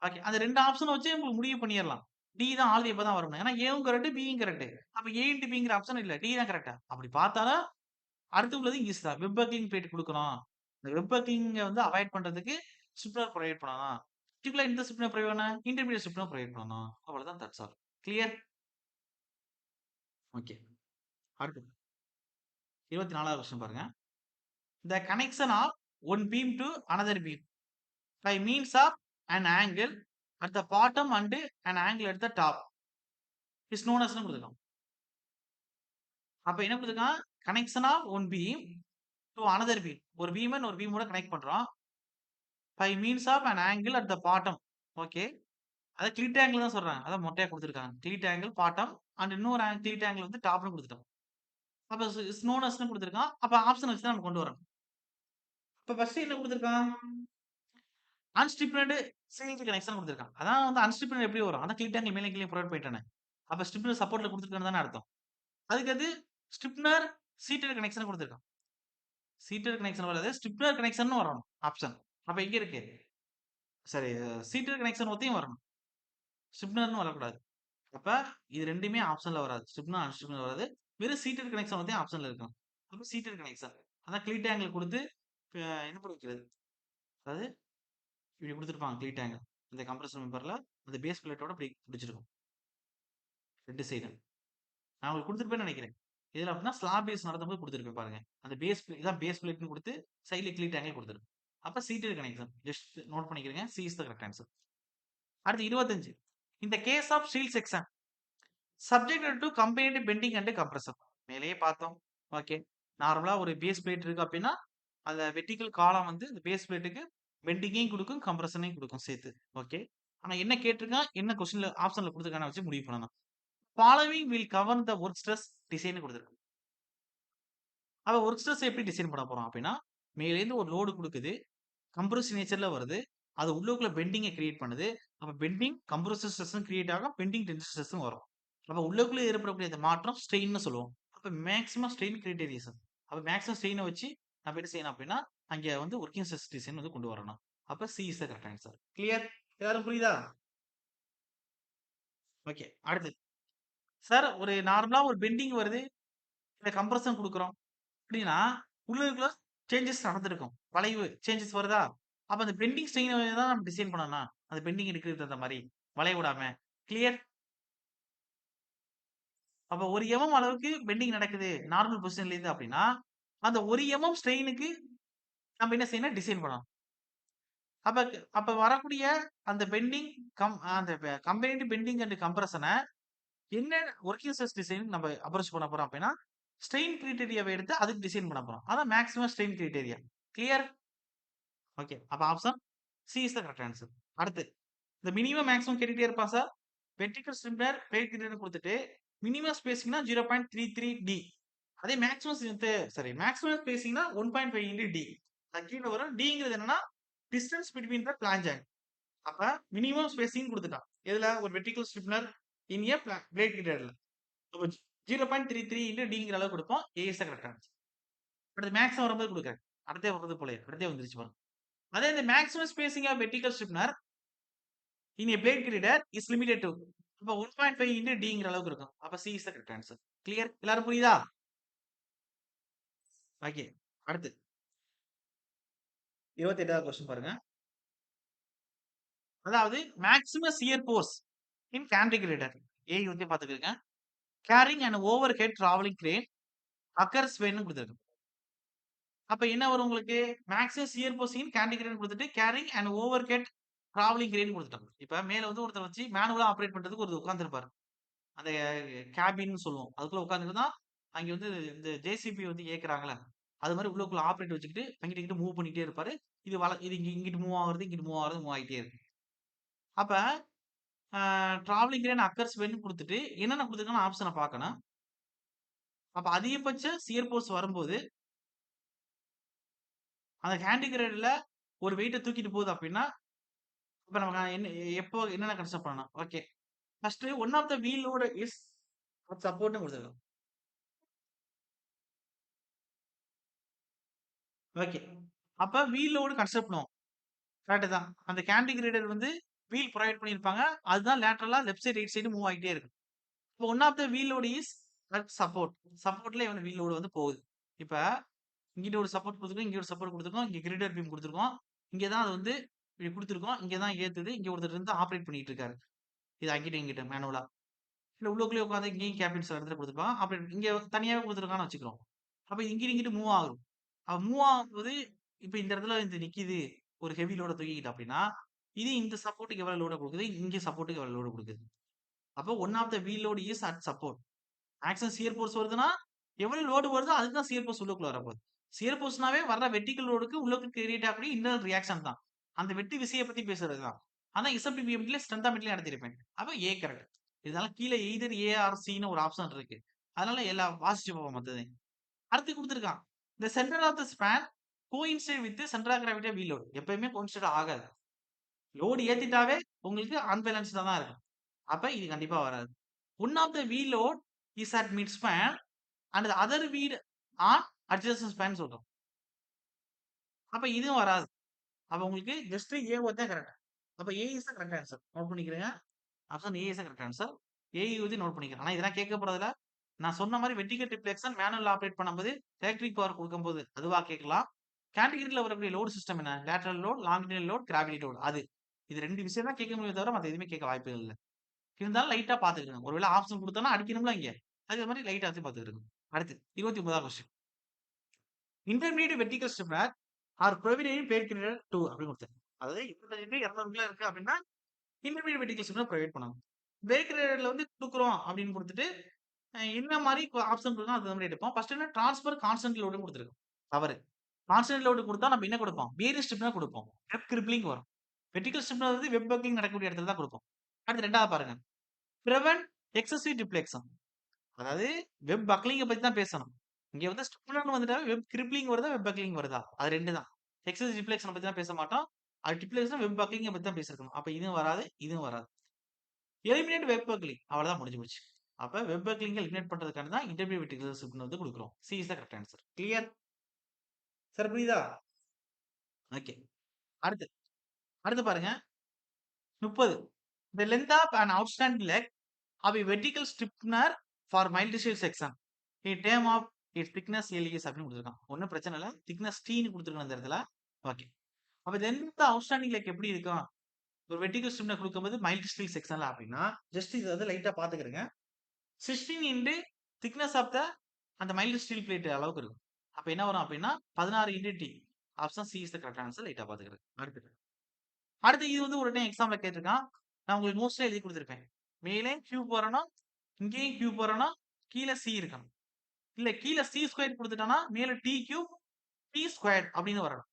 ஓகே. அந்த 2 ஆப்ஷன வச்சே உங்களுக்கு முடிவு பண்ணிறலாம். டி தான் ஆல் தி அபோவ் தான் வரும்னு. ஏன்னா ஏவும் கரெக்ட், பியும் கரெக்ட். அப்ப ஏ இன்டு பிங்கிற ஆப்ஷன் இல்ல. டி தான் கரெக்ட்டா. அப்படி பார்த்தாலும் அடுத்து உள்ளது ஈஸ் தான். வெப் பக்கிங் போயிட்டு குடுக்குறோம். இந்த வெப் பக்கிங்க வந்து அவாய்ட் பண்றதுக்கு ஸ்டிப்னர் புரொவைட் பண்ணணும். பர்ட்டிகுலர் எந்த ஸ்டிப்னர் புரொவைட் பண்ணணும்? இன்டர்மீடியேட் ஸ்டிப்னர் புரொவைட் பண்ணணும். அவ்வளவுதான் தட்ஸ் ஆல். கிளியர்? ஓகே. அடுத்து 24வது கொஸ்டின் பாருங்க. The connection of one beam to another beam by means of an angle at the bottom and an angle at the top is known as ன்னு குடுத்துருக்கான். அப்ப என்ன குடுத்துருக்கான்? Connection of one beam to another beam. ஒரு பீம இன்னொரு பீமோட connect பண்றோம். By means of an angle at the bottom. Okay. அத கிளிட் ஆங்கிள் தான் சொல்றாங்க. அதான் மொட்டையா குடுத்துருக்காங்க. கிளிட் ஆங்கிள் பாட்டம் அண்ட் இன்னொரு கிளிட் ஆங்கிள் வந்து டாப்னு குடுத்துட்டோம். அப்ப இஸ் நோன் அஸ்ன்னு குடுத்துருக்கான். அப்ப ஆப்ஷன் வச்சு தான் நம்ம கொண்டு வரணும். அப்ப ஃபர்ஸ்ட் என்ன குடுத்துருக்கான்? அன்ஸ்டிப்டட் சிங்கிள் கனெக்ஷன் குடுத்துருக்கான். அதான் வந்து அன்ஸ்டிப்டட் எப்படி வரும்? அதான் கிளிட் ஆங்கிள் மேலே கீழ புரொவைட் பண்ணிட்டானே. அப்ப ஸ்டிப்னர் சப்போர்ட்ல குடுத்துருக்கான்னு தானே அர்த்தம். அதுக்கு அது ஸ்டிப்னர் சீட்டட் கனெக்ஷன் குடுத்துருக்கான். சீட்டட் கனெக்ஷன் வராது. ஸ்ட்ரிப்னர் கனெக்ஷன் வரணும் ஆப்ஷன். அப்ப எங்க இருக்கு? சரி, சீட்டட் கனெக்ஷன் ஒத்தையும் வரணும். ஸ்ட்ரிப்னர்னு வரக்கூடாது. அப்ப இது 2மே ஆப்ஷன்ல வராது. ஸ்ட்ரிப்னர், அன்ஸ்ட்ரிப்னர் வராது. வெறும் சீட்டட் கனெக்ஷன் ஒத்தையும் ஆப்ஷன்ல இருக்கணும். அப்ப சீட்டட் கனெக்ஷன். அதான் கிளீட் ஆங்கிள் குடுத்து என்ன பண்ணி வைக்கிறது? அதாவது இப்படி குடுத்துருப்பாங்க கிளீட் ஆங்கிள். இந்த கம்ப்ரசர் மெம்பர்ல அந்த பேஸ் பிளேட்டோட இப்படி பிடிச்சிருக்கும். 2 சைடும். நான் உங்களுக்கு குடுத்துருப்பேன்னு நெனைக்கிறேன். இதுல அப்படின்னா ஸ்லாப் பேஸ் நடத்தும்போது குடுத்துருப்பேன் பாருங்க. அந்த இதான் பேஸ் பிளேட்ன்னு குடுத்து சைடுல கிளீட் ஆங்கிள் குடுத்துருக்கு. அப்ப சீட்டட் கனெக்ஷன். ஜஸ்ட் நோட் பண்ணிக்கிறங்க. C is the correct answer. அடுத்து 25. இந்த case of steel section subjected to combined bending and compression. மேலேயே பார்த்தோம். ஓகே. நார்மலா ஒரு பேஸ் பிளேட் இருக்கு அப்படின்னா, அந்த வெர்டிகல் காலம் வந்து இந்த பேஸ் பிளேட்டுக்கு பெண்டிங்கையும் குடுக்கும், கம்ப்ரஷனையும் குடுக்கும் சேர்த்து. ஓகே. ஆனா என்ன கேட்டிருக்கான், என்ன கொஸ்டின்ல ஆப்ஷன்ல குடுத்துருக்கான்னு வச்சு முடிவு பண்ணணும். Following will cover the work stress design குடுத்துருக்கு. அப்ப வொர்க் ஸ்ட்ரெஸ் எப்படி டிசைன் பண்ண போறோம் அப்படின்னா, மேலேருந்து ஒரு லோடு குடுக்குது. கம்ப்ரசிவ் நேச்சர்ல வருது. அது உள்ளுக்குள்ள பெண்டிங்க கிரியேட் பண்ணுது. அப்ப பெண்டிங், கம்ப்ரசிவ் ஸ்ட்ரெஸ்ஸும் கிரியேட் ஆகும். பெண்டிங் டென்ஷன் ஸ்ட்ரெஸ்ஸும் வரும். அப்ப உள்ளுக்குள்ள ஏற்படக்கூடிய அந்த மாற்றம் ஸ்ட்ரெயின்னு சொல்லுவோம். அப்ப மேக்ஸிமம் ஸ்ட்ரெயின் கிரைட்டீரியாஸ். அப்ப மேக்ஸிமம் ஸ்ட்ரெயின வச்சு நம்ம என்ன செய்யணும் அப்படின்னா, அங்க வந்து வொர்க்கிங் ஸ்ட்ரெஸ் டிசைன் வந்து கொண்டு வரணும். அப்ப C is the correct answer. Clear? எல்லாரும் புரியுதா? ஓகே. அடுத்து. சார் ஒரு நார்மலா ஒரு பெண்டிங் வருது. இல்ல கம்ப்ரஷன் குடுக்குறோம். அப்படின்னா, உள்ள இருக்கிற சேஞ்சஸ் நடந்திருக்கும். வளைவு சேஞ்சஸ் வருதா? அப்ப அந்த பெண்டிங் ஸ்ட்ரெயின் தான் நம்ம டிசைன் பண்ணணும். அந்த பெண்டிங் எடுக்கிறதுக்கு தகுந்த மாரி. வளைய விடாம. கிளியர்? அப்ப 1 அளவுக்கு பெண்டிங் நடக்குது. நார்மல் பொசிஷன்ல இருந்து அப்படின்னா, அந்த 1 ஸ்ட்ரெயினுக்கு நம்ம என்ன செய்யணும்? டிசைன் பண்ணணும். அப்ப அப்ப வரக்கூடிய அந்த பெண்டிங் அந்த கம்பைன்ட் பெண்டிங் அண்ட் கம்ப்ரஷன என்ன வொர்க்கிங் ஸ்ட்ரெஸ் டிசைன் நம்ம அப்ரோச் பண்ண போறோம் அப்படின்னா, ஸ்ட்ரெயின் கிரைட்டீரியாவ எடுத்து அதுக்கு டிசைன் பண்ண போறோம். அதான் maximum strain criteria. Clear? Okay. அப்ப option C is the correct answer. அடுத்து. இந்த மினிமம் மேக்ஸிமம் கேட்டுட்டே இருப்பான் சார். வெர்டிகல் ஸ்ட்ரிப்னர் பிளேட் கிரேட்னு குடுத்துட்டு, மினிமம் ஸ்பேசிங்னா 0.33 டி. அதே மேக்ஸிமம் ஸ்பேசிங்னா 1.5 இன்டு டி. அது கீழ வரும். டிங்கிறது என்னன்னா, distance between the flange angle. அப்ப மினிமம் ஸ்பேசிங் குடுத்துட்டான். எதுல? ஒரு vertical stiffener in a plate கிரேட்ல. அப்ப 0.33 இன்டு டிங்கிற அளவு குடுப்போம். ஏ இஸ் த கரெக்ட் ஆன்சர். அடுத்து மேக்ஸிமம் வரும்போது குடுக்குறேன். அடுத்தே வர்றது போலயே. அடுத்தே வந்துருச்சு பாருங்க. அதே இந்த maximum spacing of vertical stiffener in a plate girder is limited to. அப்ப 1.5 இன்டு டிங்கிற அளவுக்கு இருக்கும். அப்ப C is the correct answer. Clear? எல்லாரும் புரியுதா? ஓகே. அடுத்து 28வது கொஸ்டின் பாருங்க. அதாவது maximum shear force in gantry girder. A வந்து பாத்துக்கங்க. Carrying and overhead travelling crane occurs வென்னு குடுத்திருக்கு. அப்ப என்ன வரும் உங்களுக்கு? Maximum shear force in gantry girder குடுத்துட்டு carrying and overhead travelling crane குடுத்துட்டாங்க. இப்ப மேல வந்து ஒருத்தர் வச்சு மேனுவலா ஆப்பரேட் பண்றதுக்கு ஒருத்தர் உட்கார்ந்திருப்பாரு. அந்த கேபின்னு சொல்லுவோம். அதுக்குள்ள உட்கார்ந்துட்டு தான் அங்க வந்து இந்த ஜேசிபி வந்து இயக்குறாங்கல்ல. அது மாரி உள்ளுக்குள்ள ஆப்பரேட் வச்சுக்கிட்டு அங்கிட்டு, இங்கிட்டு மூவ் பண்ணிட்டே இருப்பாரு. இது இங்கிட்டு மூவ் ஆகுறது, இங்கிட்டு மூவ் ஆகுறது, மூவ் ஆயிட்டே இருக்கு. அப்ப அ டிராவலிங் கிரேன் அக்கர்ஸ் வென் குடுத்துட்டு என்னென்ன குடுத்துருக்காங்கன்னு ஆப்ஷன பார்க்கணும். அப்ப அதிகபட்ச சியர் ஃபோர்ஸ் வரும்போது, அந்த ஹேண்ட் கிரேட்ல ஒரு வெயிட்ட தூக்கிட்டு போகுது அப்டின்னா, இப்ப நம்ம எப்போ என்னென்ன கன்சிடர் பண்ணணும்? Okay. First one of the wheel load is சப்போர்ட்ன்னு குடுத்துருக்காங்க. ஓகே. அப்ப வீல் லோட் கன்சிடர் பண்ணுவோம். கரெக்ட் தான். அந்த கேண்டி கிரேடர் வந்து வீல் ப்ரொவைட் பண்ணியிருப்பாங்க. அதுதான் லேட்டரலா left side, right side move ஆகிட்டே இருக்கும். இப்போ one of the wheel load is support. சப்போர்ட்ல வந்து வீல் லோடு வந்து போகுது. இப்ப இங்கிட்ட ஒரு சப்போர்ட் குடுத்துருக்கோம், இங்க ஒரு சப்போர்ட் குடுத்துருக்கோம், இங்க கிரிடர் பீம் குடுத்துருக்கோம். இங்க தான் அது வந்து இப்படி குடுத்துருக்கோம். இங்க தான் ஏத்துது. இங்க ஒருத்தர் இருந்து ஆப்பரேட் பண்ணிட்டு இருக்காரு. இது அங்கிட்டும், இங்கிட்டும் மேனுவலா. இல்ல உள்ளுக்குள்ளயே உட்கார்ந்து இங்கேயும் கேபின் சில இடத்துல குடுத்துருப்பான். ஆப்பரேட் இங்க தனியாவே குடுத்துருக்கான்னு வச்சுக்கிறோம். அப்ப இங்கிட்டு, இங்கிட்டு மூவ் ஆகும். மூவ் ஆகும்போது இப்ப இந்த இடத்துல இது நிக்குது. ஒரு ஹெவி லோட தூக்கிக்கிட்டு அப்படின்னா, இது இந்த சப்போர்ட்க்கு எவ்வளவு லோட குடுக்குது? இங்க சப்போர்ட்க்கு எவ்வளவு லோடு குடுக்குது? அப்போ one of the wheel load is at support. Maximum shear force வருதுன்னா, எவ்வளவு லோடு வருதோ அதுக்கு தான் சியர் ஃபோர்ஸ் உள்ளுக்குள்ள வரப்போகுது. சியர் ஃபோர்ஸ்னாவே வர்ற வெர்டிகல் லோடுக்கு உள்ளுக்கு கிரியேட் ஆகக்கூடிய இன்னர் ரியாக்ஷன் தான். அந்த வெட்டு விசைய பத்தி பேசுறது தான். அதான் எஸ்எம்பிபிஎம்ல ஸ்ட்ரென்த்தாமெட்ரில நடத்திருப்பேன். அப்ப ஏ கரெக்ட். இதனால கீழ எய்தர் ஏ ஆர் சின்னு ஒரு ஆப்ஷன் இருக்கு. அதனால எல்லா வாசிச்சு பார்ப்போம் மத்ததையும். அடுத்து குடுத்திருக்கான். The centre of the span coincide with centre of gravity of wheel load. எப்பயுமே கோயின்சைட் ஆகாது. லோடு ஏத்திட்டாவே உங்களுக்கு அன்பேலன்ஸ்டா தான் இருக்கும். அப்ப இது கண்டிப்பா வராது. One of the wheel load is at mid span and the other wheel on adjacent span சொல்றோம். அப்ப இதுவும் வராது. அப்ப உங்களுக்கு ஜஸ்ட் ஏ தான் கரெக்ட். அப்ப ஏ is the correct answer. Note பண்ணிக்கிறேங்க. Option A is the correct answer. A note பண்ணிக்கிறேன். ஆனா இதெல்லாம் கேட்க போறதில்ல. நான் சொன்ன மாரி வெர்டிகல் ட்ரிப்ளெக்ஸன் மேனுவல் ஆப்பரேட் பண்ணும்போது, எலக்ட்ரிக் பவர் குடுக்கும்போது அதுவா கேட்கலாம். கேட்டகரில வரக்கூடிய லோட் சிஸ்டம் என்ன? Lateral load, longitudinal load, gravity load அது. இது 2 விஷயம் தான் கேட்க முடியுமே தவிர, மத்த எதுவுமே கேட்க வாய்ப்புகள் இல்ல. இருந்தாலும் லைட்டா பார்த்துக்கங்க. ஒருவேள ஆப்ஷன் குடுத்தோம்னா அடிக்கணும்ல இங்க. அதே மாரி லைட்டா வச்சு பார்த்துக்கிடுங்க. அடுத்து 29வது question. Intermediate vertical stiffener are provided in plate girder 2 அப்படின்னு குடுத்துருக்காங்க. அதாவது 200 இருக்கு அப்படின்னா இன்டர்மீடியேட் வெர்டிகல் ஸ்ட்ரிப்னர் ப்ரொவைட் பண்ணணும். பிளேட் கிரேடர்ல வந்து குடுக்குறோம் அப்படின்னு குடுத்துட்டு, என்ன மாரி ஆப்ஷன் குடுக்கணும் அது மாரி எடுப்போம். ஃபர்ஸ்ட் என்ன டிரான்ஸ்பர் கான்ஸ்டன்ட் லோடுன்னு குடுத்துருக்கோம். தவறு. கான்ஸ்டன்ட் லோடு குடுத்தா நம்ம என்ன குடுப்போம்? பேரியர் ஸ்ட்ரிப்னர் குடுப்போம். வெப் கிரிப்ளிங் வரும். வெர்டிகல் ஸ்ட்ரிப்னர் வந்து வெப் பக்கிங் நடக்கக்கூடிய இடத்துல தான் குடுப்போம். அடுத்து 2வது பாருங்க. Prevent excessive deflection. அதாவது வெப் பக்லிங்க பத்தி தான் பேசணும். இங்க வந்து ஸ்ட்ரிப்னர்னு வந்துட்டாவே வெப் கிரிப்ளிங் வருதா, வெப் பக்லிங் வருதா? அது 2 தான். எக்ஸஸ் டிப்ளெக்ஷன பத்தி தான் பேச மாட்டோம். அது டிப்ளெக்ஷன் வெப் பக்லிங்க பத்தி தான் பேசியிருக்கணும். அப்ப இதுவும் வராது, இதுவும் வராது. எலிமினேட் வெப் பக்லிங் அவ்வளவுதான் முடிஞ்சு போச்சு. அப்ப வெப் பக்லிங்க எலிமினேட் பண்றதுக்கான தான் இன்டர்மீடியேட் வெர்டிகல் ஸ்ட்ரிப்னர் வந்து குடுக்குறோம். C is the correct answer. Clear? Sir புரியுதா? ஓகே. அடுத்து அடுத்து பாருங்க. 30. The length of an outstanding leg of a vertical stiffener for mild steel section. A term of its thickness LES அப்படின்னு குடுத்துருக்கான். ஒண்ணும் பிரச்சனை இல்ல. thickness T ன்னு குடுத்துருக்கான் இந்த இடத்துல. ஓகே. அப்ப length அவுட்ஸ்டாண்டிங் leg எப்படி இருக்கும்? ஒரு வெர்டிகல் ஸ்டிப்னர் குடுக்கும்போது மைல்ட் ஸ்டீல் செக்ஷன்ல அப்படின்னா, ஜஸ்ட் இத வந்து லைட்டா பாத்துக்கிறங்க. 16 இன்டு திக்னஸ் ஆஃப் த அந்த மைல்டு ஸ்டீல் பிளேட் அளவுக்கு இருக்கும். அப்ப என்ன வரும் அப்படின்னா 16 into D. Option C is the correct answer. லைட்டா பாத்துக்கிறேன். அடுத்து அடுத்து இது வந்து ஒரு டைம் எக்ஸாம்ல கேட்டிருக்கான். நான் உங்களுக்கு நோட்ஸ்ல எழுதி கொடுத்திருப்பேன். மேலே கியூப் வரணும், இங்கேயும் கியூப் வரணும், கீழ சி இருக்கணும். இல்ல கீழ சி ஸ்கொயர் குடுத்துட்டான்னா, மேல டி கியூப், டி ஸ்கொயர் அப்படின்னு வரணும்.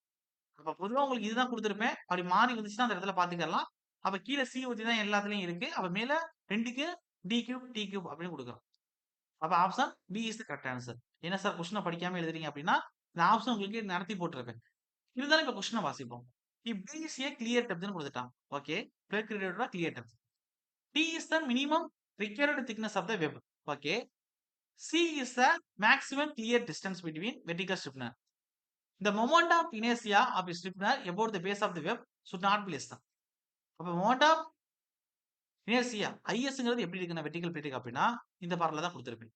அப்ப பொதுவா உங்களுக்கு இதுதான் குடுத்திருப்பேன். அப்படி மாறி வந்துச்சுன்னா அந்த இடத்துல பாத்துக்கலாம். அப்ப கீழ சி ஒட்டி தான் எல்லாத்துலயும் இருக்கு. அப்ப மேல 2க்கு டி கியூப், டி கியூப் அப்படின்னு குடுக்குறோம். அப்ப option B is the correct answer. என்ன சார் கொஸ்டின படிக்காம எழுதுறீங்க அப்படின்னா, இந்த ஆப்ஷன் உங்களுக்கு நடத்தி போட்டிருப்பேன். இருந்தாலும் இப்ப கொஸ்டின வாசிப்போம். If B is A clear டெப்த்னு குடுத்துட்டான். ஓகே. பிளேட் கிரியேட்டரோட clear depth. T is the minimum required thickness of the web. Okay. C is the maximum clear distance between vertical stiffener. The moment of inertia of a stiffener about the base of the web should not be less than. அப்ப moment of inertia ISங்கிறது எப்படி இருக்குன்னா vertical பிளேட்டுக்கு அப்படின்னா இந்த பார்ல தான் கொடுத்திருப்பேன்.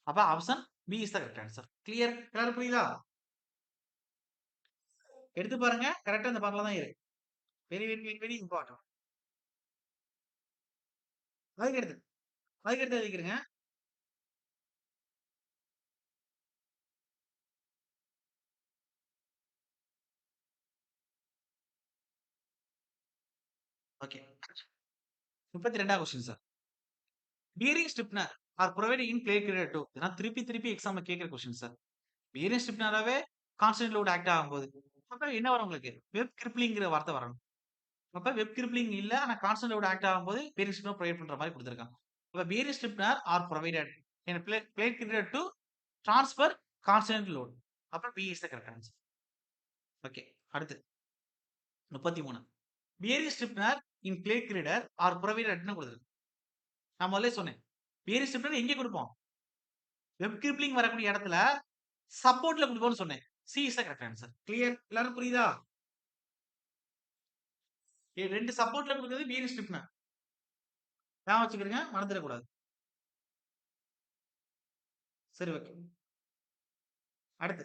அப்ப option B is the correct answer. Clear? எல்லாரும் புரியுதா? எடுத்து பாருங்க. கரெக்ட்டா இந்த பார்ல தான் இருக்கு. Very very very very important. அதுக்கு அடுத்து அதுக்கு அடுத்து எழுதிக்கிறேங்க. ஓகே. 32வது question sir. Bearing stiffener are provided in plate grade 2. இதெல்லாம் திருப்பி திருப்பி எக்ஸாம்ல கேட்கிற கொஸ்டின் சார். பியரிங் ஸ்டிப்னராவே கான்ஸ்டன்ட் லோட் ஆக்ட் ஆகும்போது அப்ப என்ன வரும் உங்களுக்கு வெப் கிரிப்ளிங்கிற வார்த்தை வரணும். அப்ப வெப் கிரிப்ளிங் இல்ல ஆனா கான்ஸ்டன்ட் லோட் ஆக்ட் ஆகும்போது பியரிங் ஸ்டிப்னர் ப்ரொவைட் பண்ற மாதிரி கொடுத்துருக்காங்க. அப்ப bearing stiffener are provided in plate girder to transfer constant load. அப்ப B is the correct answer. Okay. அடுத்து 33. Bearing stiffener in plate girder are ப்ரொவைடட்னு கொடுத்துருக்கு. நான் முதல்ல சொன்னேன். பியரிங் ஸ்டிப்னர் எங்கே கொடுப்போம்? வெப் கிரிப்ளிங் வரக்கூடிய இடத்துல சப்போர்ட்ல குடுப்போம்னு சொன்னேன். C is the correct answer. Clear? எல்லாரும் புரியுதா? 2 சப்போர்ட்ல குடுக்குறது பியரிங் ஸ்டிப்னர். ஞாபகம் வச்சுக்கிடுங்க. மறந்துடக்கூடாது. சரி ஓகே. அடுத்து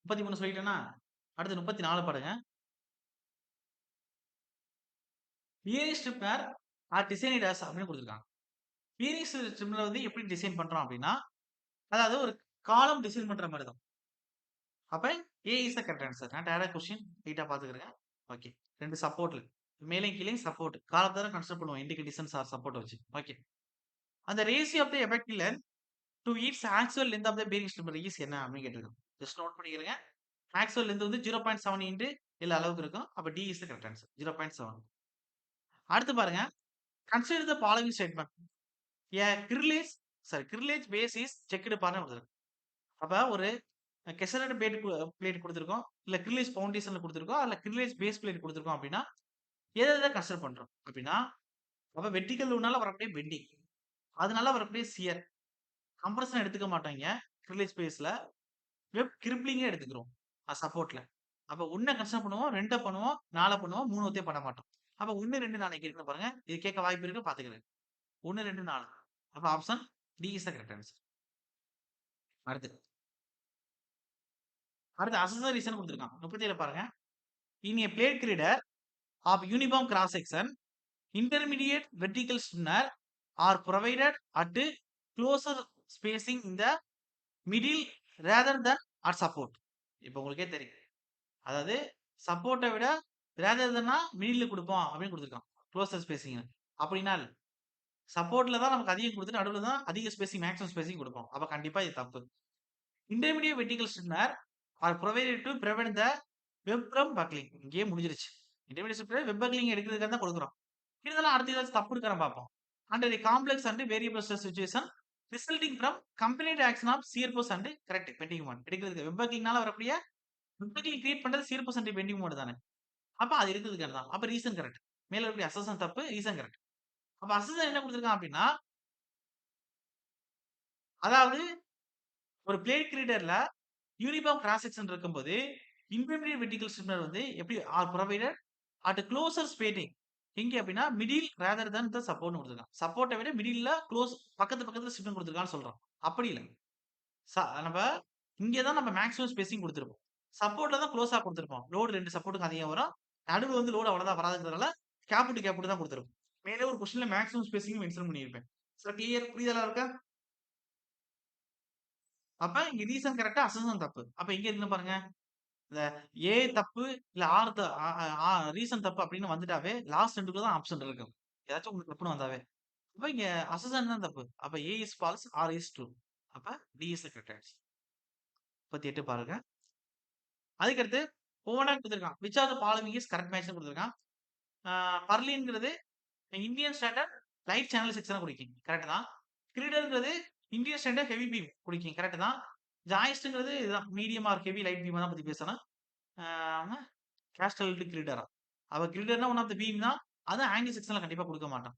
33 சொல்லிட்டேனா? அடுத்து 34 பாருங்க. Bearing stiffener R designed as அப்படின்னு குடுத்துருக்காங்க. பியரிங் ஸ்டிப்னர் வந்து எப்படி டிசைன் பண்றோம் அப்படின்னா, அதாவது ஒரு காலம் டிசைன் பண்ற மாரி தான். அப்ப ஏ இஸ் த கரெக்ட் ஆன்சர். நான் டைரக்ட் கொஸ்டின் நீட்டா பாத்துக்கிறேன். ஓகே. 2 சப்போர்ட்ல மேலேயும் கீழேயும் சப்போர்ட். காலத்த தான் கன்சிடர் பண்ணுவோம். இண்டிகேட் டிஸ்டன்ஸ் ஆர் சப்போர்ட் வச்சு. ஓகே. அந்த ratio of the effective length to its actual length of the bearing stiffener is என்ன அப்படின்னு கேட்டிருக்கோம். ஜஸ்ட் நோட் பண்ணிக்கிறேங்க. ஆக்சுவல் லென்த் வந்து 0.7 இன்டு இல்ல அளவுக்கு இருக்கும். அப்ப D is the correct answer. 0.7. அடுத்து பாருங்க. Consider the following statement. A grillage grillage base is checked பார்னு கொடுத்துருக்கு. அப்ப ஒரு கெசரட் பிளேட் கொடுத்துருக்கோம். இல்ல கிரில்லேஜ் ஃபவுண்டேஷன்ல கொடுத்துருக்கோம். இல்ல கிரில்லேஜ் பேஸ் பிளேட் கொடுத்துருக்கோம் அப்படின்னா எதை எதை கன்சிடர் பண்றோம் அப்படின்னா அப்ப வெர்டிகல் லோடுனால வரக்கூடிய பெண்டிங். அதனால வரக்கூடிய சியர். கம்ப்ரஷன் எடுத்துக்க மாட்டாய்ங்க. ரிலீஸ் ஸ்பேஸ்ல. வெப் கிரிப்ளிங்கே எடுத்துக்கிறோம். சப்போர்ட்ல. அப்ப 1 கன்சிடர் பண்ணுவோம், 2 பண்ணுவோம், 4 பண்ணுவோம், 3 பண்ண மாட்டோம். அப்ப 1, 2, 4 இருக்குன்னு பாருங்க. இது கேட்க வாய்ப்பு இருக்கு பாத்துக்கங்க. 1, 2, 4. அப்ப option D is the correct answer. அடுத்து அக்சஸரீஸ்ன்னு குடுத்திருக்கான். 37 பாருங்க. In a plate girder of uniform cross section, intermediate vertical spinner are provided at closer spacing in the middle rather than at support. இப்ப உங்களுக்கே தெரியும். அதாவது சப்போர்ட்ட விட ரேதர் தான்னா மிடில்ல குடுப்போம் அப்படின்னு குடுத்திருக்கான். Closer spacing. அப்படின்னா இல்ல. சப்போர்ட்ல தான் நமக்கு அதிகம் குடுத்துட்டு நடுவுல தான் அதிக ஸ்பேசிங் மேக்ஸிமம் ஸ்பேசிங் குடுப்போம். அப்ப கண்டிப்பா இது தப்பு. Intermediate vertical spinner R provided to prevent the web from buckling. இங்கேயே முடிஞ்சிருச்சு. இன்டர்மீடியேட் ஸ்பின்னர் வெப் பக்லிங் எடுக்கிறதுக்காக தான் கொடுக்குறோம். இதெல்லாம் அடுத்து ஏதாச்சும் தப்பு இருக்கான்னு பார்ப்போம். Under the complex and variable stress situation resulting from combined action of shear force and correct bending mode. எடுக்கிறதுக்கு வெப் பக்லிங்னால வரக்கூடிய வெப் பக்லிங் கிரியேட் பண்றது shear force and bending mode தானே. அப்ப அது இருக்கிறதுக்கு தான். அப்ப ரீசன் கரெக்ட். மேல இருக்கக்கூடிய அசம்ப்ஷன் தப்பு, ரீசன் கரெக்ட். அப்ப அசம்ப்ஷன் என்ன குடுத்திருக்கான் அப்படின்னா, அதாவது ஒரு பிளேட் கிரீடர்ல யூனிஃபார்ம் கிராஸ் செக்ஷன் இருக்கும்போது, இன்டர்மீடியேட் வெர்டிகல் ஸ்பின்னர் வந்து எப்படி are provided at closer spacing. எங்க அப்படின்னா, மிடில் ரேதர் தன் த சப்போர்ட்னு குடுத்திருக்கான். சப்போர்ட்ட விட மிடில்ல க்ளோஸ் பக்கத்து பக்கத்துல ஸ்பின் குடுத்திருக்கான்னு சொல்றான். அப்படி இல்ல. நம்ப இங்க தான் நம்ம மேக்ஸிமம் ஸ்பேசிங் குடுத்திருப்போம். சப்போர்ட்ல தான் க்ளோஸா குடுத்திருப்போம். லோட் 2 சப்போர்ட்க்கு அதிகம் வரும். நடுவுல வந்து லோட் அவ்வளவா வராதுங்கிறதுனால கேப் டூ கேப் தான் குடுத்திருப்போம். மேலே ஒரு கொஸ்டின்ல மேக்ஸிமம் ஸ்பேசிங் மென்ஷன் பண்ணியிருப்பேன். சார் கிளியர் புரியுதலா இருக்கா? அப்ப இங்க ரீசன் கரெக்ட்டா, அசம்ப்ஷன் தப்பு. அப்ப எங்க இருக்குன்னு பாருங்க. இந்த ஏ தப்பு, இல்ல ஆர் த அ அ ஆ ரீசன் தப்பு அப்படின்னு வந்துட்டாவே, லாஸ்ட் 2க்குள்ள தான் ஆப்ஷன் இருக்கும். ஏதாச்சும் ஒண்ணு தப்புன்னு வந்தாவே. அப்ப இங்க அசம்ப்ஷன் தான் தப்பு. அப்ப ஏ is false, R is true. அப்ப D is the correct answer. 38 பாருங்க. அதுக்கடுத்து ஒவ்வொன்னா குடுத்திருக்கான். Which are the following is correct மேட்ச்ன்னு குடுத்திருக்கான். ஆ பர்லின்ங்கிறது இந்தியன் ஸ்டாண்டர்ட் லைட் சேனல் செக்ஷன குறிக்கும். கரெக்ட் தான். கிரீடர்ங்கிறது இந்தியன் ஸ்டாண்டர்ட் ஹெவி பீம் குறிக்கும். கரெக்ட் தான். ஜாயிஸ்ட்ங்கிறது இதுதான் medium or heavy light beam தான் பத்தி பேசணும். கேஸ்டல் கிரீடரா. அப்ப கிரீடர்னா ஒன் ஆஃப் த பீம் தான். அது ஆங்கிள் செக்ஷன்ல கண்டிப்பா குடுக்க மாட்டான்.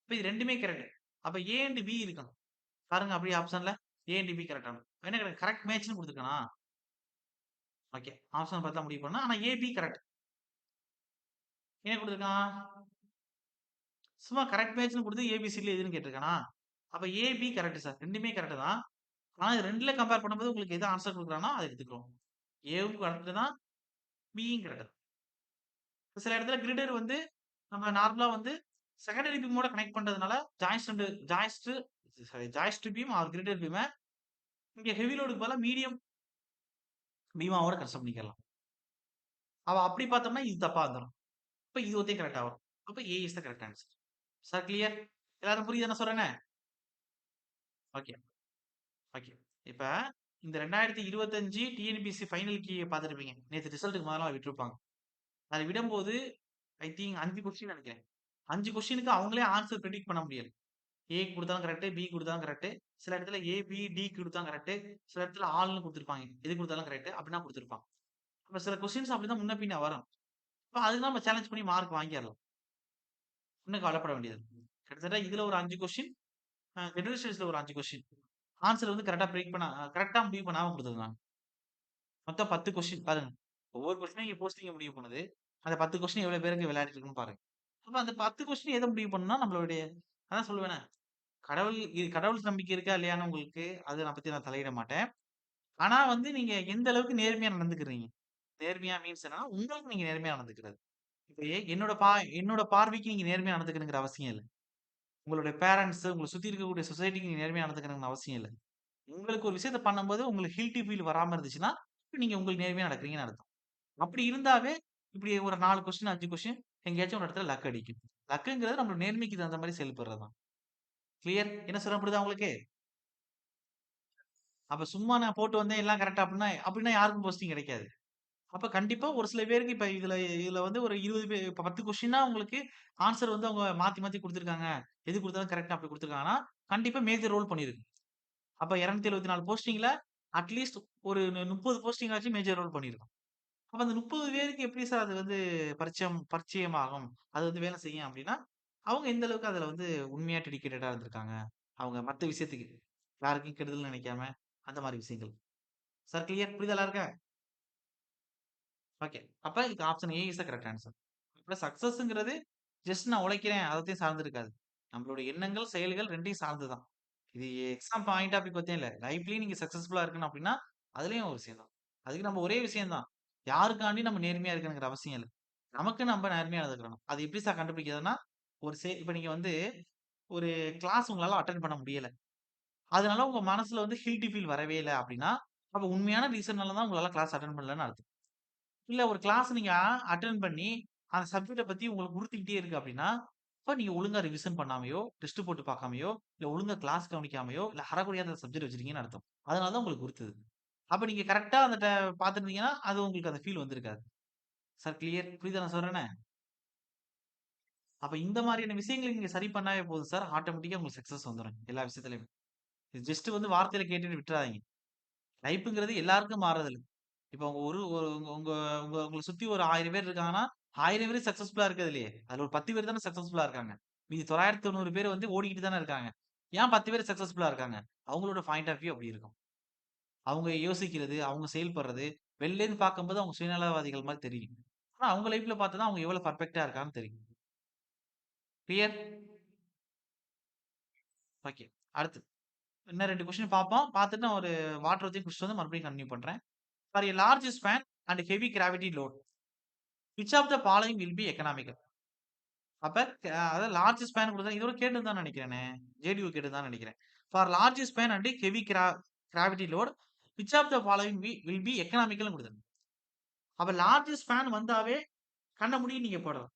இப்ப இது 2மே கரெக்ட். அப்ப ஏ அண்ட் பி இருக்கணும். பாருங்க அப்படியே ஆப்ஷன்ல ஏ அண்ட் பி கரெக்ட் ஆகும். என்ன கரெக்ட் கரெக்ட் மேட்ச்னு குடுத்துருக்கானா? ஓகே. ஆப்ஷன் பார்த்தா முடிவு பண்ணா. ஆனா ஏ, பி கரெக்ட். என்ன குடுத்துருக்கான்? சும்மா கரெக்ட் மேட்ச்னு குடுத்து ஏபிசிடில எதுன்னு கேட்டிருக்கானா? அப்ப ஏ, பி கரெக்ட் சார். 2மே கரெக்ட் தான். ஆனா இது 2ல கம்பேர் பண்ணும்போது உங்களுக்கு எது ஆன்சர் குடுக்குறானோ அத எடுத்துக்கிறோம். ஏவும் கரெக்ட் தான். பியும் கரெக்ட். சில இடத்துல கிரிடர் வந்து நம்ம நார்மலா வந்து செகண்டரி பீமோட கனெக்ட் பண்றதுனால joist sorry joist beam or girder பீம இங்க ஹெவி லோடுக்கு பதிலா மீடியம் பீமாவோட கன்சிடர் பண்ணிக்கலாம். அவ அப்படி பார்த்தோம்னா இது தப்பா வந்துரும். அப்ப இது ஒத்தே கரெக்ட்டா வரும். அப்ப ஏ is the correct answer. Sir clear? எல்லாரும் புரியுது என்ன சொல்றேன்னு? Okay, okay. இப்ப இந்த 2025 டிஎன்பிஎஸ்சி ஃபைனல் கீ பார்த்திருப்பீங்க. நேத்து ரிசல்ட்க்கு முதல் நாள் விட்டுருப்பாங்க. அத விடும்போது ஐ திங்க் 5 கொஸ்டின் நெனைக்கிறேன். 5 கொஸ்டினுக்கு அவங்களே ஆன்சர் பிரெடிக்ட் பண்ண முடியல. ஏ குடுத்தாலும் கரெக்ட், பி குடுத்தாலும் கரெக்ட். சில இடத்துல ஏ, பி, டி குடுத்தாலும் கரெக்ட். சில இடத்துல ஆல்ன்னு குடுத்திருப்பாங்க. எது குடுத்தாலும் கரெக்ட். அப்படின்னா குடுத்திருப்பான். அப்ப சில கொஸ்டின்ஸ் அப்படிதான் முன்ன பின்ன வரும். அப்ப அதுக்கு நம்ம சேலஞ்ச் பண்ணி மார்க் வாங்கிரலாம். ஒண்ணும் கவலைப்பட வேண்டியது இல்ல. கிட்டத்தட்ட இதுல ஒரு 5 கொஸ்டின், ஜெனரல் ஸ்டடீஸ்ல ஒரு 5 கொஸ்டின். ஆன்சர் வந்து கரெக்ட்டா பிரெடிக்ட் பண்ண கரெக்ட்டா முடிவு பண்ணாம குடுத்திருந்தாங்க. மொத்தம் 10 கொஸ்டின் பாருங்க. ஒவ்வொரு கொஸ்டினும் இங்க போஸ்டிங்க முடிவு பண்ணுது. அந்த 10 கொஸ்டின் எவ்வளவு பேருக்கு விளையாடிட்டு இருக்குன்னு பாருங்க. அப்ப அந்த 10 கொஸ்டின் எத முடிவு பண்ணும்னா நம்மளுடைய அதான் சொல்லுவேனே, கடவுள் நம்பிக்கை இருக்கா இல்லையான்னு உங்களுக்கு அது நான் பத்தி நான் தலையிட மாட்டேன். ஆனா வந்து நீங்க எந்த அளவுக்கு நேர்மையா நடந்துக்கிறீங்க. நேர்மையா மீன்ஸ் என்னன்னா, உங்களுக்கு நீங்க நேர்மையா நடந்துக்கிறது. இப்ப என்னோட பார்வைக்கு நீங்க நேர்மையா நடந்துக்கணுங்கிற அவசியம் இல்ல. உங்களுடைய பேரன்ட்ஸ், உங்கள சுத்தி இருக்கக்கூடிய சொசைட்டிக்கு நீங்க நேர்மையா நடந்துக்கணும்னு அவசியம் இல்ல. உங்களுக்கு ஒரு விஷயத்த பண்ணும்போது உங்களுக்கு கில்ட்டி ஃபீல் வராம இருந்துச்சுன்னா, நீங்க உங்களுக்கு நேர்மையா நடக்கிறீங்கன்னு அர்த்தம். அப்படி இருந்தாவே, இப்படி ஒரு 4 கொஸ்டின், 5 கொஸ்டின் எங்கேயாச்சும் ஒரு இடத்துல லக் அடிக்கும். லக்குங்கிறது நம்மளோட நேர்மைக்கு தகுந்த மாரி செயல்படுறது தான். கிளியர்? என்ன சொல்றேன் புரியுதா உங்களுக்கு? அப்ப சும்மா நான் போட்டு வந்தேன் எல்லாம் கரெக்ட்டா அப்படின்னா அப்படின்னா யாருக்கும் போஸ்டிங் கிடைக்காது. அப்ப கண்டிப்பா ஒரு சில பேருக்கு இப்ப இதுல வந்து ஒரு 20 இப்ப 10 கொஸ்டின்னா உங்களுக்கு ஆன்சர் வந்து அவங்க மாத்தி மாத்தி குடுத்துருக்காங்க. எது குடுத்தாலும் கரெக்ட்டா அப்படி குடுத்துருக்காங்கன்னா, கண்டிப்பா மேஜர் ரோல் பண்ணியிருக்கு. அப்ப 274 போஸ்டிங்ல அட்லீஸ்ட் ஒரு 30 போஸ்டிங் ஆச்சும் மேஜர் ரோல் பண்ணியிருக்கும். அப்ப அந்த 30 பேருக்கு எப்படி சார் அது வந்து பரிச்சயமாகும்? அது வந்து வேலை செய்யும் அப்டின்னா, அவங்க எந்த அளவுக்கு அதுல வந்து உண்மையா டெடிகேட்டடா இருந்திருக்காங்க. அவங்க மத்த விஷயத்துக்கு யாருக்கும் கெடுதல் நினைக்காம அந்த மாரி விஷயங்கள். சார் கிளியர் புரியுதா எல்லாருக்கும்? ஓகே. அப்ப இது option A is the correct answer. இப்ப சக்சஸ்ங்கிறது ஜஸ்ட் நான் உழைக்கிறேன் அதத்தையும் சார்ந்து இருக்காது. நம்மளுடைய எண்ணங்கள், செயல்கள் 2யும் சார்ந்து தான். இது எக்ஸாம் பாயிண்ட் ஆஃப் வியூ பத்தியும் இல்ல. லைஃப்லயும் நீங்க சக்சஸ்ஃபுல்லா இருக்கணும் அப்டின்னா, அதுலயும் ஒரு விஷயம் தான். அதுக்கு நம்ம ஒரே விஷயம் தான். யாருக்காண்டியும் நம்ம நேர்மையா இருக்கணுங்கிற அவசியம் இல்ல. நமக்கு நம்ம நேர்மையா இருந்துக்கணும். அது எப்படி சார் கண்டுபிடிக்கிறதுன்னா, இப்ப நீங்க வந்து ஒரு கிளாஸ் உங்களால அட்டெண்ட் பண்ண முடியல. அதனால உங்க மனசுல வந்து கில்டி ஃபீல் வரவே இல்ல அப்டின்னா, அப்ப உண்மையான ரீசன்னால தான் உங்களால கிளாஸ் அட்டெண்ட் பண்ணலன்னு அர்த்தம். இல்ல ஒரு கிளாஸ் நீங்க அட்டெண்ட் பண்ணி, அந்த சப்ஜெக்ட்ட பத்தி உங்களுக்கு உறுத்திக்கிட்டே இருக்கு அப்டின்னா, அப்ப நீங்க ஒழுங்கா ரிவிஷன் பண்ணாமயோ, டெஸ்ட் போட்டு பார்க்காமயோ, இல்ல ஒழுங்கா கிளாஸ் கவனிக்காமயோ, இல்ல அரைகுறையா அந்த சப்ஜெக்ட் வச்சிருக்கீங்கன்னு அர்த்தம். அதனால தான் உங்களுக்கு உறுத்துது. அப்ப நீங்க கரெக்ட்டா அந்த பார்த்துருந்தீங்கன்னா, அது உங்களுக்கு அந்த ஃபீல் வந்திருக்காது. சார் கிளியர் புரியுதா நான் சொல்றேன்னு? அப்ப இந்த மாரியான விஷயங்கள நீங்க சரி பண்ணாவே போதும் சார். ஆட்டோமேட்டிக்கா உங்களுக்கு சக்சஸ் வந்துரும். எல்லா விஷயத்துலயுமே. இது ஜஸ்ட் வந்து வார்த்தையில கேட்டுட்டு விட்டுறாதீங்க. லைஃப்ங்கிறது எல்லாருக்கும் மாறுறதில்ல. இப்ப உங்க ஒரு ஒரு உங்க உங்க உங்க உங்கள சுத்தி ஒரு 1000 பேர் இருக்காங்கன்னா, 1000 பேரும் சக்சஸ்ஃபுல்லா இருக்கிறது இல்லையே. அதுல ஒரு 10 பேர் தானே சக்சஸ்ஃபுல்லா இருக்காங்க. மீதி 990 பேர் வந்து ஓடிக்கிட்டு தானே இருக்காங்க. ஏன் 10 பேர் சக்சஸ்ஃபுல்லா இருக்காங்க? அவங்களோட பாயிண்ட் ஆஃப் வியூ அப்படி இருக்கும். அவங்க யோசிக்கிறது, அவங்க செயல்படுறது, வெளிலேருந்து பார்க்கும்போது அவங்க சுயநலவாதிகள் மாரி தெரியும். ஆனா அவங்க லைஃப்ல பார்த்தா தான் அவங்க எவ்வளவு பெர்ஃபெக்ட்டா இருக்காங்கன்னு தெரியும். கிளியர்? ஓகே. அடுத்து. இன்னும் 2 கொஸ்டின் பார்ப்போம். பார்த்துட்டு நான் ஒரு வாட்டர் வச்சு குடிச்சிட்டு வந்து மறுபடியும் கன்டின்யூ பண்றேன். For a large span and heavy gravity load, which of the following will be economical? அப்ப அதாவது லார்ஜ் ஸ்பேன் குடுத்தா இதோட கேட்டிருந்தான்னு நெனைக்கிறேனே. ஜேடியூ கேட்டிருந்தான்னு நெனைக்கிறேன். For large span and heavy gravity load which of the following will be எக்கனாமிக்கல்னு குடுத்துருக்கு. அப்ப large span வந்தாவே கண்ண மூடி நீங்க போடலாம்.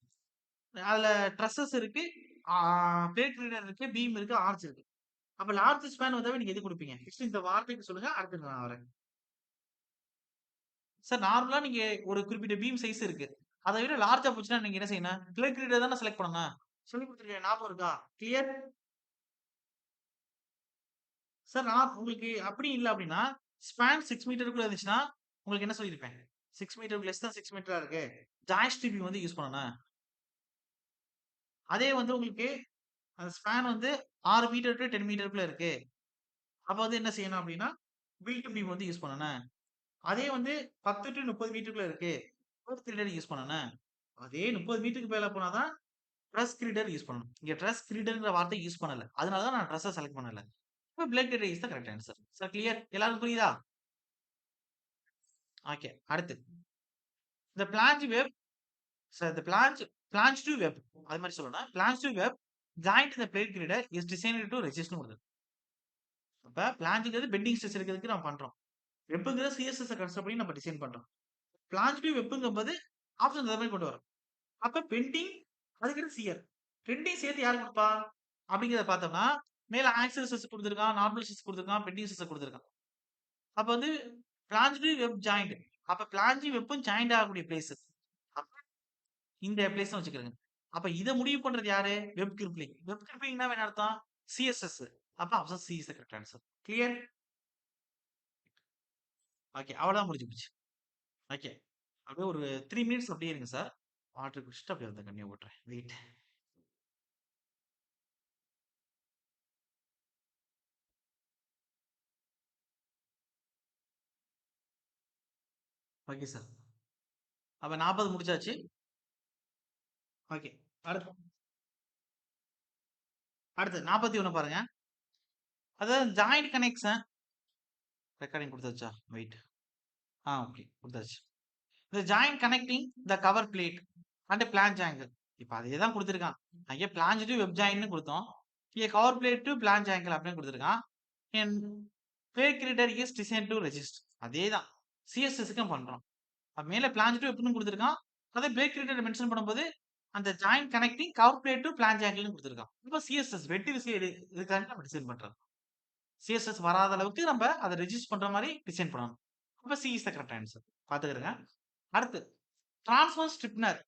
அதுல ட்ரஸ்ஸஸ் இருக்கு, ஆ பிளேட் ரீடர் இருக்கு, பீம் இருக்கு, ஆர்ச் இருக்கு. அப்ப லார்ஜ் ஸ்பேன் வந்தாவே நீங்க எது குடுப்பீங்க? ஃபர்ஸ்ட் இந்த வார்த்தைக்கு சொல்லுங்க. அடுத்து நான் வரேன். சார் நார்மலா நீங்க ஒரு குறிப்பிட்ட பீம் சைஸ் இருக்கு. அத விட லார்ஜா போச்சுன்னா நீங்க என்ன செய்யணும்? பிளேட் ரீடர் தானே செலக்ட் பண்ணணும். சொல்லிக் குடுத்துருக்கேன் ஞாபகம் இருக்கா? கிளியர்? சார் நான் உங்களுக்கு அப்படி இல்ல அப்படின்னா, ஸ்பான் 6 மீட்டருக்குள்ள இருந்துச்சுன்னா, உங்களுக்கு என்ன சொல்லியிருப்பேன்? 6 மீட்டர் லெஸ் தான் 6 மீட்டரா இருக்கு. ஜாய்ஸ்டிக் வியூ வந்து யூஸ் பண்ணணும். அதே வந்து உங்களுக்கு அந்த ஸ்பான் வந்து 6 மீட்டர் டூ 10 மீட்டருக்குள்ள இருக்கு. அப்ப வந்து என்ன செய்யணும் அப்படின்னா, பில்ட் பீம் வந்து யூஸ் பண்ணணும். அதே வந்து 10 டூ 30 மீட்டருக்குள்ள இருக்கு. ஃபோர்த் கிரிடர் யூஸ் பண்ணணும். அதே 30 மீட்டருக்கு மேல போனா தான் ட்ரஸ் கிரிடர் யூஸ் பண்ணணும். இங்க ட்ரஸ் கிரிடர்ங்கிற வார்த்தை யூஸ் பண்ணல. அதனால தான் நான் ட்ரஸ்ஸ செலக்ட் பண்ணல. இப்ப plate girder is the correct answer. Sir clear? எல்லாருக்கும் புரியுதா? ஓகே. அடுத்து. இந்த flange web sir the plans to web அது மாரி சொல்லணும். plans to web joint in the plate grid is designed to resist ன்னு வருது. அப்ப பிளான்ஜ்ங்கிறது பெண்டிங் ஸ்ட்ரெஸ் இருக்கிறதுக்கு நம்ம பண்றோம். வெப்ங்கிறது சிஎஸ்எஸ் கன்ஸ்ட்ரக்ட் பண்ணி நம்ம டிசைன் பண்றோம். பிளான்ஜ் டு வெப்ங்கும்போது ஆப்ஷன் அந்த மாதிரி கொண்டு வரோம். அப்ப பெண்டிங் அதுக்கடுத்து சியர். 2யும் சேர்த்து யார் குடுப்பா? அப்படிங்கிறத பார்த்தோம்னா, மேல ஆக்சியல் ஸ்ட்ரெஸ் குடுத்திருக்கான், நார்மல் ஸ்ட்ரெஸ் குடுத்திருக்கான், பெண்டிங் ஸ்ட்ரெஸ் குடுத்திருக்கான். அப்ப வந்து பிளான்ஜ் டு வெப் ஜாயிண்ட். அப்ப பிளான்ஜும் வெப்பும் ஜாயிண்ட் ஆகக்கூடிய பிளேஸ். இந்த பிளேஸ்ன்னு வச்சுக்கிறேங்க. அப்ப இத முடிவு பண்றது யாரு? வெப் கிரிப்லிங். வெப் கிரிப்லிங்னா என்ன அர்த்தம்? சிஎஸ்எஸ். அப்ப option C is the correct answer. Clear? Okay. அவ்வளவுதான் முடிஞ்சு போச்சு. ஓகே. அப்படியே ஒரு 3 மினிட்ஸ் அப்படியே இருங்க சார். வாட்டர் குடிச்சிட்டு அப்படியே வந்து கன்டின்யூ பண்றேன். வெயிட். Okay sir. அப்ப 40 முடிச்சாச்சு. ஓகே. அடுத்து அடுத்து 41 பாருங்க. அதாவது ஜாயிண்ட் கனெக்ஷன் ரெக்கார்டிங் குடுத்தாச்சா? வெயிட். ஓகே. குடுத்தாச்சு. The joint connecting the cover plate and flange angle. இப்ப அதே தான் குடுத்திருக்கான். அங்கே flange to web joint ன்னு குடுத்தோம். இங்க cover plate to flange angle அப்படின்னு குடுத்திருக்கான். And plate creator is designed to resist. அதே தான். சிஎஸ்எஸ்க்கும் பண்றோம். அப்ப மேல flange to webன்னு குடுத்திருக்கான். அதே plate creator மென்ஷன் பண்ணும்போது அந்த joint connecting cover plate to flange angle ன்னு குடுத்திருக்கான். இப்ப சிஎஸ்எஸ் வெட்டி விசை இதுக்காண்டி நம்ம டிசைன் பண்றோம். சிஎஸ்எஸ் வராத அளவுக்கு நம்ம அதை ரெஜிஸ்ட் பண்ற மாதிரி டிசைன் பண்ணணும். அப்ப C is the correct answer. பாத்துக்கிறேங்க. அடுத்து டிரான்ஸ்வர்ஸ் ஸ்ட்ரிப்னர்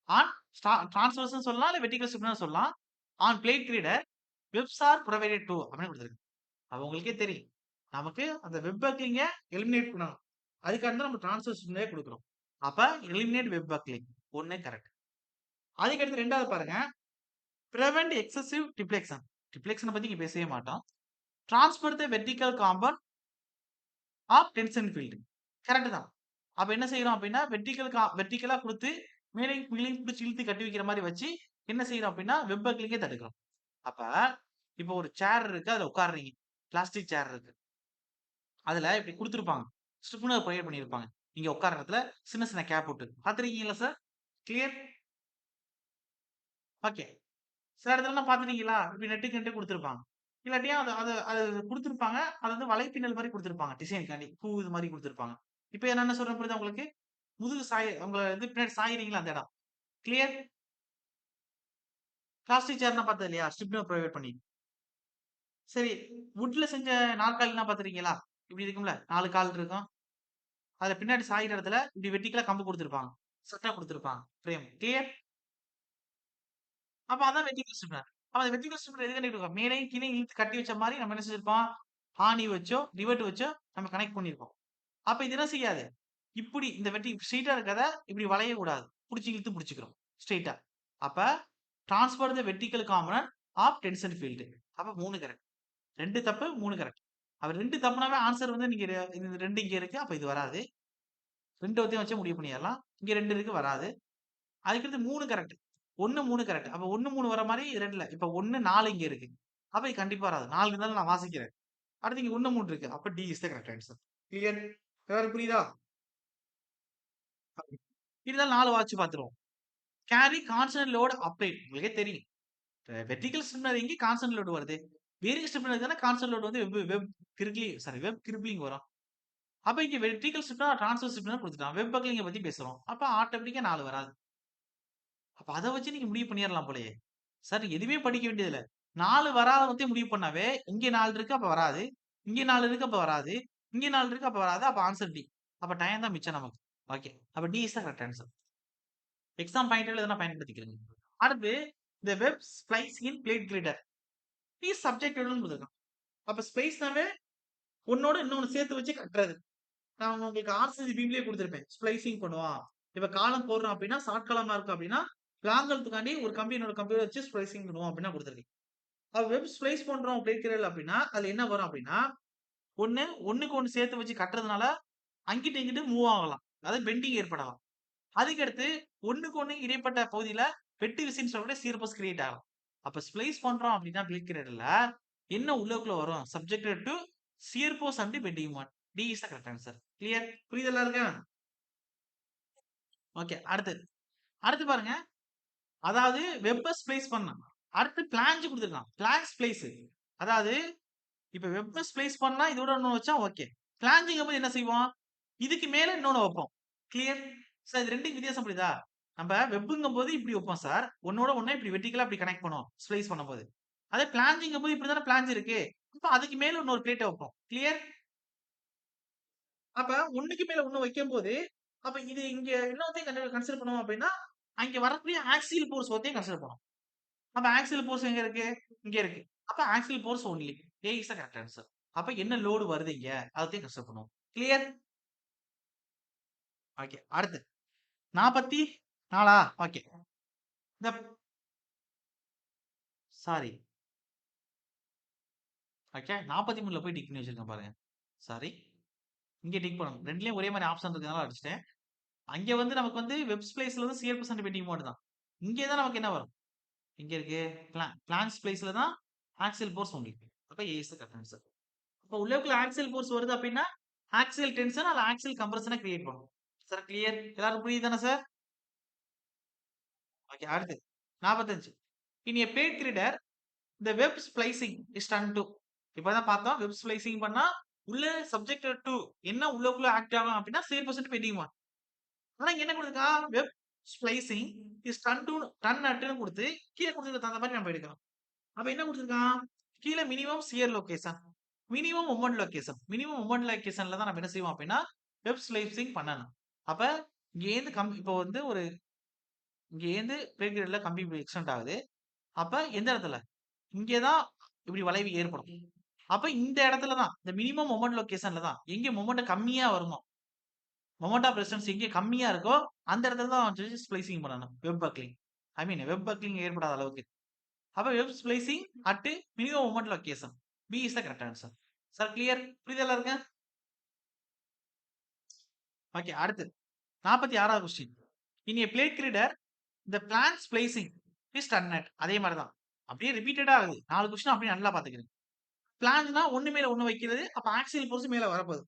ஆன் டிரான்ஸ்வர்ஸ் சொல்லலாம் இல்ல வெர்டிகல் ஸ்ட்ரிப்னர் சொல்லலாம். On plate girder webs are provided to அப்படின்னு கொடுத்துருக்கு. அது உங்களுக்கே தெரியும். நமக்கு அந்த வெப் பக்லிங்க எலிமினேட் பண்ணணும். அதுக்காக தான் நம்ம டிரான்ஸ்வர்ஸ் ஸ்ட்ரிப்னரே கொடுக்குறோம். அப்ப எலிமினேட் வெப் பக்லிங் ஒண்ணே கரெக்ட். அதுக்கடுத்து 2வது பாருங்க. Prevent excessive டிப்ளெக்ஷன். டிப்ளெக்ஷன பத்தி இங்க பேசவே மாட்டோம். Transfer the vertical compound of tension field. Correct தான். அப்ப என்ன செய்றோம் அப்டின்னா, வெர்டிகலா குடுத்து மேலேயும் கீழயும் புடிச்சு இழுத்து கட்டி வைக்கிற மாரி வச்சு என்ன செய்றோம் அப்டின்னா, வெப் பக்லிங்கே தடுக்கிறோம். அப்ப இப்போ ஒரு சேர் இருக்கு. அதுல உட்கார்றீங்க. பிளாஸ்டிக் சேர் இருக்கு. அதுல இப்டி குடுத்துருப்பாங்க. ஸ்டிஃப்னர் ப்ரொவைட் பண்ணியிருப்பாங்க. நீங்க உட்கார்ற இடத்துல சின்ன சின்ன கேப் விட்டு. பார்த்திருக்கீங்களா சார்? கிளியர்? ஓகே. சில இடத்துலலாம் பார்த்துட்டீங்களா? இப்டி நெட்டுக்கு நெட்டு குடுத்துருப்பாங்க. இல்லாட்டியா அது அது அது குடுத்துருப்பாங்க. அது வந்து வலைப்பின்னல் மாரி குடுத்துருப்பாங்க. டிசைன்க்காண்டி. பூ இது மாரி குடுத்துருப்பாங்க. இப்ப நான் என்ன சொல்றேன் புரியுதா உங்களுக்கு? முதுகு உங்க இது பின்னாடி சாயிறீங்களா அந்த இடம். கிளியர்? பிளாஸ்டிக் சேர்லாம் பார்த்தது இல்லையா? ஸ்டிஃப்னர் ப்ரொவைட் பண்ணி. சரி. வுட்ல செஞ்ச நாற்காலிலாம் பார்த்துருக்கீங்களா? இப்டி இருக்கும்ல. 4 கால் இருக்கும். அதுல பின்னாடி சாயிற இடத்துல இப்டி வெர்டிகலா கம்பு குடுத்துருப்பாங்க. செட்டா குடுத்துருப்பாங்க. ஃப்ரேம். கிளியர்? அப்ப அதான் வெர்டிகல் ஸ்டிஃப்னர். அப்ப அந்த வெர்டிகல் ஸ்டிஃப்னர் எதுக்காண்டி இருக்கும்? மேலேயும் கீழயும் இழுத்து கட்டி வச்ச மாரி நம்ம என்ன செஞ்சிருப்போம்? ஆணி வச்சோ, ரிவெட் வச்சோ நம்ம கனெக்ட் பண்ணியிருப்போம். அப்ப இது என்ன செய்யாது? இப்டி இந்த ஸ்ட்ரெய்ட்டா இருக்கத இப்டி வளையக்கூடாது. புடிச்சு இழுத்து புடிச்சுக்கிறோம். ஸ்ட்ரெய்ட்டா. அப்ப transfer the vertical component of tension field. அப்ப 3 கரெக்ட். 2 தப்பு, 3 கரெக்ட். அப்ப 2 தப்புனாவே ஆன்ஸர் வந்து நீங்க இது 2 இங்க இருக்கு. அப்ப இது வராது. 2 வச்சே முடிவு பண்ணிறலாம். இங்க 2 இருக்கு வராது. அதுக்கடுத்து 3 கரெக்ட். 1, 3 கரெக்ட். அப்ப 1, 3 வர மாரி 2ல. இப்ப 1, 4 இங்க இருக்கு. அப்ப இது கண்டிப்பா வராது. 4 இருந்தாலும் நான் வாசிக்கிறேன். அடுத்து இங்க 1, 3 இருக்கு. அப்ப D is the correct answer. Clear? எல்லாருக்கும் புரியுதா? இருந்தாலும் 4 வாச்சு பார்த்துருவோம். Carry constant load applied. உங்களுக்கே தெரியும். வெர்டிகல் ஸ்டிஃப்னர் எங்க கான்ஸ்டன்ட் லோட் வருது? வேரிங் ஸ்டிஃப்னர் தானே கான்ஸ்டன்ட் லோட் வந்து வெப் கிரிப்ளிங் வரும். அப்ப இங்க வெர்டிகல் ஸ்டிஃப்னர், டிரான்ஸ்வர்ஸ் ஸ்டிஃப்னர் குடுத்துட்டான். வெப் பக்லிங்க பத்தி பேசுறோம். அப்ப ஆட்டோமேட்டிக்கா 4 வராது. அப்ப அத வச்சு நீங்க முடிவு பண்ணிறலாம் போலயே. சார் எதுவுமே படிக்க வேண்டியதில்ல. 4 வராதவத்தையும் முடிவு பண்ணாவே, இங்க 4 இருக்கு அப்ப வராது. இங்க 4 இருக்கு அப்ப வராது. இங்க 4 இருக்கு அப்ப வராது. அப்ப ஆன்சர் டி. அப்ப டைம் தான் மிச்சம் நமக்கு. ஓகே. அப்ப D is the correct answer. Exam பாயிண்ட்ல எதனா பயன்படுத்திக்கிறீங்க. அடுத்து இந்த web splicing in plate girder. D சப்ஜெக்டிவ்னு குடுத்துருக்கான். அப்ப ஸ்ப்ளைஸ்னாவே ஒண்ணோட இன்னொன்னு சேர்த்து வச்சு கட்டுறது. நான் உங்களுக்கு ஆர்சிசி பீம்லயே குடுத்திருப்பேன். ஸ்ப்ளைசிங் பண்ணுவான். இப்ப காலம் போடுறோம் அப்டின்னா, ஷார்ட் காலமா இருக்கு அப்டின்னா, லாங் காலத்துக்காண்டி ஒரு கம்பி இன்னொரு கம்பியோட வச்சு ஸ்ப்ளைசிங் பண்ணுவோம் அப்டின்னா குடுத்திருக்கேன். வெப் ஸ்ப்ளைஸ் பண்றோம் பிளேட் அப்டின்னா, அதுல என்ன வரும் அப்டின்னா, ஒண்ணுக்கு ஒண்ணு சேர்த்து வச்சு கட்டுறதுனால, அங்கிட்டு இங்கிட்டு மூவ் ஆகலாம். அதாவது பெண்டிங் ஏற்படலாம். அதுக்கடுத்து ஒண்ணுக்கு ஒண்ணு இடைப்பட்ட பகுதியில வெட்டு விசைன்னு சொல்லக்கூடிய ஷியர் ஃபோர்ஸ் கிரியேட் ஆகும். அப்ப ஸ்ப்ளைஸ் பண்றோம் அப்டின்னா பிளேட் கிரேடர்ல என்ன உள்ளுக்குள்ள வரும்? Subjected to shear force and bending moment. D is the correct answer. Clear? புரியுதா எல்லாருக்கும்? ஓகே. அடுத்து அடுத்து பாருங்க. அதாவது வெப்ப ஸ்ப்ளைஸ் பண்ணலாம். அடுத்து பிளான்ஜ் குடுத்துருக்கான். பிளான்ஜ் ஸ்ப்ளைஸ். அதாவது இப்ப வெப்ப ஸ்ப்ளைஸ் பண்ணா இதோட இன்னொன்னு வச்சா ஓகே. பிளான்ஜிங்கும் போது என்ன செய்வோம்? இதுக்கு மேல இன்னொன்னு வைப்போம். கிளியர்? சார் இது 2க்கும் வித்தியாசம் புரியுதா? நம்ப வெப்புங்கும்போது இப்படி வைப்போம் சார். ஒண்ணோட ஒண்ணா இப்படி வெர்டிகலா இப்படி கனெக்ட் பண்ணுவோம். ஸ்ப்ளைஸ் பண்ணும்போது. அதே பிளான்ஜிங்கும்போது இப்படி தானே பிளான்ஜ் இருக்கு. அப்ப அதுக்கு மேல இன்னொரு பிளேட்ட வைப்போம். கிளியர்? அப்ப ஒண்ணுக்கு மேல ஒண்ணு வைக்கும்போது, அப்ப இது இங்க இன்னொருத்தையும் கன்சிடர் பண்ணுவோம் அப்படின்னா, அங்க வரக்கூடிய ஆக்சியல் ஃபோர்ஸ் ஒருத்தையும் கன்சிடர் பண்ணுவோம். அப்ப ஆக்சியல் ஃபோர்ஸ் எங்க இருக்கு? இங்க இருக்கு. அப்ப axial force only. A is the correct answer. அப்ப என்ன லோடு வருது இங்க? அதத்தையும் கன்சிடர் பண்ணுவோம். கிளியர்? ஓகே. அடுத்து 44ஆ? ஓகே. இந்த சாரி. ஓகே. 43ல போய் டிக் பண்ணி வச்சிருக்கேன் பாருங்க. சாரி. இங்க டிக் பண்ணணும். 2லயும் ஒரே மாரி ஆப்ஷன் இருக்கனால அடிச்சுட்டேன். அங்க வந்து நமக்கு வந்து வெப் ஸ்பேஸ்ல வந்து சிஎல் பெர்சென்ட் பெண்டிங் மோட் தான். இங்க தான் நமக்கு என்ன வரும்? இங்க இருக்கு. பிளான் ஸ்பேஸ்ல தான் ஆக்சியல் ஃபோர்ஸ் உங்களுக்கு. அப்ப ஏ இஸ் த கரெக்ட் ஆன்சர். அப்ப உள்ளுக்குள்ள ஆக்சியல் ஃபோர்ஸ் வருது அப்படின்னா, ஆக்சியல் டென்ஷன் அல்ல ஆக்சியல் கம்ப்ரஷன கிரியேட் பண்ணும். Sir clear? எல்லாருக்கும் புரியுது தானே சார்? ஓகே. அடுத்து 45. இன் எ பிளேட் கிரிடர் இந்த web splicing is done to. இப்பதான் பார்த்தோம். வெப் ஸ்ப்ளைசிங் பண்ணா உள்ள சப்ஜெக்டட் டூ என்ன உள்ளுக்குள்ள ஆக்ட் ஆகும் அப்படின்னா 0% பெண்டிங் மார்க். ஆனா இங்க என்ன கொடுத்துருக்கான்? வெப் ஸ்ப்ளைசிங் இஸ் டன் அட்டுன்னு கொடுத்து கீழே கொடுத்துருக்க தகுந்த மாதிரி நம்ம எடுக்கிறோம். அப்ப என்ன கொடுத்துருக்கான்? கீழே minimum shear location, minimum moment location, minimum moment லொகேஷன்ல தான் நம்ம என்ன செய்வோம் அப்படின்னா வெப் ஸ்ப்ளைசிங் பண்ணணும். அப்ப இங்கேருந்து இப்போ வந்து ஒரு இங்கேருந்து பிளேட் கிரேட்ல கம்பி எக்ஸ்டெண்ட் ஆகுது. அப்ப எந்த இடத்துல? இங்கே தான் இப்படி வளைவு ஏற்படும். அப்ப இந்த இடத்துல தான் இந்த மினிமம் மொமெண்ட் லொகேஷன்ல தான் எங்க மொமெண்ட் கம்மியா வருமோ, மொமெண்ட் ஆஃப் ரெசிஸ்டன்ஸ் எங்க கம்மியா இருக்கோ அந்த இடத்துல தான் வந்து ஸ்ப்ளைசிங் பண்ணணும். Web buckling. I mean web buckling ஏற்படாத அளவுக்கு. அப்ப web splicing at minimum moment location. B is the correct answer. Sir clear? புரியுதா எல்லாருக்கும்? ஓகே, அடுத்து 46வது question. In a plate girder the flange splicing is done at. அதே மாதிரி தான், அப்படியே ரிப்பீட்டடா ஆகுது. 4 கொஸ்டின் அப்படியே நல்லா பாத்துக்கிறேன். பிளான்னா ஒண்ணு மேல ஒண்ணு வைக்கிறது. அப்ப ஆக்சியல் ஃபோர்ஸ் மேல வரப்போகுது.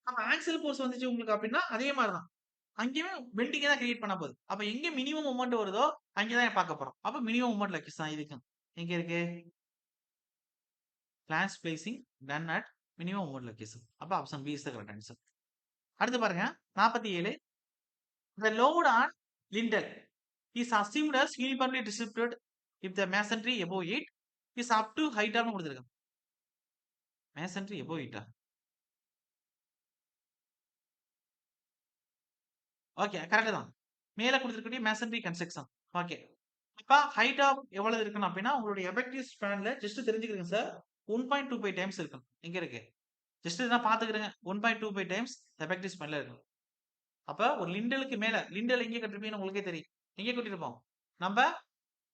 அப்ப ஆக்சியல் ஃபோர்ஸ் வந்துச்சு உங்களுக்கு அப்படின்னா அதே மாதிரி தான். அங்கேயுமே பெண்டிங்க தான் கிரியேட் பண்ண போகுது. அப்ப எங்க மினிமம் மொமெண்ட் வருதோ அங்கதான் பார்க்க போறோம். அப்ப மினிமம் மொமெண்ட் லொகேஷன் தான் இதுக்கு. எங்க இருக்கு? Flange splicing done at minimum moment location. அப்ப option B is the correct answer. அடுத்து பாருங்க 47. The load on lintel is assumed as uniformly distributed if the masonry above it is up to height ஆனு கொடுத்திருக்காங்க. masonry above it. Okay, correct தான். மேல கொடுத்திருக்கக்கூடிய masonry construction. Okay. இப்ப height of எவ்வளவு இருக்கணும் அப்படின்னா உங்களுடைய எஃபெக்டிவ் ஸ்பேன்ல ஜஸ்ட் தெரிஞ்சுக்கிறீங்க சார். 1.25 டைம்ஸ் இருக்கும். எங்க இருக்கு? ஜஸ்ட் இதான் பாத்துக்கிறேங்க. 1.25 டைம்ஸ் எஃபெக்டிவ் ஸ்பேன்ல இருக்கும். அப்ப ஒரு லிண்டலுக்கு மேல, லிண்டல் எங்க கட்டிருப்பீங்கன்னு உங்களுக்கே தெரியும். எங்க கட்டிருப்போம்? நம்ம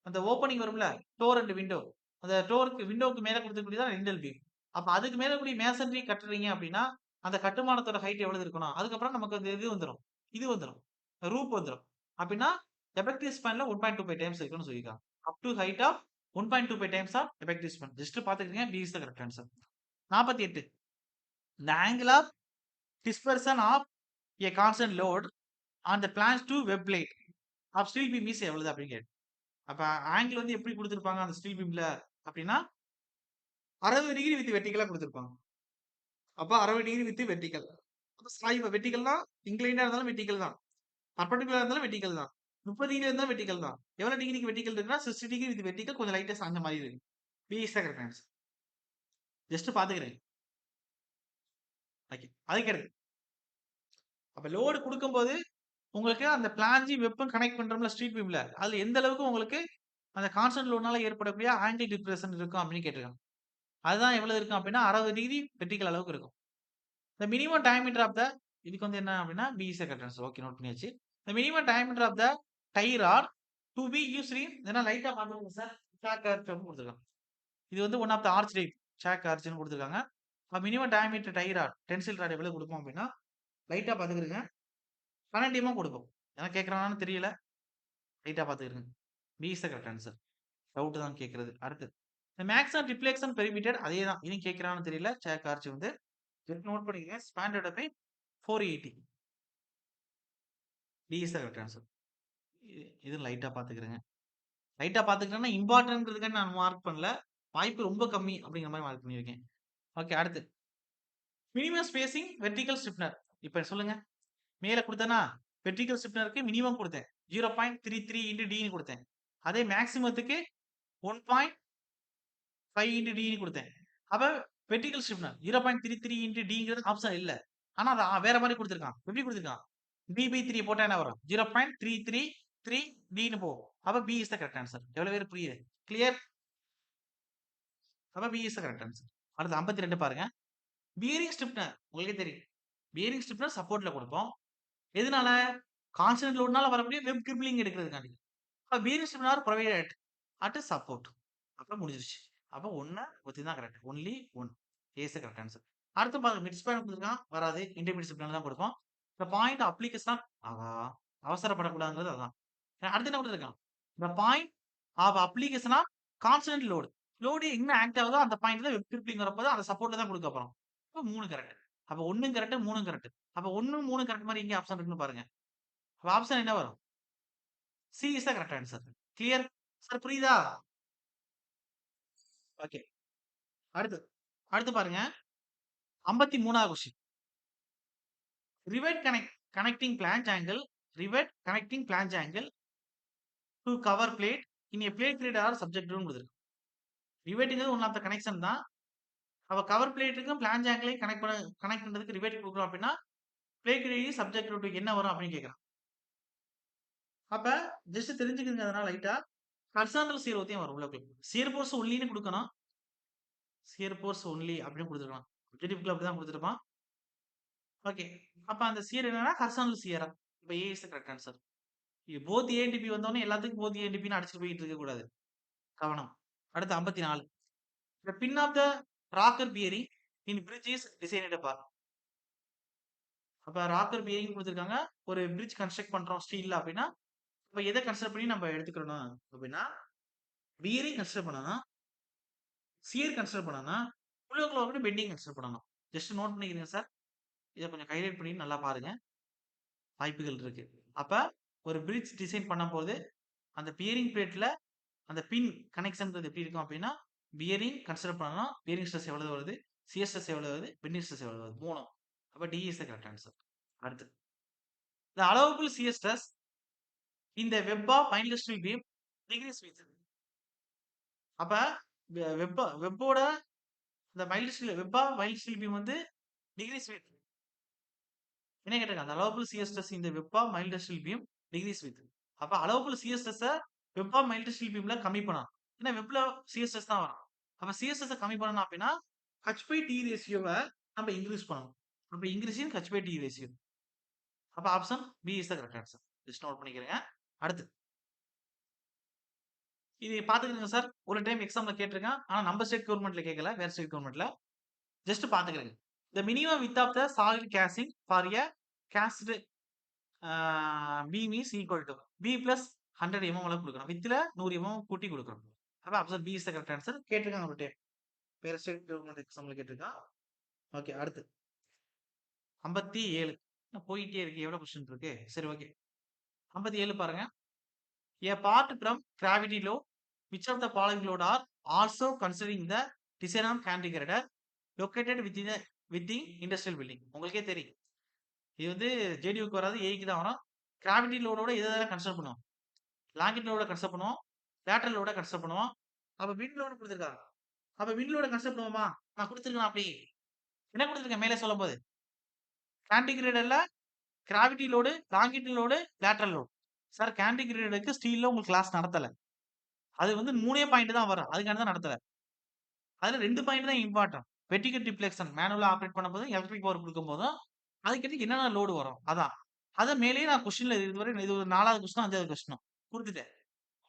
அந்த ஓப்பனிங் வரும்ல, டோர் அண்ட் விண்டோ. அந்த டோருக்கு விண்டோக்கு மேல கொடுத்துக்கூடியதான் லிண்டல் பீம். அப்ப அதுக்கு மேல கூடிய மேசன்ரி கட்டுறீங்க அப்படின்னா அந்த கட்டுமானத்தோட ஹைட் எவ்வளவு இருக்கணும்? அதுக்கப்புறம் நமக்கு அந்த இது வந்துடும், இது வந்துடும், ரூப் வந்துடும். அப்படின்னா எஃபெக்டிவ் ஸ்பேன்ல 1.25 டைம்ஸ் இருக்குன்னு சொல்லியிருக்காங்க. Up to height of 1.25 times of effective span. Just பாத்துக்கீங்க, B is the correct answer. 48. The angle of dispersion of a constant load on the plans to web plate of steel beam is எவ்வளவு அப்படின்னு கேட்டு. அப்ப angle வந்து எப்படி கொடுத்திருப்பாங்க அந்த steel பீம்ல அப்படின்னா 60 டிகிரி வித் வெர்டிகலா கொடுத்திருப்பாங்க. அப்ப 60 டிகிரி வித் வெர்டிகல். அப்ப சாய்வு வெர்டிகல்னா இன்க்ளைண்டா இருந்தாலும் வெர்டிகல் தான், பர்பெண்டிகுலரா இருந்தாலும் வெர்டிகல் தான், 30 டிகிரி இருந்தாலும் வெர்டிகல் தான். எவ்வளவு டிகிரிக்கு வெர்டிகல் இருக்குன்னா 60 டிகிரி வித் வெர்டிகல், கொஞ்சம் லைட்டா சாஞ்ச மாதிரி இருக்கு. B is the correct answer. Just பாத்துக்கிறேன். ஓகே, அதுக்கு அடுத்து அப்ப லோடு கொடுக்கும்போது உங்களுக்கு அந்த பிளான்ஜி வெப்பம் கனெக்ட் பண்றோம்ல ஸ்ட்ரீட் பீம்ல, அதுல எந்த அளவுக்கு உங்களுக்கு அந்த கான்ஸ்டன்ட் லோட்னால ஏற்படக்கூடிய ஆங்கிள் டிப்ரெஷன் இருக்கும் அப்படின்னு கேட்டிருக்காங்க. அதுதான் எவ்வளவு இருக்கும் அப்படின்னா 60 டிகிரி வெர்டிகல் அளவுக்கு இருக்கும். இந்த மினிமம் டயமீட்டர் ஆஃப் த, இதுக்கு வந்து என்ன அப்படின்னா B is the correct answer. Okay, note பண்ணியாச்சு. இந்த minimum diameter of the tie rod to be used in, இதெல்லாம் லைட்டா பாத்துக்கோங்க சார். ஷாக் ஆர்ச் கொடுத்துருக்காங்க. இது வந்து one of the arch type shock ஆர்ச்னு கொடுத்துருக்காங்க. Minimum diameter tie rod tensile rod எவ்வளவு கொடுப்போம் அப்படின்னா லைட்டா பாத்துக்கிறீங்க, 12 mm கொடுப்போம். ஏன்னா கேட்கறான்னு தெரியல, லைட்டா பாத்துக்கிறீங்க. B is the correct answer. Doubt தான் கேட்கறது. அடுத்து இந்த மேக்ஸிமம் ரிஃப்ளெக்ஷன் பெரிமீட்டர் அதே தான், இதுவும் கேட்கறான்னு தெரியல. ஷாக் ஆர்ச் வந்து நோட் பண்ணிக்கங்க. Spanned by 480. D is the correct answer. இது லைட்டா பாத்துக்கிறேங்க. லைட்டா பாத்துக்கிறேன்னா இம்பார்ட்டன்ட்ன்றதுக்காக நான் மார்க் பண்ணல, வாய்ப்பு ரொம்ப கம்மி அப்படிங்கிற மாதிரி மார்க் பண்ணியிருக்கேன். ஓகே, அடுத்து மினிமம் ஸ்பேசிங் வெர்டிகல் ஸ்டிப்னர். இப்ப சொல்லுங்க. மேல கொடுத்தேன்னா வெர்டிகல் ஸ்டிப்னருக்கு மினிமம் கொடுத்தேன் 0.33 இன்டு டின்னு கொடுத்தேன். அதே மேக்ஸிமத்துக்கு 1.5 இன்டு டின்னு கொடுத்தேன். அப்ப வெர்டிகல் ஸ்டிப்னர் 0.33 இன்டு டிங்கிறது ஆப்ஷன் இல்ல. ஆனா அதை வேற மாதிரி கொடுத்திருக்கான். எப்படி கொடுத்திருக்கான்? b/3 போட்டா என்ன வரும்? 0.333 டின்னு போகும். அப்ப B is the correct answer. எவ்வளவு பேர் புரியுது? கிளியர்? அப்ப B is the correct answer. அடுத்து 52 பாருங்க. பியரிங் ஸ்டிப்னர் உங்களுக்கே தெரியும். பியரிங் ஸ்டிப்னர் சப்போர்ட்ல கொடுப்போம். எதனால? கான்ஸ்டன்ட் லோட்னால வரக்கூடிய வெப் கிரிப்ளிங் எடுக்கிறதுக்காண்டி. அப்ப bearing stiffener provided at support. அப்ப முடிஞ்சிருச்சு. அப்ப 1 ஒத்தி தான் correct. Only 1. A is the correct answer. அடுத்து பாருங்க, மிட் ஸ்பேன் கொடுத்துருக்கான், வராது. இன்டர்மீடியட் ஸ்டிப்னர் தான் கொடுப்போம். இந்த பாயிண்ட் அப்ளிகேஷன் அவசரப்படக்கூடாதுங்கிறது அதான். அடுத்து என்ன கொடுத்துருக்கான்? இந்த point of application of constant load. Load எங்க ஆக்ட் ஆகுதோ அந்த பாயிண்ட் தான் வெப் கிரிப்ளிங் வரப்போது, அந்த சப்போர்ட்ல தான் கொடுக்க போறோம். அப்ப 3 கரெக்ட். அப்ப 1 கரெக்ட், 3 கரெக்ட். அப்ப 1 3 கரெக்ட் மாதிரி எங்க ஆப்ஷன் இருக்குன்னு பாருங்க. அப்ப ஆப்ஷன் என்ன வரும்? C is the correct answer. Clear? Sir புரியுதா? ஓகே, அடுத்து அடுத்து பாருங்க 53வது question. Rivet connecting flange angle, rivet connecting flange angle to cover plate in a plate girder are சப்ஜெக்ட்னு கொடுத்துருக்கு. ரிவெட்டுங்கிறது ஒன் ஆஃப் த கனெக்ஷன் தான். அப்ப கவர் பிளேட்டுக்கும் பிளான்ஜ் ஆங்கிளையும் கனெக்ட் பண்றதுக்கு ரிவெட் கொடுக்குறோம் அப்படின்னா பிளேட் கிரிட் சப்ஜெக்ட் டு என்ன வரும் அப்படின்னு கேட்கறான். அப்ப ஜஸ்ட் தெரிஞ்சுக்கங்க, அதனால லைட்டா ஹரிசாண்டல் ஷியர் ஒத்தியும் வரும் உள்ள. ஷியர் ஃபோர்ஸ் ஒன்லின்னு கொடுக்கணும். ஷியர் ஃபோர்ஸ் ஒன்லி அப்படின்னு கொடுத்துருக்கான். ஆப்ஜெக்டிவ்ல அப்படிதான் கொடுத்துருப்பான். ஓகே, அப்ப அந்த ஷியர் என்னன்னா ஹரிசாண்டல் ஷியரா. இப்ப A is the correct answer. Both A and B வந்தோடனே எல்லாத்துக்கும் போத் ஏ அண்ட் பின்னு அடிச்சுட்டு போயிட்டு இருக்க கூடாது. கவனம். அடுத்து 54. The pin of the rocker bearing in bridge is designed apart. அப்ப ராக்கர் பியரிங் குடுத்திருக்காங்க. ஒரு பிரிட்ஜ் கன்ஸ்ட்ரக்ட் பண்றோம் ஸ்டீல்ல அப்படின்னா, அப்ப எத கன்சிடர் பண்ணி நம்ம எடுத்துக்கிறணும் அப்படின்னா, பியரிங் கன்சிடர் பண்ணணும், சியர் கன்சிடர் பண்ணணும், புல் பெண்டிங் கன்சிடர் பண்ணணும். ஜஸ்ட் நோட் பண்ணிக்கிறீங்க சார். இத கொஞ்சம் ஹைலைட் பண்ணி நல்லா பாருங்க. வாய்ப்புகள் இருக்கு. அப்ப ஒரு பிரிட்ஜ் டிசைன் பண்ணும்போது, அந்த பியரிங் பிளேட்ல அந்த பின் கனெக்ஷன்றது எப்படி இருக்கும் அப்படின்னா, பியரிங் கன்சிடர் பண்ணணும். பியரிங் ஸ்ட்ரெஸ் எவ்வளவு வருது? சியர் ஸ்ட்ரெஸ் எவ்வளவு வருது? பெண்டிங் ஸ்ட்ரெஸ் எவ்வளவு வருது? 3ம். அப்ப D is the correct answer. அடுத்து. The allowable shear stress in the web of industrial beam decrease with. அப்ப வெப்போட இந்த வெப் ஆஃப் மைல்டு பீம் வந்து டிகிரீஸ் வித் என்ன கேட்டிருக்காங்க? அலோவபிள் சிஎஸ் ஸ்ட்ரெஸ் இந்த web of mild steel beam decreases with. அப்ப allowable CS stress web of mild steel பீம்ல கம்மி பண்ணலாம். ஏன்னா வெப்ல சிஎஸ் ஸ்ட்ரெஸ் தான் வரும். அப்ப சிஎஸ் ஸ்ட்ரெஸ் கம்மி பண்ணணும் அப்படின்னா ஹச் பை டி ரேஷியோவை நம்ம இன்க்ரீஸ் பண்ணணும். அப்ப increase in H by D ratio. அப்ப option B is the correct answer. Just note பண்ணிக்கிறேங்க. அடுத்து இது பாத்துக்கிறேங்க சார். ஒரு டைம் எக்ஸாம்ல கேட்டிருக்கேன். ஆனா நம்ம ஸ்டேட் கவர்மெண்ட்ல கேட்கல, வேற ஸ்டேட் கவர்மெண்ட்ல. Just பாத்துக்கிறேங்க. The minimum width of the solid casing for a cast beam is equal to B plus 100 mm அளவு கொடுக்கணும். வித்ல 100 mm கூட்டி கொடுக்கணும். அப்ப option B is the correct answer. கேட்டிருக்காங்க ஒரு டைம். வேற ஸ்டேட் கவர்மெண்ட் எக்ஸாம்ல கேட்டிருக்கான். ஓகே அடுத்து 57. போயிட்டே இருக்கு. எவ்வளவு கொஸ்டின் இருக்கு? சரி ஓகே. 57 பாருங்க. A part from gravity load, which of the following load are also considering the design of cantigrator located within industrial building. உங்களுக்கே தெரியும். இது வந்து ஜேடியூக்கு வராது, ஏக்கு தான் வரும். கிராவிட்டி லோடோட இதெல்லாம் கன்சிடர் பண்ணுவோம். லாங்கிட் லோட கன்சிடர் பண்ணுவோம், லேட்டரல் லோட கன்சிடர் பண்ணுவோம். அப்ப விண்ட் லோடு கொடுத்துருக்காங்க. அப்ப விண்ட் லோட கன்சிடர் பண்ணுவோமா? நான் கொடுத்துருக்கேன். அப்படி என்ன கொடுத்துருக்கேன் மேலே சொல்லும் போது கேண்டிகிரேடர்ல gravity load, longitudinal load, lateral load. Sir கேண்டிகிரேடருக்கு ஸ்டீல்ல உங்களுக்கு கிளாஸ் நடத்தல. அது வந்து 3 பாயிண்ட் தான் வரும். அதுக்கான தான் நடத்தல. அதுல 2 பாயிண்ட் தான் இம்பார்ட்டன்ட். வெர்டிகல் டிப்ளெக்ஷன் மேனுவலா ஆப்ரேட் பண்ணும்போது எலக்ட்ரிக் பவர் கொடுக்கும் போதும் அதுக்கு என்னென்ன லோடு வரும் அதான். அத மேலேயே நான் கொஸ்டின்ல இதுவரை இது ஒரு 4வது கொஸ்டின் 5வது கொஸ்டின் கொடுத்துட்டேன்.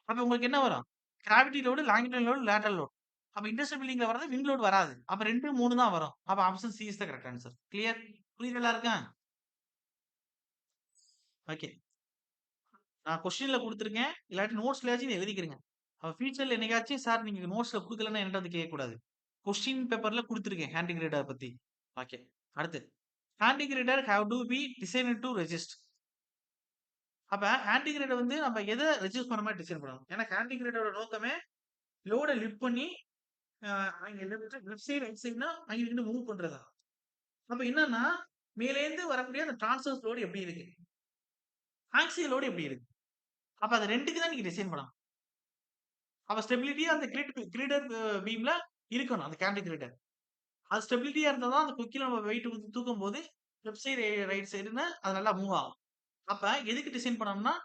அப்ப உங்களுக்கு என்ன வரும்? Gravity load, longitude load, lateral load. அப்ப இண்டஸ்ட்ரியல் பில்டிங்ல வரது விண்ட் லோடு வராது. அப்ப 2, 3 தான் வரும். அப்ப option C is the correct answer. Clear? புரியுது எல்லாருக்கும்? ஓகே. நான் கொஸ்டின்ல கொடுத்துருக்கேன். இல்லாட்டி நோட்ஸ்லயாச்சும் இதை எழுதிக்கிறீங்க. அப்ப ஃபியூச்சர்ல என்னைக்காச்சும் சார் நீங்க நோட்ஸ்ல கொடுக்கலன்னா என்கிட்ட வந்து கேட்கக்கூடாது. கொஸ்டின் பேப்பர்ல கொடுத்துருக்கேன் ஹேண்ட் கிரேடர் பத்தி. ஓகே. அடுத்து hand girder have to be design to resist. அப்ப ஹேண்ட் கிரேடர் வந்து நம்ம எதை ரெஜிஸ்ட் பண்ண மாதிரி டிசைன் பண்ணணும்? ஏன்னா ஹேண்ட் கிரேடரோட நோக்கமே லோட லிஃப்ட் பண்ணி அங்க லெஃப்ட் சைடு ரைட் சைடுனா அங்க இருந்து மூவ் பண்றதா. அப்ப என்னன்னா மேலேந்து வரக்கூடிய அந்த டிரான்ஸ்வர்ஸ் லோடு எப்படி இருக்கு, ஆக்சியல் லோடு எப்படி இருக்கு. அப்ப அது ரெண்டுக்கு தான் நீங்க டிசைன் பண்ணலாம். அப்ப ஸ்டெபிலிட்டியா அந்த கிரீடர் பீம்ல இருக்கணும் அந்த கேண்டி கிரீடர். அது ஸ்டெபிலிட்டியா இருந்தா தான் அந்த குக்கில நம்ம வெயிட் வந்து தூக்கும் போது லெஃப்ட் சைடு ரைட் சைடுன்னு அது நல்லா மூவ் ஆகும். அப்ப எதுக்கு டிசைன் பண்ணணும்னா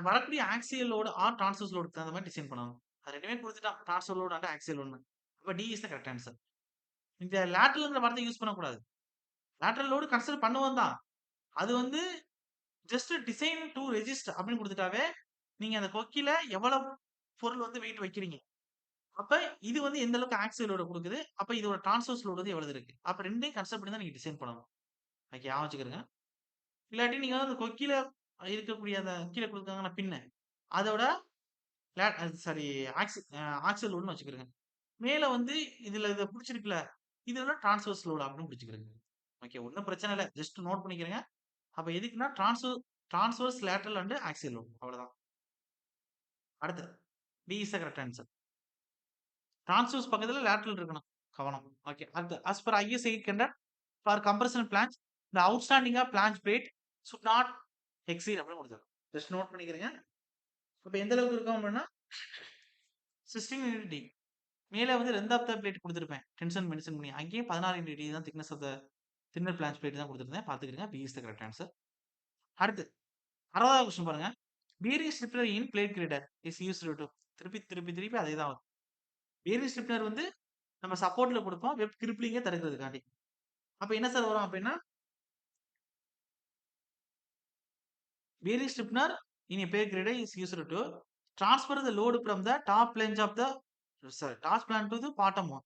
வரக்கூடிய ஆக்சியல் லோடு ஆர் டிரான்ஸ்வர்ஸ் லோடுக்கு தகுந்த மாதிரி டிசைன் பண்ணணும். அது ரெண்டுமே கொடுத்துட்டான், transverse load and axial load. அப்ப D is the correct answer. இந்த லேட்டரல்ங்கிற வார்த்தை யூஸ் பண்ணக்கூடாது. லேட்டரல் லோடு கன்சிடர் பண்ணுவோம் தான். அது வந்து ஜஸ்ட் டிசைன் டு ரெஜிஸ்டர் அப்படின்னு கொடுத்துட்டாவே நீங்க அந்த கொக்கில எவ்வளவு பொருள் வந்து வெயிட் வைக்கிறீங்க. அப்ப இது வந்து எந்த அளவுக்கு ஆக்சியல் லோடு கொடுக்குது, அப்ப இதோட டிரான்ஸ்வர்ஸ் லோடு வந்து எவ்வளவு இருக்கு. அப்ப ரெண்டையும் கன்சிடர் பண்ணி தான் நீங்க டிசைன் பண்ணணும். ஓகே ஞாபகம் வச்சுக்கிறங்க. இல்லாட்டி நீங்க வந்து கொக்கில இருக்கக்கூடிய அந்த கீழே கொடுத்தாங்கன்னா பின்ன அதோட சாரி ஆக்சியல் லோடுன்னு வச்சுக்கிறேங்க. மேல வந்து இதுல இதை பிடிச்சிருக்குல்ல இதெல்லாம் டிரான்ஸ்வர்ஸ் லோடு அப்படின்னு பிடிச்சிக்கிறேங்க. ஓகே ஒன்றும் பிரச்சனை இல்லை, ஜஸ்ட் நோட் பண்ணிக்கிறேங்க. அப்ப எதுக்குன்னா transverse lateral and axial load அவ்வளவுதான். அடுத்து B is the correct answer. Transverse பக்கத்துல லேட்டரல் இருக்கணும், கவனம். ஓகே அடுத்து as per IS 800 for compression flange the outstanding of flange plate should not exceed அப்படின்னு கொடுத்துருக்கோம். ஜஸ்ட் நோட் பண்ணிக்கிறேங்க. அப்ப எந்த அளவுக்கு இருக்கும் அப்படின்னா 16 டி. மேல வந்து 2 பிளேட் கொடுத்துருப்பேன் டென்ஷன் மென்ஷன் பண்ணி, அங்கேயே 16 டி தான் thickness of the thinner flange plate தான் கொடுத்துருந்தேன். பாத்துக்கிறேங்க. B is the correct answer. அடுத்து 60வது கொஸ்டின் பாருங்க. Bearing stiffener in plate girder is used to. திருப்பி அதே தான் வரும். பேரிங் ஸ்ட்ரிப்னர் வந்து நம்ம சப்போர்ட்ல கொடுப்போம் வெப் கிரிப்ளிங்க தடுக்கிறதுக்காண்டி. அப்ப என்ன சார் வரும் அப்படின்னா bearing stiffener in a plate grader is used to transfer the load from the top flange of the sorry toss plan to bottom one.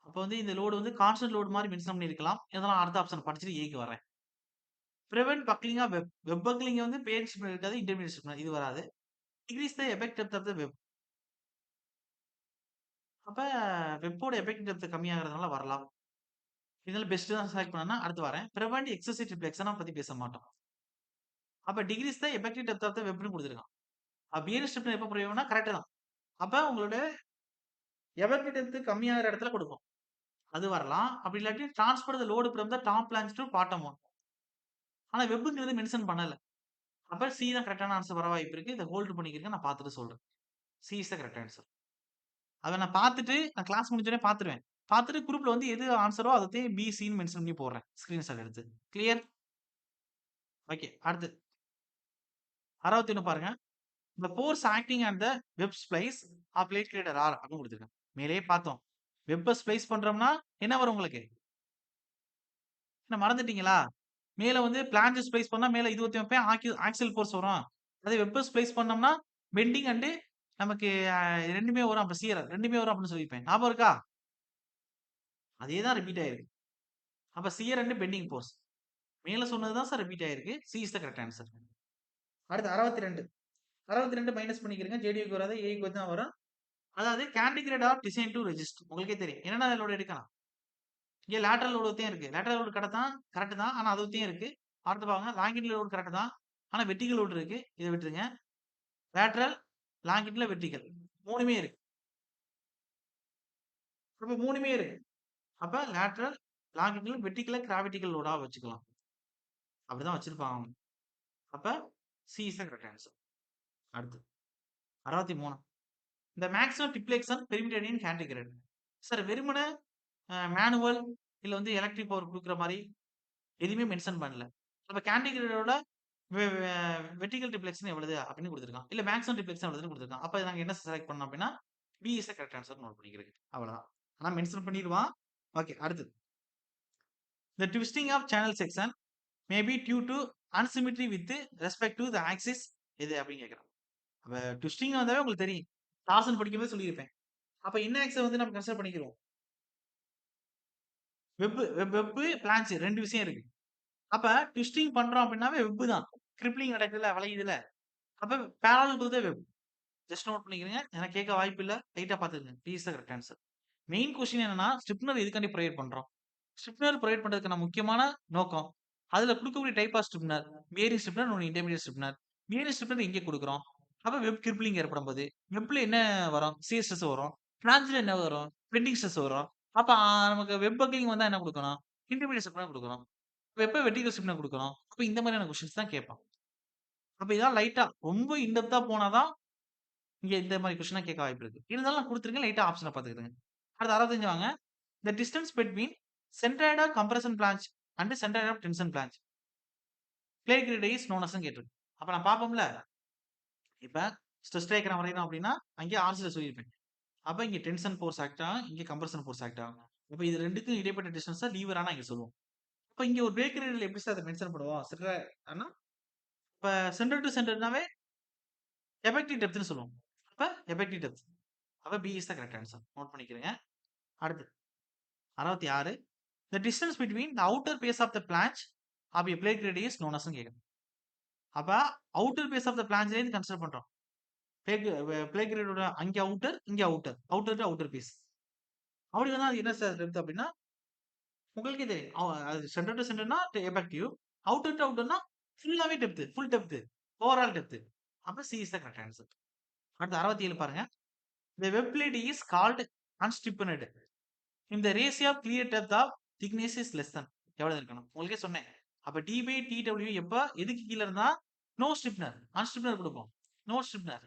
அப்போ வந்து இந்த லோடு வந்து கான்ஸ்டன்ட் லோடு மாதிரி மென்ஷன் பண்ணியிருக்கலாம். இதெல்லாம் அடுத்த ஆப்ஷன் படிச்சுட்டு ஏக்கு வரேன். Prevent buckling of web. Web buckling வந்து பேஜ் ஸ்ப்ரெட் இருக்காது, இன்டர்மீடியட் ஸ்ப்ரெட் இது வராது. Decrease the effect depth of the web. அப்ப வெப்போட எஃபெக்ட் டெப்த் கம்மியாகிறதுனால வரலாம். இதெல்லாம் பெஸ்ட் தான் செலக்ட் பண்ணனா அடுத்து வரேன். பிரிவென்ட் எக்ஸசிவ் ட்ரிப்ளெக்ஸன பத்தி பேச மாட்டோம். அப்ப decrease the effective depth of the வெப்னு குடுத்துருக்கான். பியர் ஸ்ட்ரிப்னு எப்ப பிரயோகம்னா கரெக்ட் தான். அப்ப உங்களோட எஃபெக்டிவ் டெப்த் கம்மியாகிற இடத்துல கொடுக்கும். அது வரலாம். அப்படி இல்லாட்டி transfer the load from the top flanges to bottom one. ஆனா வெப்ங்கிறது மென்ஷன் பண்ணல. அப்ப சி தான் கரெக்டான ஆன்சர் வர வாய்ப்பு இருக்கு. இத ஹோல்ட் பண்ணிக்கிறங்க. நான் பார்த்துட்டு சொல்றேன். C is the correct answer. அத நான் பார்த்துட்டு நான் கிளாஸ் முடிஞ்சோனே பார்த்துருவேன். பார்த்துட்டு குரூப்ல வந்து எது ஆன்சரோ அதத்தையும் பி, சின்னு மென்ஷன் பண்ணி போடுறேன். ஸ்கிரீன்ஷாட் எடுத்து. கிளியர்? ஓகே. அடுத்து 61 பாருங்க. The force acting at the web splice of plate girder are அப்படின்னு குடுத்துருக்காங்க. மேலேயே பார்த்தோம். வெப்ப ஸ்ப்ளைஸ் பண்றோம்னா என்ன வரும் உங்களுக்கு? என்ன மறந்துட்டீங்களா? மேல வந்து பிளான்ஜ் ஸ்ப்ளைஸ் பண்ணா மேல இது ஒருத்தி வைப்பேன். ஆக்சியல் ஃபோர்ஸ் வரும். அதே வெப்ப ஸ்ப்ளைஸ் பண்ணோம்னா பெண்டிங் அண்ட் நமக்கு 2மே வரும். அப்ப சியர் 2மே வரும் அப்படின்னு சொல்லியிருப்பேன். ஞாபகம் இருக்கா? அதே தான் ரிப்பீட் ஆயிருக்கு. அப்ப சியர் அண்ட் பெண்டிங் ஃபோர்ஸ். மேல சொன்னது தான் சார் ரிப்பீட் ஆயிருக்கு. C is the correct answer. அடுத்து 62. 62 மைனஸ் பண்ணிக்கிறங்க. ஜேடிக்கு வராது. ஏக்கு தான் வரும். அதாவது gantry girder are design to resist. உங்களுக்கே தெரியும். என்னென்ன லோடு எடுக்கலாம். இங்க லேட்டரல் லோடு ஒத்தையும் இருக்கு. லேட்டரல் லோடு கரெக்ட் தான். ஆனா அது ஒத்தையும் இருக்கு. அடுத்து பாருங்க லாங்கிட்ல லோடு கரெக்ட் தான். ஆனா வெர்டிகல் லோடு இருக்கு. இத விட்டுருங்க. லேட்டரல், லாங்கிட்ல வெர்டிகல் 3மே இருக்கு. அப்ப 3மே இருக்கு. அப்ப லேட்டரல், லாங்கிட்ல வெர்டிகல கிராவிட்டிக்கல் லோடா வச்சுக்கலாம். அப்படிதான் வச்சிருப்பாங்க. அப்ப C is the correct answer. அடுத்து 63. இந்த மேக்ஸிமம் டிப்ளெக்சன் பெர்மிட்டட் இன் கேண்டி கிரேட். சார் வெறுமனே மேனுவல் இல்ல வந்து எலக்ட்ரிக் பவர் குடுக்குற மாரி எதுவுமே மென்ஷன் பண்ணல. அப்ப கேண்டி கிரேடோட வெ வெ வெர்டிகல் டிப்ளெக்ஷன் எவ்வளவு அப்படின்னு குடுத்துருக்கான். இல்ல மேக்ஸிமம் டிப்ளெக்ஷன் எவ்வளவுன்னு குடுத்துருக்கான். அப்ப நாங்க என்ன செலக்ட் பண்ணணும் அப்படின்னா, B is the correct answer note பண்ணிக்கிறேன். அவ்வளவுதான். ஆனா மென்ஷன் பண்ணிருவான். ஓகே. அடுத்து the twisting of channel section may be due to unsymmetry with respect to the axis எது அப்படின்னு கேட்கிறான். அப்ப ட்விஸ்டிங் வந்தாவே உங்களுக்கு தெரியும். டார்சன் படிக்கும்போது சொல்லியிருப்பேன். அப்ப என்ன ஆக்ஸை வந்து நம்ம கன்சிடர் பண்ணிக்கிறோம். வெப் பிளான்ச் 2 விஷயம் இருக்கு. அப்ப ட்விஸ்டிங் பண்றோம் அப்படின்னாவே வெப் தான். கிரிப்ளிங் நடக்குதுல, வளையுதுல. அப்ப parallel to the web. Just note பண்ணிக்கிறீங்க. எனக்கு கேட்க வாய்ப்பு இல்ல. லைட்டா பாத்துக்கங்க. B is the correct answer. Main question என்னன்னா, ஸ்டிப்னர் எதுக்காண்டி ப்ரொவைட் பண்றோம்? ஸ்டிப்னர் ப்ரொவைட் பண்றதுக்கான முக்கியமான நோக்கம். அதுல குடுக்கக்கூடிய டைப் ஆஃப் ஸ்டிப்னர். பியரிங் ஸ்டிப்னர், இன்னொன்னு இன்டர்மீடியேட் ஸ்டிப்னர். பியரிங் ஸ்டிப்னர் எங்க குடுக்குறோம்? அப்ப வெப் கிரிப்ளிங் ஏற்படும்போது, வெப்ல என்ன வரும்? சியர் ஸ்ட்ரெஸ் வரும். பிளான்ஜ்ல என்ன வரும்? பெண்டிங் ஸ்ட்ரெஸ் வரும். அப்ப நமக்கு வெப் பக்கிலிங் வந்தா என்ன குடுக்கணும்? இன்டர்மீடியேட் ஸ்டிப்னர் குடுக்கணும். எப்ப வெர்டிகல் ஸ்டிப்னர் குடுக்கணும்? அப்ப இந்த மாதிரியான கொஸ்டின்ஸ் தான் கேட்பான். அப்ப இதான் லைட்டா ரொம்ப இன் டெப்த்தா போனா தான் இங்க இந்த மாரி கொஸ்டின்லாம் கேட்க வாய்ப்பு இருக்கு. இருந்தாலும் நான் குடுத்துருக்கேன். லைட்டா ஆப்ஷன பாத்துக்கிடுங்க. அடுத்து 65 வாங்க. The distance between centroid of compression flange and centroid of tension flange plate girder is known அஸ்ன்னு கேட்டிருக்கு. அப்ப நான் பார்ப்போம்ல. இப்ப ஸ்ட்ரெஸ் டயகிராம் வரையணும் அப்படின்னா, அங்கேயே ஆர்சில சொல்லியிருப்பேன். அப்ப இங்க டென்ஷன் ஃபோர்ஸ் ஆக்ட் ஆகும். இங்க கம்ப்ரஷன் ஃபோர்ஸ் ஆக்ட் ஆகும். அப்ப இது 2க்கும் இடைப்பட்ட டிஸ்டன்ஸ லீவரானா இங்க சொல்லுவோம். அப்ப இங்க ஒரு பிரேக் கிரேட்ல எப்படி சார் அத மென்ஷன் பண்ணுவோம்? ஆனா இப்ப சென்டர் டு சென்டர்னாவே எஃபெக்டிவ் டெப்த்ன்னு சொல்லுவோம். அப்ப எஃபெக்டிவ் டெப்த். அப்ப B is the correct answer. Note பண்ணிக்கிறங்க. அடுத்து 66. The distance between the outer face of the flange of a plate girder is known அஸ்ன்னு கேட்குது. அப்ப அவுட்டர் பேஸ் ஆஃப் தி பிளான்ச்ல இருந்து கன்சிடர் பண்றோம். பிளே கிரிடோட அங்க அவுட்டர், இங்க outer. Outer to outer face. அப்படி வந்தா அது என்ன சார் டெப்த் அப்படின்னா, உங்களுக்கே தெரியும். அது சென்டர் டு சென்டர்னா எஃபெக்டிவ். அவுட்டர் டு அவுட்டர்னா ஃபுல்லாவே depth. Full depth. Overall depth. அப்ப C is the correct answer. அடுத்து 67 பாருங்க. The web plate is called unstiffened. இந்த ratio of clear depth of thickness is less than எவ்வளவு இருக்கணும்? உங்களுக்கே சொன்னேன். அப்ப டி பை டிடபிள்யூ எப்ப எதுக்கு கீழ இருந்தா நோ ஸ்டிப்னர் அன்ஸ்டிப்னர் கொடுப்போம். No stiffener.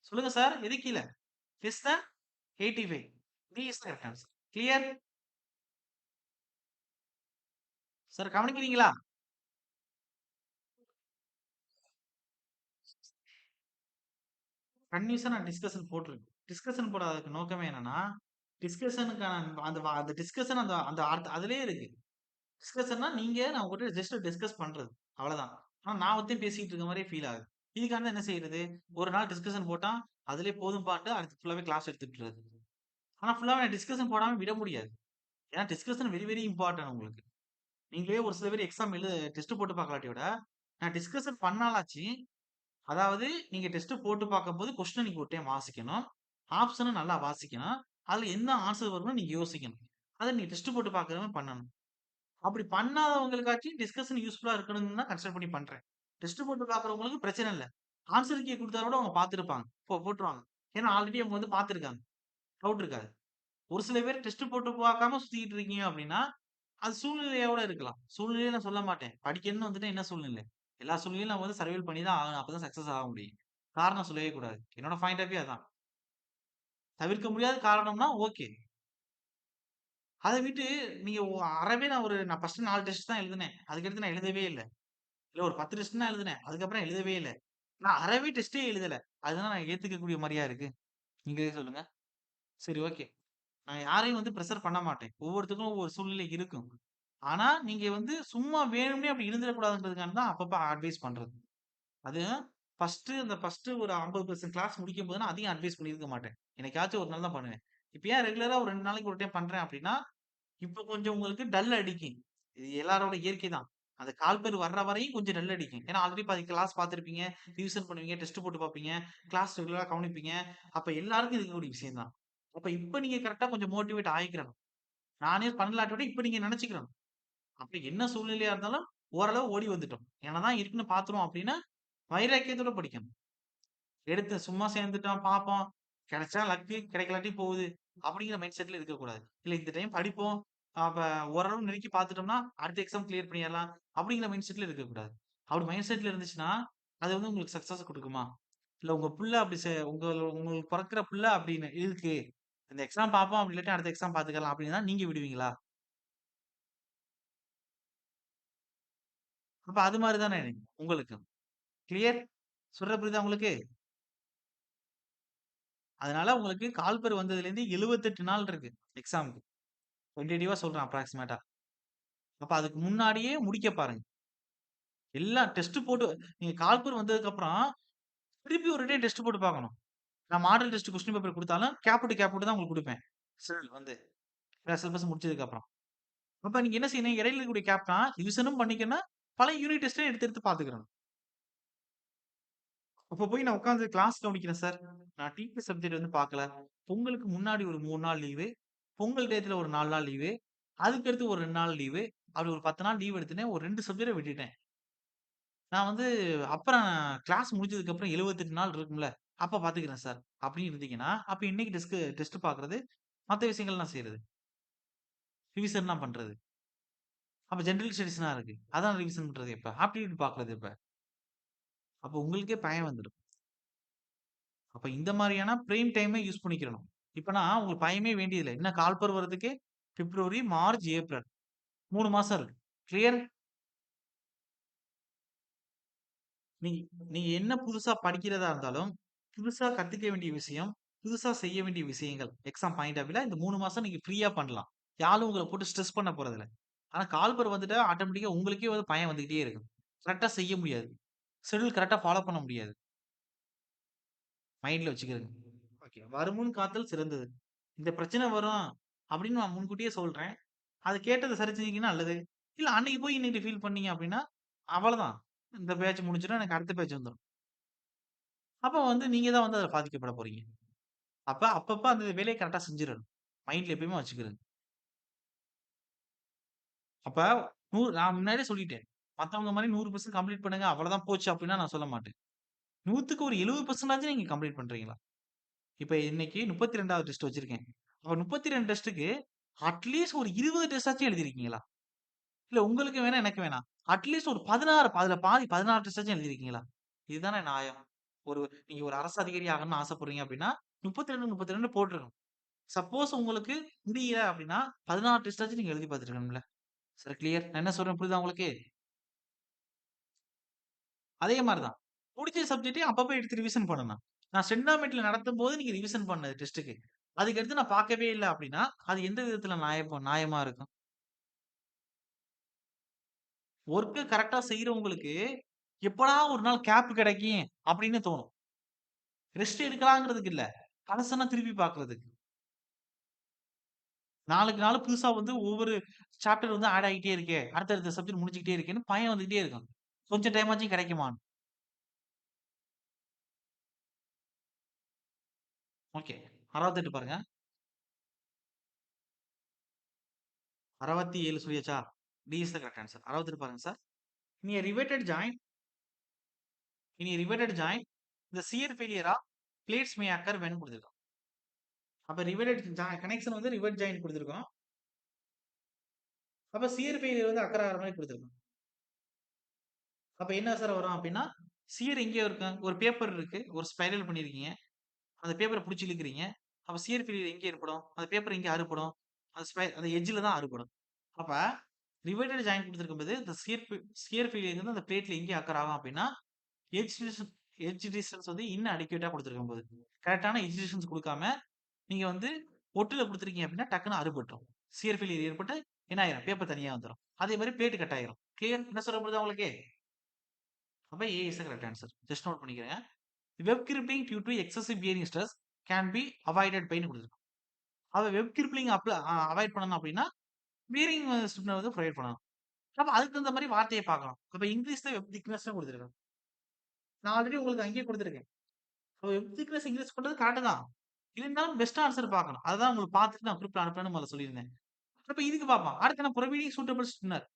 சொல்லுங்க சார் எதுக்கு கீழ? Less than 85. D is the correct answer. Clear? Sir கவனிக்கிறீங்களா? கன்டினியூஸா நான் டிஸ்கஷன் போட்டுருக்கேன். டிஸ்கஷன் போடாததுக்கு நோக்கமே என்னன்னா, டிஸ்கஷனுக்கான அந்த டிஸ்கஷன் அந்த அந்த அதிலேயே இருக்கு. டிஸ்கஷன்னா நீங்க நான் உங்ககிட்ட ஜஸ்ட் டிஸ்கஸ் பண்றது. அவ்வளவுதான். ஆனா நான் ஒருத்தன் பேசிட்டு இருக்க மாரியே ஃபீல் ஆகுது. இதுக்காக என்ன செய்யறது? ஒரு நாள் டிஸ்கஷன் போட்டா அதிலயே போதும்பான்ட்டு அடுத்து ஃபுல்லாவே கிளாஸ் எடுத்துட்டுறது. ஆனா ஃபுல்லாவே நான் டிஸ்கஷன் போடாம விட முடியாது. ஏன்னா டிஸ்கஷன் வெரி வெரி இம்பார்ட்டன்ட் உங்களுக்கு. நீங்களே ஒரு சில பேர் எக்ஸாம் டெஸ்ட் போட்டு பார்க்கலாட்டி விட, நான் டிஸ்கஷன் பண்ணாலாச்சு, அதாவது நீங்க டெஸ்ட் போட்டு பார்க்கும்போது கொஸ்டின நீங்க ஒரு டைம் வாசிக்கணும். ஆப்ஷனும் நல்லா வாசிக்கணும். அதுல என்ன ஆன்சர் வரும்னு நீங்க யோசிக்கணும். அத நீங்க டெஸ்ட் போட்டு பார்க்குற மாரி பண்ணணும். அப்படி பண்ணாதவங்களுக்காச்சும் டிஸ்கஷன் யூஸ்ஃபுல்லா இருக்கணும்னு தான் கன்சிடர் பண்ணி பண்றேன். டெஸ்ட் போட்டு பார்க்குறவங்களுக்கு பிரச்சனை இல்ல. ஆன்சர் கீ குடுத்தா கூட அவங்க பார்த்திருப்பாங்க. போட்டுருவாங்க. ஏன்னா ஆல்ரெடி அவங்க வந்து பார்த்திருக்காங்க. டவுட் இருக்காது. ஒரு சில பேர் டெஸ்ட் போட்டு பார்க்காம சுத்திக்கிட்டு இருக்கீங்க அப்படின்னா, அது சூழ்நிலையோட இருக்கலாம். சூழ்நிலைய நான் சொல்ல மாட்டேன். படிக்கணும்னு வந்துட்டா என்ன சூழ்நிலை? எல்லா சூழ்நிலையும் நம்ம வந்து சர்வைவல் பண்ணி தான் ஆகணும். அப்பதான் சக்சஸ் ஆக முடியும். காரணம் சொல்லவே கூடாது. என்னோட பாயிண்ட் ஆஃப் வியூ அதான். தவிர்க்க முடியாத காரணம்னா ஓகே. அத விட்டு நீங்க அறவே நான் ஃபர்ஸ்ட் 4 டெஸ்ட் தான் எழுதினேன். அதுக்கடுத்து நான் எழுதவே இல்ல. இல்ல ஒரு 10 டெஸ்ட் தான் எழுதினேன். அதுக்கப்புறம் எழுதவே இல்ல. நான் அறவே டெஸ்ட்டே எழுதல. அதுதான் நான் ஏத்துக்கக்கூடிய மாரியா இருக்கு. நீங்களே சொல்லுங்க. சரி ஓகே. நான் யாரையும் வந்து பிரஷர் பண்ண மாட்டேன். ஒவ்வொருத்தருக்கும் ஒவ்வொரு சூழ்நிலை இருக்கும். ஆனா, நீங்க வந்து சும்மா வேணும்னே அப்படி இருந்துறக்கூடாதுன்றதுக்காக தான் அப்பப்ப அட்வைஸ் பண்றது. அது ஃபர்ஸ்ட்டு ஒரு 50% கிளாஸ் முடிக்கும்போது நான் அதிகம் அட்வைஸ் பண்ணியிருக்க மாட்டேன். என்னைக்காச்சும் ஒரு நாள் தான் பண்ணுவேன். இப்ப ஏன் ரெகுலரா ஒரு 2 நாளைக்கு ஒரு டைம் பண்றேன் அப்படின்னா, இப்ப கொஞ்சம் உங்களுக்கு டல் அடிக்கும். இது எல்லாரோட இயற்கை தான். அந்த கால்பேர் வர்ற வரையும் கொஞ்சம் டல் அடிக்கும். ஏன்னா ஆல்ரெடி பாதி கிளாஸ் பார்த்திருப்பீங்க, ரிவிஷன் பண்ணுவீங்க, டெஸ்ட் போட்டு பார்ப்பீங்க, கிளாஸ் ரெகுலரா கவனிப்பீங்க. அப்ப எல்லாருக்கும் இருக்கக்கூடிய விஷயம் தான். அப்ப இப்ப நீங்க கரெக்ட்டா கொஞ்சம் மோட்டிவேட் ஆயிக்கிறணும். நானே பண்ணலாட்டி விட இப்ப நீங்க நெனச்சுக்கிறணும். அப்ப என்ன சூழ்நிலையா இருந்தாலும் ஓரளவு ஓடி வந்துட்டோம். என்னதான் இருக்குன்னு பார்த்துருவோம் அப்டின்னா, வைராக்கியத்தோட படிக்கணும். எடுத்து சும்மா சேர்ந்துட்டோம், பார்ப்போம். கிடைச்சா லக்கு, கிடைக்கலாட்டி போகுது. அப்படிங்கிற மைண்ட் செட்ல இருக்கக்கூடாது. இல்ல இந்த டைம் படிப்போம். அப்ப ஓரளவு நெருக்கி பார்த்துட்டோம்னா, அடுத்த எக்ஸாம் கிளியர் பண்ணிறலாம். அப்படிங்கிற மைண்ட் செட்ல இருக்கக்கூடாது. அப்படி மைண்ட் செட்ல இருந்துச்சுன்னா, அது வந்து உங்களுக்கு சக்சஸ் குடுக்குமா? இல்ல உங்க புள்ள அப்படி உங்களுக்கு பொறக்கிற புள்ள அப்படின்னு இருக்கு. இந்த எக்ஸாம் பார்ப்போம். அப்படி இல்லாட்டி அடுத்த எக்ஸாம் பார்த்துக்கலாம் அப்படின்னா நீங்க விடுவீங்களா? அப்ப அது மாரி தானே உங்களுக்கு. கிளியர்? சொல்றது புரியுதா உங்களுக்கு? அதனால உங்களுக்கு கால்பர் வந்ததுலேருந்து 78 நாள் இருக்கு எக்ஸாம்க்கு. டென்டேட்டிவா சொல்றேன் அப்ராக்ஸிமேட்டா. அப்ப அதுக்கு முன்னாடியே முடிக்க பாருங்க. எல்லாம் டெஸ்ட் போட்டு நீங்க கால்பர் வந்ததுக்கப்புறம், திருப்பி ஒரு டைம் டெஸ்ட் போட்டு பார்க்கணும். நான் மாடல் டெஸ்ட் கொஸ்டின் பேப்பர் குடுத்தாலும், கேப் டூ கேப் தான் உங்களுக்கு குடுப்பேன். வந்து சிலபஸ் முடிச்சதுக்கப்புறம். அப்ப நீங்க என்ன செய்யணும்? இடையில இருக்கக்கூடிய கேப்னா ரிவிஷனும் பண்ணிக்கணும். பழைய யூனிட் டெஸ்ட்டையும் எடுத்து எடுத்து பார்த்துக்கிறணும். அப்ப போய் நான் உட்கார்ந்து கிளாஸ் கவனிக்கிறேன் சார். நான் டிபி சப்ஜெக்ட் வந்து பார்க்கல. பொங்கலுக்கு முன்னாடி ஒரு 3 நாள் லீவு. பொங்கல் டயத்துல ஒரு 4 நாள் லீவு. அதுக்கடுத்து ஒரு 2 நாள் லீவு. அப்படி ஒரு 10 நாள் லீவ் எடுத்துட்டேன். ஒரு 2 சப்ஜெக்ட்ட விட்டுட்டேன். நான் வந்து அப்புறம் கிளாஸ் முடிஞ்சதுக்கப்புறம் 78 நாள் இருக்கும்ல. அப்ப பார்த்துக்கிறேன் சார். அப்படின்னு இருந்தீங்கன்னா, அப்ப இன்னைக்கு டெஸ்ட் பார்க்குறது, மத்த விஷயங்கள் நான் செய்றது. ரிவிஷன்லாம் பண்றது. அப்ப ஜெனரல் ஸ்டடீஸ்லாம் இருக்கு. அதான் ரிவிஷன் பண்றது எப்ப? ஆப்டிட்யூட் பார்க்குறது எப்ப? அப்ப உங்களுக்கே பயம் வந்துரும். அப்ப இந்த மாரியான பிரைம் டைம யூஸ் பண்ணிக்கிறணும். இப்ப நான் உங்களுக்கு பயமே வேண்டியதில்ல. இன்னும் கால்பர் வரதுக்கு பிப்ரவரி, மார்ச், ஏப்ரல் 3 மாசம் இருக்கு. கிளியர்? நீங்க நீங்க என்ன புதுசா படிக்கிறதா இருந்தாலும், புதுசா கத்துக்க வேண்டிய விஷயம், புதுசா செய்ய வேண்டிய விஷயங்கள், எக்ஸாம் பாயிண்ட் ஆஃப் வியூல இந்த 3 மாசம் நீங்க ஃப்ரீயா பண்ணலாம். யாரும் உங்கள போட்டு ஸ்ட்ரெஸ் பண்ண போறதில்ல. ஆனா கால்பர் வந்துட்டா ஆட்டோமேட்டிக்கா உங்களுக்கே வந்து பயம் வந்துகிட்டே இருக்கும். கரெக்ட்டா செய்ய முடியாது. ஷெட்யூல் கரெக்ட்டா ஃபாலோ பண்ண முடியாது. மைண்ட்ல வச்சுக்கிறங்க. ஓகே. "வருமுன் காத்தல் சிறந்தது." இந்த பிரச்சனை வரும் அப்படின்னு நான் முன்கூட்டியே சொல்றேன். அத கேட்டத சரி செஞ்சீங்கன்னா நல்லது. இல்ல அன்னைக்கு போய் இன்னைக்கு ஃபீல் பண்ணீங்க அப்படின்னா, அவ்வளதான். இந்த பேட்ச் முடிஞ்சிடும். எனக்கு அடுத்த பேட்ச் வந்துரும். அப்ப வந்து நீங்க தான் வந்து அதுல பாதிக்கப்பட போறீங்க. அப்பப்ப அந்த வேலைய கரெக்ட்டா செஞ்சிரணும். மைண்ட்ல எப்பயுமே வச்சுக்கிறங்க. அப்ப நான் முன்னாடியே சொல்லிட்டேன். மத்தவங்க மாரி 100% கம்ப்ளீட் பண்ணுங்க. அவ்வளதான் போச்சு அப்டின்னா நான் சொல்ல மாட்டேன். 100க்கு ஒரு 70% நீங்க கம்ப்ளீட் பண்றீங்களா? இப்ப இன்னைக்கு 32வது டெஸ்ட் வச்சிருக்கேன். அப்ப 32 டெஸ்ட்க்கு அட்லீஸ்ட் ஒரு 20 டெஸ்ட்டாச்சும் எழுதியிருக்கீங்களா? இல்ல உங்களுக்கு வேணாம், எனக்கு வேணாம். அட்லீஸ்ட் ஒரு 16 அதுல பாதி 16 டெஸ்ட்டாச்சும் எழுதியிருக்கீங்களா? இதுதானே நியாயம். ஒரு நீங்க ஒரு அரசு அதிகாரி ஆகணும்னு ஆசைப்படுறீங்க அப்டின்னா, 32, 32 போட்டுறணும். சப்போஸ் உங்களுக்கு முடியல அப்டின்னா, 16 டெஸ்ட்டாச்சும் நீங்க எழுதி பார்த்துருக்கணும்ல. Sir clear. நான் என்ன சொல்றேன் புரியுதா உங்களுக்கு? அதே மாரி தான். புடிச்ச சப்ஜெக்ட்டயும் அப்பப்ப எடுத்து ரிவிஷன் பண்ணணும். நான் சென்டாமெட்ல நடத்தும்போது நீங்க ரிவிஷன் பண்ணது டெஸ்ட்டுக்கு. அதுக்கடுத்து நான் பார்க்கவே இல்ல அப்டின்னா, அது எந்த விதத்துல நியாயமா இருக்கும்? ஒர்க்க கரெக்ட்டா செய்றவங்களுக்கு, எப்படா ஒரு நாள் கேப் கிடைக்கும் அப்டின்னு தோணும். ரெஸ்ட் எடுக்கலாங்கிறதுக்கு இல்ல. பழசெல்லாம் திருப்பி பார்க்கிறதுக்கு. நாளுக்கு நாள் புதுசா வந்து ஒவ்வொரு சாப்டர் வந்து ஆட் ஆகிட்டே இருக்கே. அடுத்தடுத்த சப்ஜெக்ட் முடிஞ்சுக்கிட்டே இருக்கேன்னு பயம் வந்துகிட்டே இருக்கும். கொஞ்சம் டைமாச்சும் கிடைக்குமான்னு. ஓகே. 68 பாருங்க. 67 சொல்லியாச்சா? D is the correct answer. 68 பாருங்க sir. In a riveted joint the shear failure of plates may occur when குடுத்திருக்கான். அப்ப ரிவேட்டட் கனெக்ஷன் வந்து ரிவர்ட் ஜாயிண்ட் குடுத்திருக்கோம். அப்ப சியர் ஃபெயிலியர் வந்து அக்கர் ஆகுற மாரி குடுத்திருக்கோம். அப்ப என்ன சார் வரும் அப்டின்னா, சியர் எங்கேயோ இருக்கும். ஒரு பேப்பர் இருக்கு. ஒரு ஸ்பைரல் பண்ணியிருக்கீங்க. அந்த பேப்பர புடிச்சு இழுக்கிறீங்க. அப்ப சியர் ஃபெயிலியர் எங்கே ஏற்படும்? அந்த பேப்பர் எங்கே அறுபடும்? அந்த எட்ஜ்ல தான் அறுபடும். அப்ப ரிவேட்டட் ஜாயிண்ட் குடுத்திருக்கும்போது, இந்த சியர் ஃபெயிலியர்ங்கிறது அந்த பிளேட்ல எங்கே அக்கர் ஆகும் அப்டின்னா, எட்ஜ் டிஸ்டன்ஸ் எட்ஜ் டிஸ்டன்ஸ் வந்து இன்அடிக்வேட்டா குடுத்திருக்கும்போது. கரெக்ட்டான எட்ஜ் டிஸ்டன்ஸ் குடுக்காம, நீங்க வந்து ஒட்டுல குடுத்துருக்கீங்க அப்டின்னா, டக்குனு அறுபட்டுரும். சியர் ஃபெயிலியர் ஏற்பட்டு என்ன ஆயிரும்? பேப்பர் தனியா வந்துரும். அதே மாரி பிளேட் கட் ஆயிரும். கிளியர்? என்ன சொல்ல புரியுதா உங்களுக்கு? அப்ப ஏ is the correct answer. Just note பண்ணிக்கிறங்க. Web crippling due to excessive bearing stress can be avoided பைன்னு குடுத்துருக்கான். அவ வெப் கிரிப்ளிங் அவாய்ட் பண்ணணும் அப்டின்னா, பியரிங் ஸ்ட்ரிப்னர் வந்து ப்ரொவைட் பண்ணணும். அப்ப அதுக்கு தகுந்த மாரி வார்த்தைய பார்க்கணும். அப்ப இங்கிலீஷ்ல வெப் திக்னெஸ்ன்னு குடுத்துருக்கான். நான் ஆல்ரெடி உங்களுக்கு அங்கேயே குடுத்துருக்கேன். அப்ப வெப் திக்னெஸ் இன்கிரீஸ் பண்றது கரெக்ட் தான். இருந்தாலும் பெஸ்ட் ஆன்சர் பார்க்கணும். அததான் உங்களுக்கு பார்த்துட்டு நான் குரூப்ல அனுப்புறேன்னு முதல்ல சொல்லியிருந்தேன். அப்ப இதுக்கு பார்ப்போம். அடுத்து என்ன ப்ரொவைடிங் சூட்டபிள் ஸ்ட்ரிப்னர்.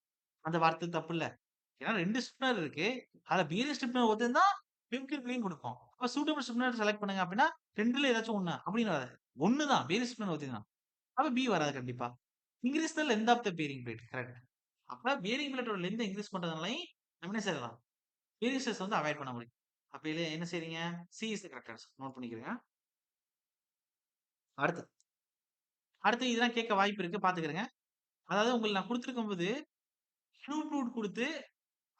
அந்த வார்த்தை தப்பு இல்ல. ஏன்னா 2 ஸ்ட்ரிப்னர் இருக்கு. அதுல பியரிங் ஸ்ட்ரிப்னர் ஒருத்தன் தான் வெப் கிரிப்ளிங் குடுப்போம். அப்ப சூட்டபிள் ஸ்ட்ரிப்னர் செலக்ட் பண்ணுங்க அப்டின்னா 2ல ஏதாச்சும் 1 அப்டின்னு வராது. 1 தான். பியரிங் ஸ்ட்ரிப்னர் ஒருத்தன் தான். அப்ப பி வராது கண்டிப்பா. Increase the length of the bearing plate. Correct. அப்ப பியரிங் பிளேட்டோட லெந்த் இன்கிரீஸ் பண்றதுனாலயும் நம்ம என்ன செய்யலாம்? பியரிங் ஸ்ட்ரெஸ் வந்து அவாய்ட் பண்ண முடியும். அப்ப இதுல என்ன செய்றீங்க? C is the correct answer. Note பண்ணிக்கிறங்க. அடுத்து அடுத்து இதெல்லாம் கேட்க வாய்ப்பு இருக்கு. பார்த்துக்கிறங்க. அதாவது உங்களுக்கு நான் குடுத்திருக்கும்போது, கியூப் ரூட் குடுத்து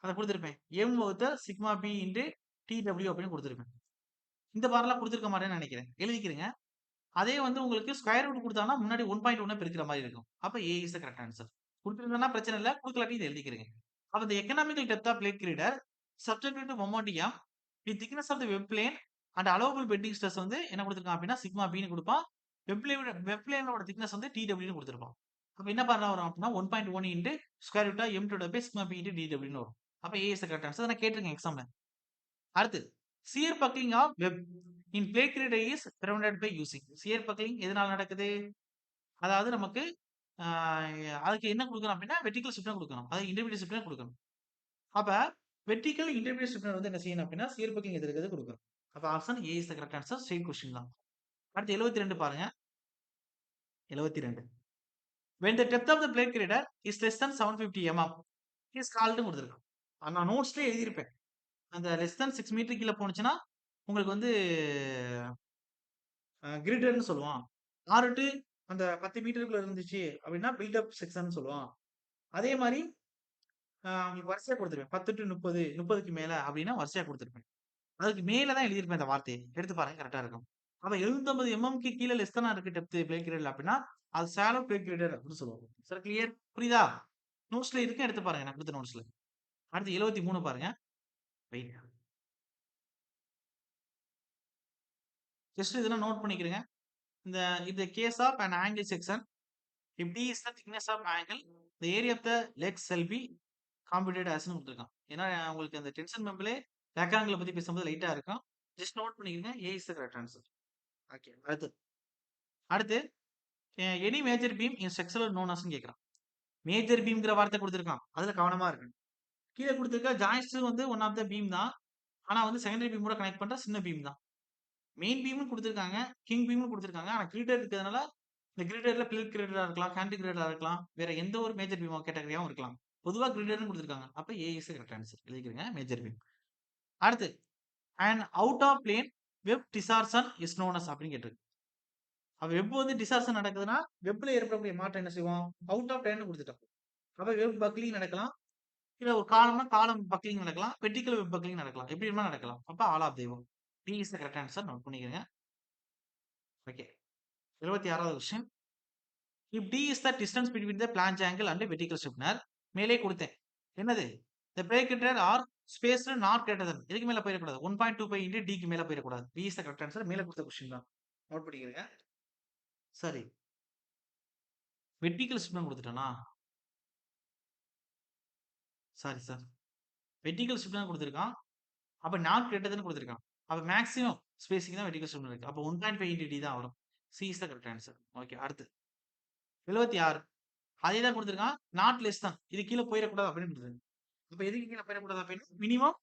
அத குடுத்திருப்பேன். எம் வகுத்தல் சிக்மா பி இன்டு டிடபிள்யூ அப்படின்னு குடுத்திருப்பேன். இந்த மாரிலாம் குடுத்திருக்க மாட்டேன்னு நெனைக்கிறேன். எழுதிக்கிறங்க. அதே வந்து உங்களுக்கு ஸ்கொயர் ரூட் குடுத்தாங்கன்னா, முன்னாடி 1.1 பெருக்குற மாரி இருக்கும். அப்ப ஏ இஸ் த கரெக்ட் ஆன்சர். குடுத்திருந்தேன்னா பிரச்சனை இல்ல. குடுக்கலாட்டி இத எழுதிக்கிறங்க. அப்ப the economical depth of plate girder subjected to momentum with thickness of the web plane and allowable bending stress வந்து என்ன குடுத்திருக்கான் அப்படின்னா சிக்மா பின்னு குடுப்பான். வெப் பிளேனோட திக்னஸ் வந்து டிடபிள்யூன்னு குடுத்திருப்பான். அப்ப என்ன பண்ண வரும் அப்படின்னா 1.1 into square root of M two by sigma B into டிடபிள்யூன்னு வரும். அப்ப ஏ இஸ் த கரெக்ட் ஆன்சர். நான் கேட்டிருக்கேன் எக்ஸாம்ல. அடுத்து shear buckling of web in plate girder is prevented by using. சியர் பக்லிங் எதனால நடக்குது? அதாவது நமக்கு அதுக்கு என்ன குடுக்கணும் அப்படின்னா வெர்டிகல் ஷிஃப்ட் குடுக்கணும். அதாவது இன்டர்மீடியட் ஷிஃப்ட் குடுக்கணும். அப்ப வெர்டிகல் இன்டர்மீடியட் ஸ்ட்ரிப்னர் வந்து என்ன செய்யணும் அப்படின்னா, சியர் பக்கிங் எது இருக்கிறது குடுக்கணும். அப்ப option A is the correct answer. Straight question தான். அடுத்து 72 பாருங்க. 72. When the depth of the plate grader is less than 750 mm is called ன்னு குடுத்திருக்கான். நான் நோட்ஸ்லயே எழுதியிருப்பேன். அந்த லெஸ் than 6 மீட்டர் கீழ போனுச்சுன்னா, உங்களுக்கு வந்து கிரிடர்ன்னு சொல்லுவான். 6 டூ அந்த 10 மீட்டருக்குள்ள இருந்துச்சு அப்படின்னா, பில்ட் அப் செக்ஷன்னு சொல்லுவான். அதே மாரி உங்களுக்கு வரிசையா குடுத்திருப்பேன். 10 டூ 30, 30க்கு மேல அப்படின்னா வரிசையா குடுத்திருப்பேன். அதுக்கு மேல தான் எழுதியிருப்பேன் இந்த வார்த்தைய. எடுத்து பாருங்க கரெக்ட்டா இருக்கும். அப்ப 750 எம்எம்க்கு கீழ லெஸ் தானா இருக்கு டெப்த் பிளே கிரேடர் அப்படின்னா, அது ஷாலோ பிளே கிரேடர் அப்படின்னு சொல்லுவோம். Sir clear? புரியுதா? நோட்ஸ்ல இருக்கு எடுத்து பாருங்க. நான் குடுத்த நோட்ஸ்ல. அடுத்து 73 பாருங்க. வெயிட். ஜஸ்ட் இதெல்லாம் நோட் பண்ணிக்கிறங்க. இந்த இந்த case of an angle section. If D is the thickness of angle, the area of the legs shall be computed ஆஸ்ன்னு குடுத்துருக்கான். ஏன்னா உங்களுக்கு அந்த டென்ஷன் மெம்பர்லே ரெக்டாங்கிள பத்தி பேசும்போது லைட்டா இருக்கும். ஜஸ்ட் நோட் பண்ணிக்கிறங்க. A is the correct answer. Okay. அடுத்து any major beam in structural known அஸ்ன்னு கேட்கிறான். மேஜர் பீம்ங்கிற வார்த்தை குடுத்திருக்கான். அதுல கவனமா இருக்கணும். கீழ குடுத்திருக்க ஜாயிஸ்ட் வந்து ஒன் ஆஃப் த பீம் தான். ஆனா வந்து செகண்டரி பீமோட கனெக்ட் பண்ற சின்ன பீம் தான். மெயின் பீம்னு குடுத்திருக்காங்க. கிங் பீம்னு குடுத்திருக்காங்க. ஆனா கிரீடர் இருக்கிறதுனால இந்த கிரீடர்ல பிளிட் கிரீடரா இருக்கலாம், கேண்டி கிரீடரா இருக்கலாம். வேற எந்த ஒரு மேஜர் பீம் கேட்டகரியாவும் இருக்கலாம். பொதுவா கிரீடர்னு குடுத்திருக்காங்க. அப்ப ஏ இஸ் கரெக்ட் ஆன்சர். எழுதிக்கிறங்க மேஜர் பீம். அடுத்து and out of plane web distortion is known as அப்படின்னு கேட்டிருக்கு. அப்ப வெப் வந்து டிசார்சன் நடக்குதுன்னா, வெப்ல ஏற்படக்கூடிய மாற்றம் என்ன செய்வோம்? அவுட் ஆஃப் பிளேன்னு குடுத்துட்டோம். அப்ப வெப் பக்லிங் நடக்கலாம். இல்ல ஒரு காலம்னா காலம் பக்லிங் நடக்கலாம். வெர்டிகல் வெப் பக்லிங் நடக்கலாம். எப்படி வேணுமா நடக்கலாம். அப்ப ஆல் ஆஃப் தெய்வம். D is the correct answer. Note பண்ணிக்கங்க. ஓகே. 76வது question. If D is the distance between the flange angle and vertical stiffener. மேலே குடுத்தேன். என்னது? த பிரேக்கெட்டர் are space not greater than இதுக்கு மேல போயிடக்கூடாது. 1.25 இன்டு டிக்கு மேல போயிடக்கூடாது. B is the correct answer. மேல கொடுத்த கொஸ்டின் தான். நோட் பண்ணிக்கிறீங்க. சரி. வெர்டிகல் ஸ்ட்ரிப்னு கொடுத்துட்டேனா? Sorry sir. வெர்டிகல் ஸ்ட்ரிப் தான் கொடுத்துருக்கான். அப்ப நாட் கிரேட்டர் தென் கொடுத்துருக்கான். அப்ப மேக்ஸிமம் ஸ்பேசிங் தான் வெர்டிகல் ஸ்ட்ரிப்ல இருக்கு. அப்ப 1.5 இன்டு டி தான் வரும். C is the correct answer. Okay. அடுத்து 76. அதே தான் கொடுத்துருக்கான். நாட் லெஸ் தான். இது கீழ போயிடக்கூடாது அப்படின்னு கொடுத்துருக்கு. அப்ப எதுக்கு கீழ போயிடக்கூடாது அப்படின்னா மினிமம்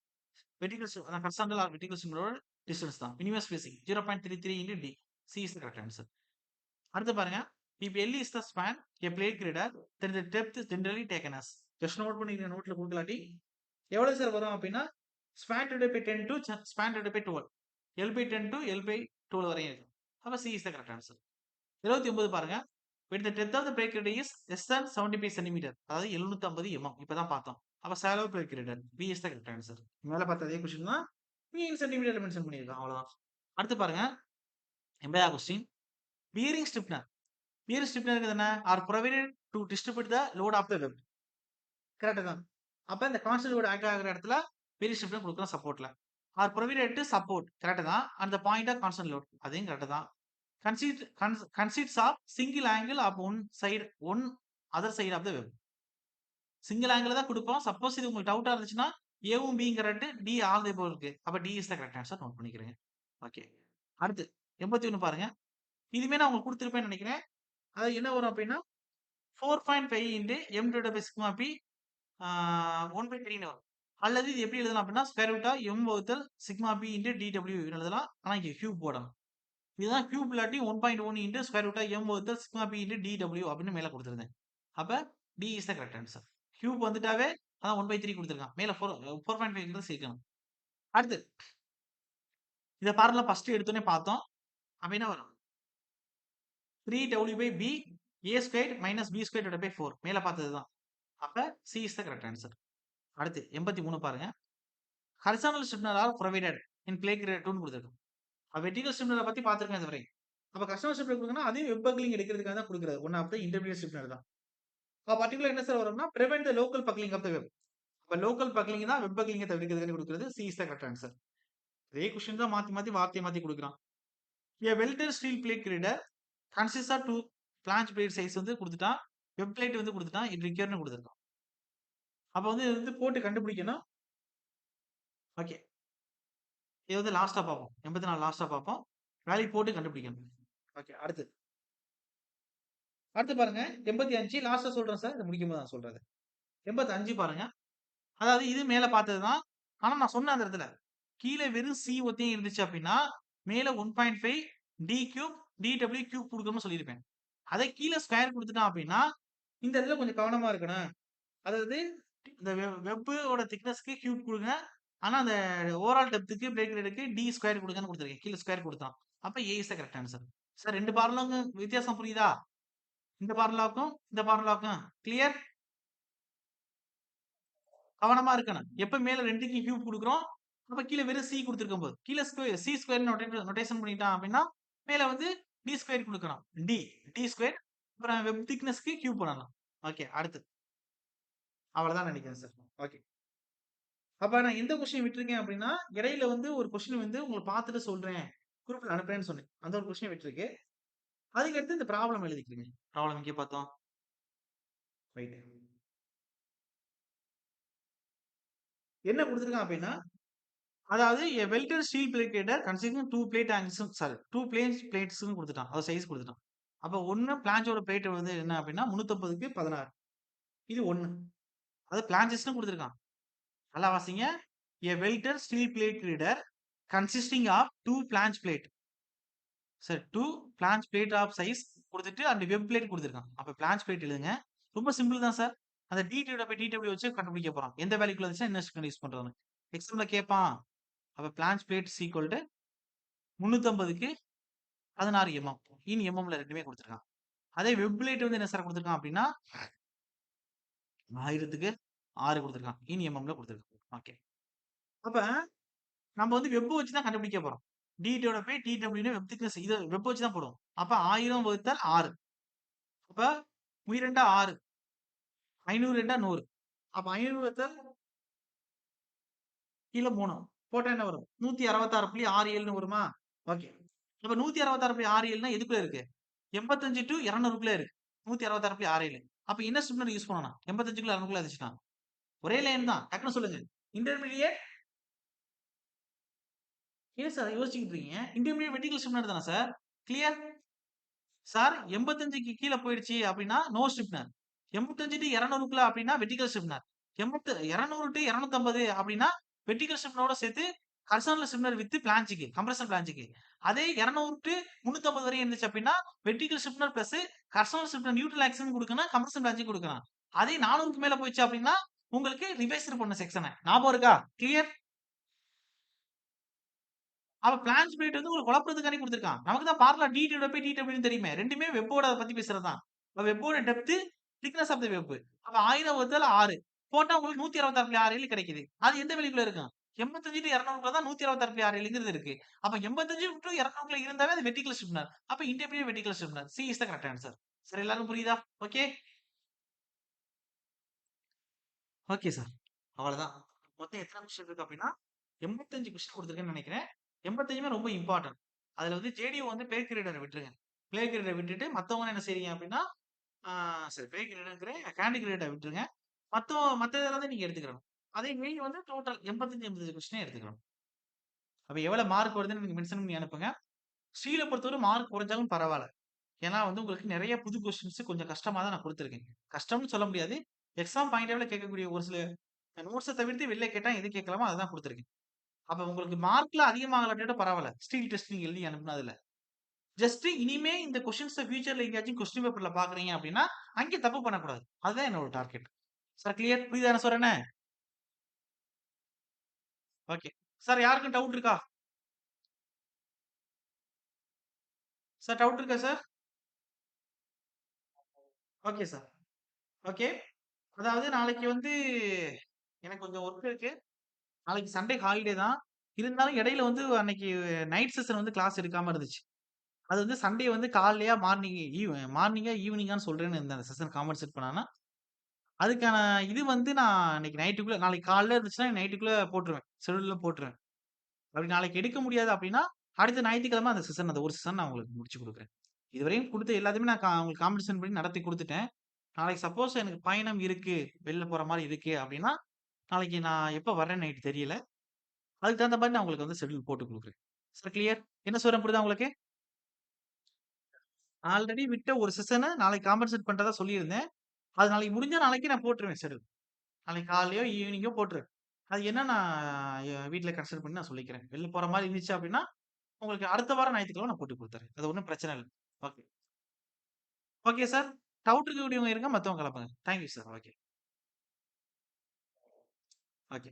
வெர்டிகல் ஸ்ட்ரிப் அதான் ஹரிசாண்டல் ஆர் வெர்டிகல் ஸ்ட்ரிப்லோட டிஸ்டன்ஸ் தான். Minimum spacing 0.33 into D. C is the correct answer. அடுத்து பாருங்க. If L is the span, a plate grader, then the depth is generally taken as. Just note பண்ணிக்கிறேன் நோட்ல கொடுக்கலாட்டி எவ்வளவு sir வரும் அப்படின்னா span divide by 10 to span divide by 12 L by 10 டு L by 12 வரையும் இருக்கும். அப்ப C is the correct answer. 79 பாருங்க. When the depth of the plate grader is less than 75 cm, அதாவது 750 mm. இப்பதான் பார்த்தோம். அப்ப shallow plate grader B is the correct answer. மேல பார்த்த அதே கொஸ்டின் தான் இங்க சென்டிமீட்டர் மென்ஷன் பண்ணியிருக்கோம் அவ்வளவுதான். அடுத்து பாருங்க 80வது question bearing stiffener. Bearing stiffener என்ன are provided to distribute the load of the web. Correct தான். அப்ப இந்த கான்ஸ்டன்ட் லோட் ஆக்ட் ஆகிற இடத்துல பியரிங் ஸ்ட்ரிப்னர் கொடுக்கலாம் சப்போர்ட்ல. Are provided to support. Correct தான். அந்த பாயிண்ட் ஆஃப் கான்ஸ்டன்ட் லோட் அதையும் கரெக்ட் தான். Consists of single angle of one other side of the web. Single angle தான் கொடுப்போம். சப்போஸ் இது உங்களுக்கு டவுட்டா இருந்துச்சுன்னா ஏவும் பியும் கரெக்ட், டி ஆல் தி போல் இருக்கு. அப்ப D is the correct answer. Note பண்ணிக்கிறேன். ஓகே. அடுத்து 81 பாருங்க. இதுமே நான் உங்களுக்கு கொடுத்துருப்பேன்னு நினைக்கிறேன். அது என்ன வரும் அப்படின்னா 4.5 into M divide by sigma B 1/3 வரும். அல்லது இது எப்படி எழுதலாம் அப்படின்னா ஸ்கொயர் ரூட் ஆஃப் எம் வகுத்தல் சிக்மா பி இன்டு டிடபிள்யூ எழுதலாம். ஆனா இங்க கியூப் போடணும். இதுதான் கியூப் இல்லாட்டி 1.1 into square root of M வகுத்தல் சிக்மா பி இன்டு டிடபிள்யூ அப்படின்னு மேல கொடுத்துருந்தேன். அப்ப D is the correct answer. Cube வந்துட்டாவே அதான் 1/3 கொடுத்துருக்கான். மேல 4.5 சேர்க்கணும். அடுத்து இதை பாருங்க ஃபர்ஸ்ட் எடுத்தோடனே பார்த்தோம். அப்ப என்ன வரும் 3w by b a squared minus b squared divided by 4 மேல பார்த்ததுதான். அப்ப C is the correct answer. அடுத்து 83 பாருங்க. horizontal stiffener are provided in plate grade 2 னு கொடுத்திருக்கு. vertical stiffener பத்தி பார்த்திருக்கேன் இதுவரை. அப்ப horizontal stiffener கொடுக்கணும் அதையும் வெப் பக்லிங் எடுக்கிறதுக்காக தான் கொடுக்கிறது. One of the intermediate stiffener தான். அப்ப பர்టిక్యులர் என்ன சார் வரும்னா prevent the local buckling of the web. அப்ப local buckling தான் வெப் பக்லிங்கை தவிர்க்கிறதுக்கு கொடுக்கிறது. C is the correct answer. இதே क्वेश्चन தான் மாத்தி மாத்தி வார்த்தை மாத்தி கொடுக்குறான். A welded steel plate grader consists of two flange plate size வந்து கொடுத்துட்டான். வெப் பிளேட் வந்து கொடுத்துட்டான். இது ரிக்யர்னு கொடுத்துருக்கான். அப்ப வந்து இது வந்து போட்டு கண்டுபிடிக்கணும். ஓகே. இது வந்து லாஸ்டா பார்ப்போம். 84 லாஸ்டா பார்ப்போம். வேல்யூ போட்டு கண்டுபிடிக்கணும். ஓகே. அடுத்து பாருங்க 85 லாஸ்டா சொல்றேன் சார். இது முடிக்கும்போது நான் சொல்றது. 85 பாருங்க. அதாவது இது மேல பார்த்தது தான். ஆனா நான் சொன்ன அந்த இடத்துல கீழ வெறும் சி ஒத்தையும் இருந்துச்சு அப்படின்னா மேல 1.5 டி கியூப் டிடபிள்யூ கியூப் கொடுக்கணும்னு சொல்லியிருப்பேன். அதை கீழே ஸ்கொயர் கொடுத்துட்டான் அப்படின்னா இந்த இடத்துல கொஞ்சம் கவனமா இருக்கணும். அதாவது இந்த வெப்போட திக்னஸ்க்கு கியூப் கொடுங்க. ஆனா அந்த ஓவரால் டெப்த்துக்கு பிரேக் ரேட்டுக்கு டி ஸ்கொயர் கொடுங்கன்னு கொடுத்துருக்கேன். கீழே ஸ்கொயர் கொடுத்தான். அப்ப ஏ is the correct answer. Sir ரெண்டு பார்முலாக்கும் வித்தியாசம் புரியுதா? இந்த பார்முலாக்கும் கிளியர்? கவனமா இருக்கணும். எப்ப மேல ரெண்டுக்கு கியூப் கொடுக்குறோம் அப்ப கீழே வெறும் சி கொடுத்துருக்கும் போது கீழே ஸ்கொயர் சி ஸ்கொயர் நோட்டேஷன் பண்ணிட்டான் அப்படின்னா மேல வந்து டி ஸ்கொயர் கொடுக்கணும். டி ஸ்கொயர் அப்புறம் வெப் திக்னஸ்க்கு கியூப் பண்ணணும். ஓகே. அடுத்து அவ்வளவுதான் நினைக்கிறேன் சார். ஓகே. அப்ப நான் எந்த கொஸ்டின் விட்டுருக்கேன் அப்படின்னா இடையில வந்து ஒரு கொஸ்டின் வந்து உங்களை பார்த்துட்டு சொல்றேன் குரூப்ல அனுப்புறேன்னு சொன்னேன். அந்த ஒரு கொஸ்டின் விட்டுருக்கு. அதுக்கடுத்து இந்த ப்ராப்ளம் எழுதிக்கிறீங்க. ப்ராப்ளம் இங்கே பார்த்தோம். ரைட். என்ன கொடுத்துருக்கான் அப்படின்னா அதாவது welded steel plate girder considering two plate ஆங்கிள்ஸும் சாரி டூ பிளேட்ஸ்னு கொடுத்துட்டான். அது சைஸ் கொடுத்துட்டான். அப்ப ஒன்னு பிளான்ஜோட பிளேட் வந்து என்ன அப்படின்னா 350க்கு 16. இது ஒன்னு. அது பிளான்ஜஸ்னு கொடுத்துருக்கான். நல்லா வாசிங்க. A welted steel plate grider consisting of two flange plate. Sir 2 flange plate of size கொடுத்துட்டு அந்த வெப் பிளேட் கொடுத்துருக்கான். அப்ப flange plate எழுதுங்க. ரொம்ப சிம்பிள் தான் சார். அந்த டிடபிள்யூ வச்சு கண்டுபிடிக்க போறோம். எந்த வேல்யூக்குள்ள இருந்துச்சுன்னா என்ன யூஸ் பண்றோம். எக்ஸாம்ல கேட்பான். அப்ப flange plate is equal to 350க்கு 16 mm. இன் எம்எம்ல ரெண்டுமே கொடுத்துருக்கான். அதே வெப் பிளேட் வந்து என்ன சார் கொடுத்துருக்கான் அப்படின்னா 1000க்கு 6 கொடுத்துருக்கான். இன் எம்எம்ல கொடுத்துருக்கான். ஓகே. அப்ப நம்ம வந்து வெப் வச்சு தான் கண்டுபிடிக்க போறோம். டிடியோட போய் டிடபிள்யூ வெப் திக்னஸ் இது வெப் வச்சு தான் போடுவோம். அப்ப 1000 வகுத்தல் 6. அப்ப உயிரெண்டா 6. 500 ரெண்டா 100. அப்ப 500 வகுத்தல் கீழ 3 போட்டா என்ன வரும்? 166.67ன்னு வருமா? ஓகே. அப்ப 166.67ன்னா எதுக்குள்ள இருக்கு? 85 டூ 200க்குள்ள இருக்கு. 166.67. அப்ப என்ன ஸ்டெப்னர் யூஸ் பண்ணணும்? 85க்குள்ள 200க்குள்ள இருந்துச்சுன்னா. ஒரே லைன் தான். டக்குனு சொல்லுங்க. இன்டர்மீடியேட் ஏன் சார் யோசிச்சுக்கிட்டு இருக்கீங்க? இன்டர்மீடியேட் வெர்டிகல் ஸ்டெப்னர் தானே சார்? கிளியர்? சார் 85க்கு கீழ போயிடுச்சு அப்படின்னா நோ ஸ்டிப்னர். 85 டூ 200க்குள்ள அப்படின்னா வெர்டிகல் ஸ்டிப்னர். 200 டூ 250 அப்படின்னா வெர்டிகல் ஸ்டிப்னரோட சேர்த்து horizontal stiffener with flanging compression flanging. அதே 200 டூ 350 வரை இருந்துச்சு அப்படின்னா vertical stiffener plus horizontal stiffener neutral axis கொடுக்கணும், கம்ப்ரஷன் பிளாஞ்சிங் கொடுக்கணும். அதே 400க்கு மேல போயிடுச்சு அப்படின்னா உங்களுக்கு ரிவைஸ்டு பண்ண செக்ஷன் ஞாபகம் இருக்கா? கிளியர்? அவ பிளான்ஸ் பிளேட் வந்து உங்களுக்கு குழப்பறதுக்காண்டி குடுத்திருக்கான். நமக்கு தான் பார்முலா DW தெரியுமே. 2மே வெப்போட அத பத்தி பேசுறது தான். வெப்போட depth, thickness of the web. அப்ப 1000 வகுத்தல் 6 போட்டா உங்களுக்கு 166.67 கிடைக்குது. அது எந்த வெளிக்குள்ள இருக்கும்? 85 டூ 200க்குள்ள தான் 166.67ங்கிறது இருக்கு. அப்ப 85 டூ 200க்குள்ள இருந்தாவே அது வெர்டிகல் ஸ்டிப்னர். அப்ப intermediate vertical stiffener. C is the correct answer. சரி எல்லாருக்கும் புரியுதா? ஓகே. Okay sir. அவ்வளதான். மொத்தம் எத்தன கொஸ்டின் இருக்கு அப்டின்னா, 85 கொஸ்டின் குடுத்துருக்கேன்னு நெனைக்கிறேன். 85மே ரொம்ப இம்பார்ட்டன்ட். அதுல வந்து ஜேடியூ வந்து பேக் ரீடர விட்டுருங்க. பேக் ரீடர விட்டுட்டு மத்தவங்க என்ன செய்றீங்க அப்டின்னா, ஆ சரி பேக் ரீடர்ங்கிறேன். கேண்டி கிரேட்ட விட்டுருங்க. மத்த இதெல்லாம் தான் நீங்க எடுத்துக்கணும். அதே மீறி வந்து டோட்டல் 85, 85 கொஸ்டினே எடுத்துக்கணும். அப்ப எவ்வளவு மார்க் வருதுன்னு நீங்க மென்ஷன் பண்ணி அனுப்புங்க. ஸ்டீல பொறுத்தவரை மார்க் குறைஞ்சாலும் பரவால்ல. ஏன்னா வந்து உங்களுக்கு நெறைய புது கொஸ்டின்ஸ் கொஞ்சம் கஷ்டமா தான் நான் குடுத்துருக்கேன். கஷ்டம்னு சொல்ல முடியாது. எக்ஸாம் பாயிண்ட் ஆஃப்ல கேட்கக்கூடிய ஒரு சில நோட்ஸ தவிர்த்து வெளில கேட்டா எது கேட்கலாமோ அததான் குடுத்துருக்கேன். அப்ப உங்களுக்கு மார்க்ல அதிகமாகலாட்டி கூட பரவால்ல. ஸ்டீல் டெஸ்ட் நீங்க எழுதி அனுப்புனதுல. ஜஸ்ட் இனிமே இந்த கொஸ்டின்ஸ ஃபியூச்சர்ல எங்கேயாச்சும் கொஸ்டின் பேப்பர்ல பார்க்குறீங்க அப்டின்னா, அங்கே தப்பு பண்ணக்கூடாது. அதுதான் என்னோட டார்கெட். Sir clear? புரியுதா நான் சொல்றேன்னு? ஓகே. சார் யாருக்கும் டவுட் இருக்கா? சார் டவுட் இருக்கா சார்? Okay sir. ஓகே. அதாவது நாளைக்கு வந்து எனக்கு கொஞ்சம் ஒர்க் இருக்கு. நாளைக்கு சண்டே ஹாலிடே தான். இருந்தாலும் இடையில வந்து அன்னைக்கு நைட் செஷன் வந்து கிளாஸ் எடுக்காம இருந்துச்சு. அது வந்து சண்டே வந்து காலைலயா மார்னிங்கா ஈவினிங்கான்னு சொல்றேன்னு இருந்தேன். அந்த செஷன் காம்பன்சேட் பண்ணாம. அதுக்கான இது வந்து நான் இன்னைக்கு நைட்டுக்குள்ள நாளைக்கு காலைல இருந்துச்சுன்னா நைட்டுக்குள்ள போட்டுருவேன். ஷெட்யூல்ல போட்டுருவேன். அப்படி நாளைக்கு எடுக்க முடியாது அப்படின்னா, அடுத்த ஞாயித்துக்கிழமை அந்த செஷன் அந்த ஒரு செஷன் நான் உங்களுக்கு முடிச்சு குடுக்குறேன். இதுவரையும் குடுத்த எல்லாத்தையுமே நான் உங்களுக்கு காம்பன்சேட் பண்ணி நடத்தி குடுத்துட்டேன். நாளைக்கு சப்போஸ் எனக்கு பயணம் இருக்கு, வெளில போற மாரி இருக்கு அப்படின்னா, நாளைக்கு நான் எப்ப வர்றேன்னு நைட் தெரியல. அதுக்கு தகுந்த மாரி நான் உங்களுக்கு வந்து ஷெட்யூல் போட்டு குடுக்குறேன். Sir clear? என்ன சொல்றேன் புரியுதா உங்களுக்கு? ஆல்ரெடி விட்ட ஒரு செஷன நாளைக்கு காம்பன்சேட் பண்றதா சொல்லியிருந்தேன். அது நாளைக்கு முடிஞ்சா நாளைக்கே நான் போட்டுருவேன் ஷெட்யூல். நாளைக்கு காலையோ, ஈவினிங்கோ போட்டுருவேன். அது என்ன நான் வீட்ல கன்சல்ட் பண்ணி நான் சொல்லிக்கிறேன். வெளில போற மாரி இருந்துச்சு அப்டின்னா, உங்களுக்கு அடுத்த வாரம் ஞாயித்துக்கிழம நான் போட்டு குடுத்துர்றேன். அது ஒண்ணும் பிரச்சனை இல்ல. ஓகே. Okay sir. டவுட் இருக்கக்கூடியவங்க இருங்க. மத்தவங்க கெளம்புங்க. Thank you sir. Okay. Okay.